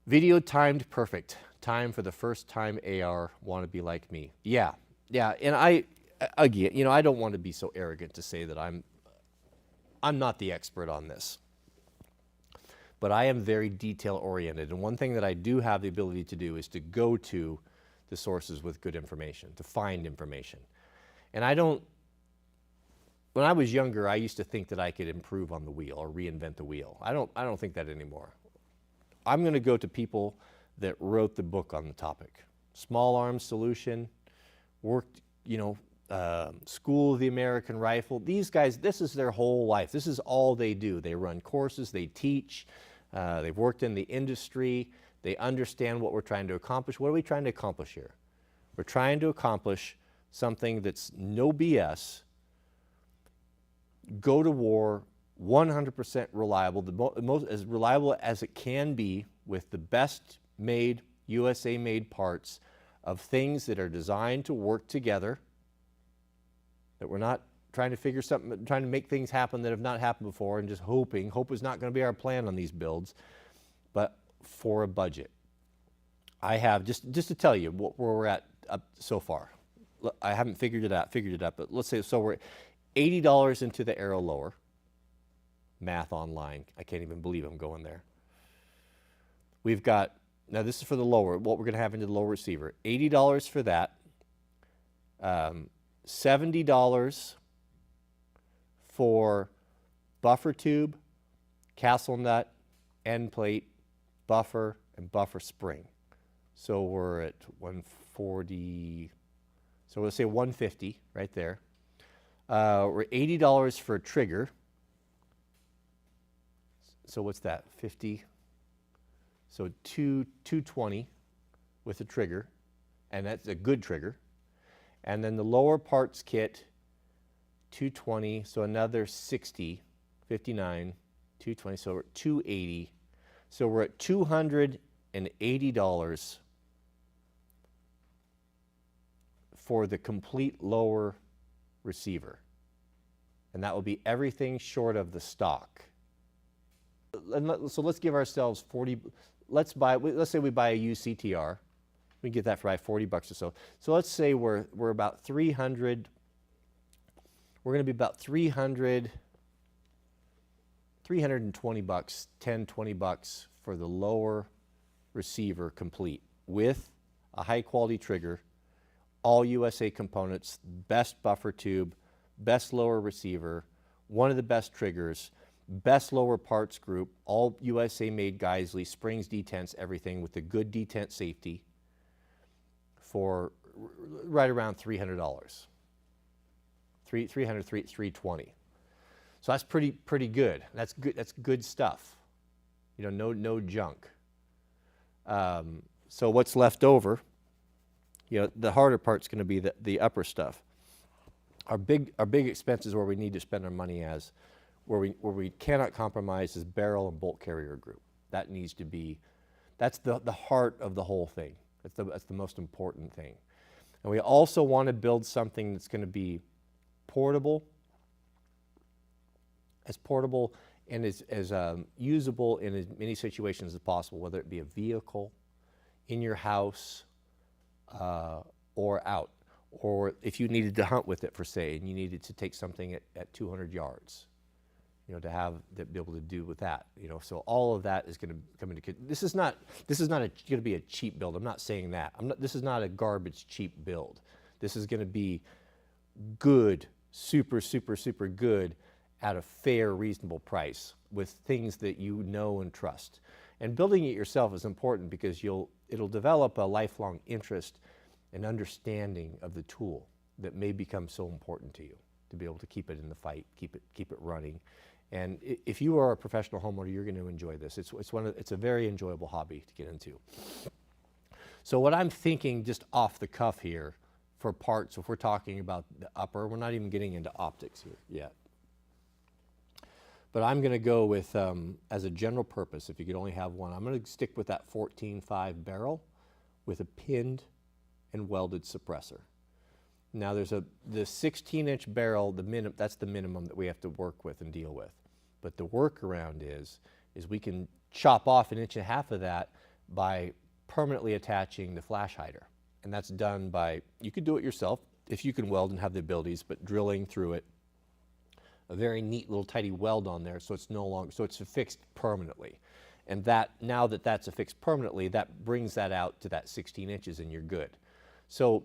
Video timed perfect. Time for the first time AR. Want to be like me. Yeah. And I don't want to be so arrogant to say that I'm not the expert on this. But I am very detail oriented. And one thing that I do have the ability to do is to go to the sources with good information, to find information. And when I was younger, I used to think that I could improve on the wheel or reinvent the wheel. I don't think that anymore. I'm going to go to people that wrote the book on the topic. Small Arms Solution, worked, School of the American Rifle. These guys, this is their whole life. This is all they do. They run courses, they teach, they've worked in the industry, they understand what we're trying to accomplish. What are we trying to accomplish here? We're trying to accomplish something that's no BS, go to war, 100% reliable, as reliable as it can be with the best made, USA made parts of things that are designed to work together, that we're not trying to make things happen that have not happened before and just hoping. Hope is not going to be our plan on these builds, but for a budget. I have, just to tell you where we're at up so far. I haven't figured it out, but let's say, so we're $80 into the Aero lower. Math online. I can't even believe I'm going there. We've got, now this is for the lower, what we're going to have into the lower receiver. $80 for that. $70 for buffer tube, castle nut, end plate, buffer, and buffer spring. So we're at 140, so let's say 150 right there. We're $80 for a trigger. So what's that, 50? So 220 with a trigger, and that's a good trigger. And then the lower parts kit, 220, so another 60, 59, 220, so we're at 280. So we're at $280 for the complete lower receiver. And that will be everything short of the stock. So let's give ourselves 40, let's say we buy a used CTR. We can get that for about $40 or so. So let's say we're about 300, we're going to be about 320 bucks, 10, 20 bucks for the lower receiver complete with a high quality trigger, all USA components, best buffer tube, best lower receiver, one of the best triggers, best lower parts group, all USA made Geisley, springs, detents, everything with the good detent safety for right around $300. 320. So that's pretty good. That's good. That's good stuff. You know, no junk. So what's left over? You know, the harder part's going to be the upper stuff. Our big expenses where we need to spend our money where we cannot compromise is barrel and bolt carrier group. That needs to be, that's the heart of the whole thing. That's the most important thing. And we also want to build something that's going to be portable and as usable in as many situations as possible, whether it be a vehicle, in your house, or out. Or if you needed to hunt with it, for say, and you needed to take something at 200 yards, you know, to be able to do with that, you know. So all of that is going to come into. This is not going to be a cheap build. I'm not saying that. This is not a garbage cheap build. This is going to be good, super good at a fair, reasonable price with things that you know and trust. And building it yourself is important because it'll develop a lifelong interest and understanding of the tool that may become so important to you to be able to keep it in the fight, keep it running. And if you are a professional homeowner, you're going to enjoy this. It's a very enjoyable hobby to get into. So what I'm thinking just off the cuff here for parts, if we're talking about the upper, we're not even getting into optics here yet. But I'm going to go with, as a general purpose, if you could only have one, I'm going to stick with that 14.5 barrel with a pinned and welded suppressor. Now there's the 16-inch barrel, that's the minimum that we have to work with and deal with. But the workaround is we can chop off 1.5 inches of that by permanently attaching the flash hider. And that's done by, you could do it yourself if you can weld and have the abilities, but drilling through it, a very neat little tidy weld on there, so it's affixed permanently. And now that that's affixed permanently, that brings that out to that 16 inches and you're good. So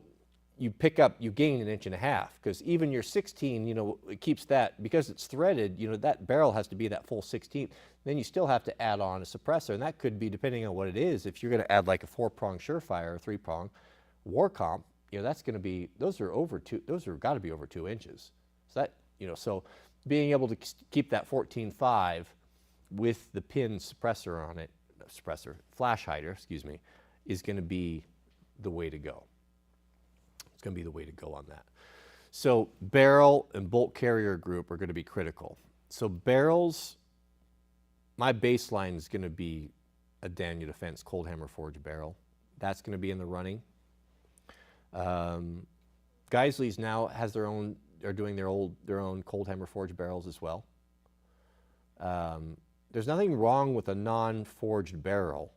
you gain 1.5 inches, because even your 16, you know, it keeps that, because it's threaded, you know, that barrel has to be that full 16. Then you still have to add on a suppressor, and that could be, depending on what it is, if you're going to add like a 4-prong Surefire or 3-prong War Comp, you know, that's going to be, those are got to be over 2 inches. So that, you know, so being able to keep that 14.5 with the pin suppressor on it, flash hider, excuse me, is going to be the way to go. It's going to be the way to go on that. So barrel and bolt carrier group are going to be critical. So barrels, my baseline is going to be a Daniel Defense cold hammer forged barrel. That's going to be in the running. Geisley's now has their own, are doing their own cold hammer forged barrels as well. There's nothing wrong with a non-forged barrel.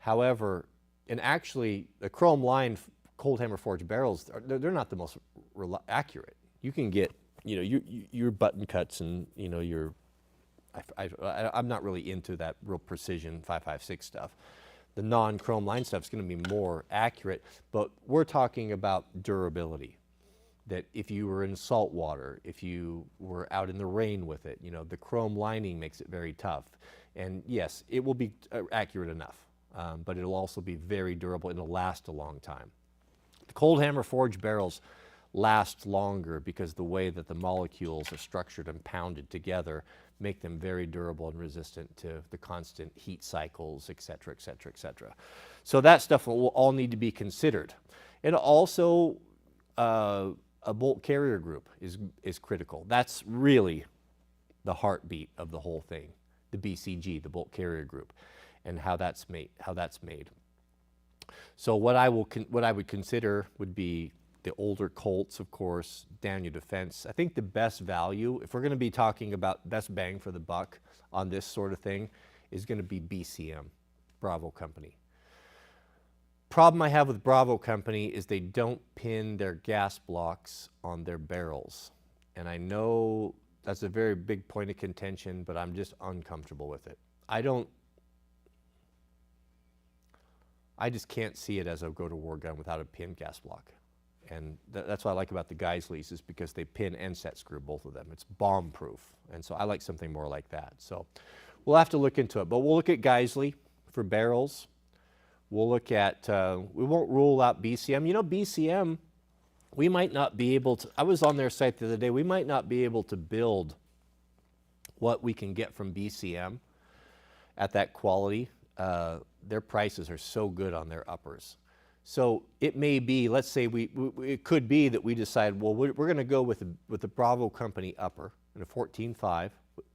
However, and actually the chrome line cold hammer forged barrels, they're not the most accurate. You can get, you know, your button cuts and, you know, I'm not really into that real precision 5.56 stuff. The non-chrome line stuff is going to be more accurate, but we're talking about durability. That if you were in salt water, if you were out in the rain with it, you know, the chrome lining makes it very tough. And yes, it will be accurate enough, but it'll also be very durable and it'll last a long time. The cold hammer forged barrels last longer because the way that the molecules are structured and pounded together make them very durable and resistant to the constant heat cycles, et cetera, et cetera, et cetera. So that stuff will all need to be considered. And also, a bolt carrier group is critical. That's really the heartbeat of the whole thing, the BCG, the bolt carrier group, and how that's made. So what I would consider would be the older Colts, of course, Daniel Defense. I think the best value, if we're going to be talking about best bang for the buck on this sort of thing, is going to be BCM, Bravo Company. Problem I have with Bravo Company is they don't pin their gas blocks on their barrels. And I know that's a very big point of contention, but I'm just uncomfortable with it. I just can't see it as a go-to-war gun without a pin gas block. And that's what I like about the Geisleys, is because they pin and set screw both of them. It's bomb-proof. And so I like something more like that. So we'll have to look into it. But we'll look at Geisley for barrels. We'll look at, we won't rule out BCM. You know, BCM, we might not be able to, I was on their site the other day, we might not be able to build what we can get from BCM at that quality. Their prices are so good on their uppers. So it may be, let's say it could be that we decide, well, we're going to go with the Bravo Company upper and a 14.5.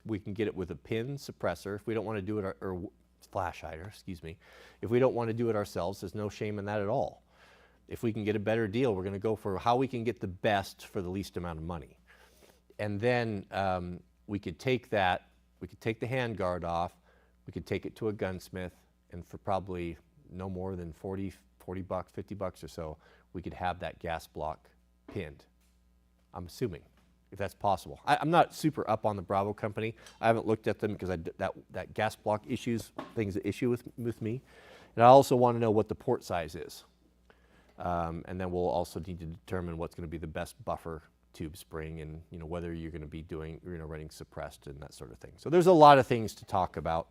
We can get it with a pin suppressor if we don't want to do it, or flash hider, excuse me. If we don't want to do it ourselves, there's no shame in that at all. If we can get a better deal, we're going to go for how we can get the best for the least amount of money. And then we could take that, we could take the handguard off, we could take it to a gunsmith, and for probably no more than 40 bucks, 50 bucks or so, we could have that gas block pinned. I'm assuming, if that's possible. I'm not super up on the Bravo Company. I haven't looked at them because that gas block thing's an issue with me. And I also want to know what the port size is. And then we'll also need to determine what's going to be the best buffer tube spring, and whether you're going to be doing running suppressed and that sort of thing. So there's a lot of things to talk about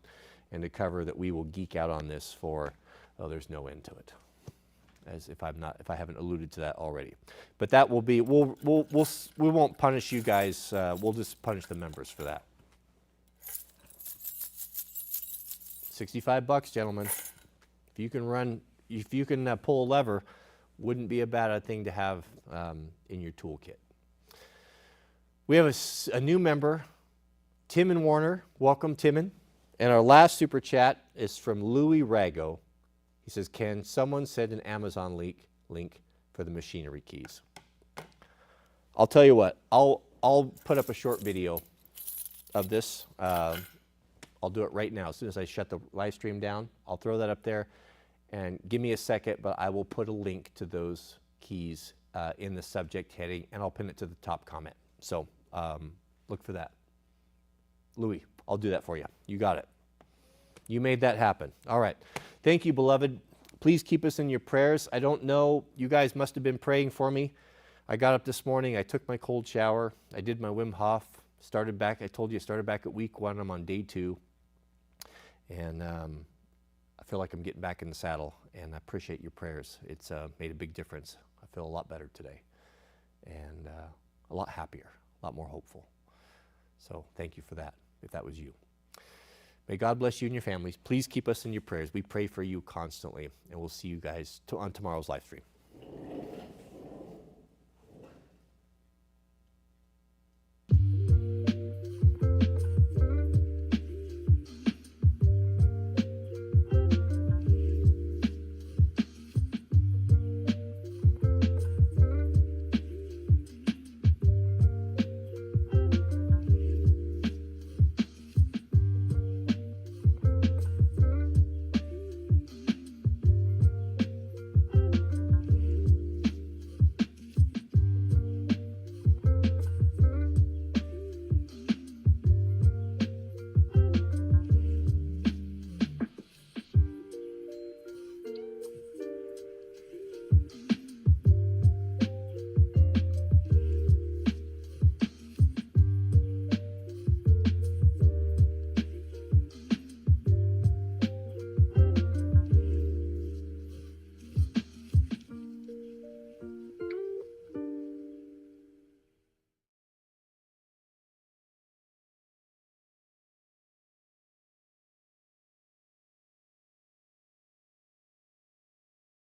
and to cover that we will geek out on this for. Oh, there's no end to it, as if I haven't alluded to that already. But that will be, we won't punish you guys. We'll just punish the members for that. 65 bucks, gentlemen. If you can pull a lever, wouldn't be a bad thing to have in your toolkit. We have a new member, Timon Warner. Welcome, Timon. And our last super chat is from Louis Rago. He says, can someone send an Amazon link for the machinery keys? I'll tell you what, I'll put up a short video of this. I'll do it right now. As soon as I shut the live stream down, I'll throw that up there. And give me a second, but I will put a link to those keys in the subject heading, and I'll pin it to the top comment. So look for that. Louis, I'll do that for you. You got it. You made that happen. All right. Thank you, beloved. Please keep us in your prayers. I don't know. You guys must have been praying for me. I got up this morning. I took my cold shower. I did my Wim Hof. Started back. I told you I started back at week 1. I'm on day 2. And I feel like I'm getting back in the saddle, and I appreciate your prayers. It's made a big difference. I feel a lot better today, and a lot happier, a lot more hopeful. So thank you for that, if that was you. May God bless you and your families. Please keep us in your prayers. We pray for you constantly, and we'll see you guys on tomorrow's live stream.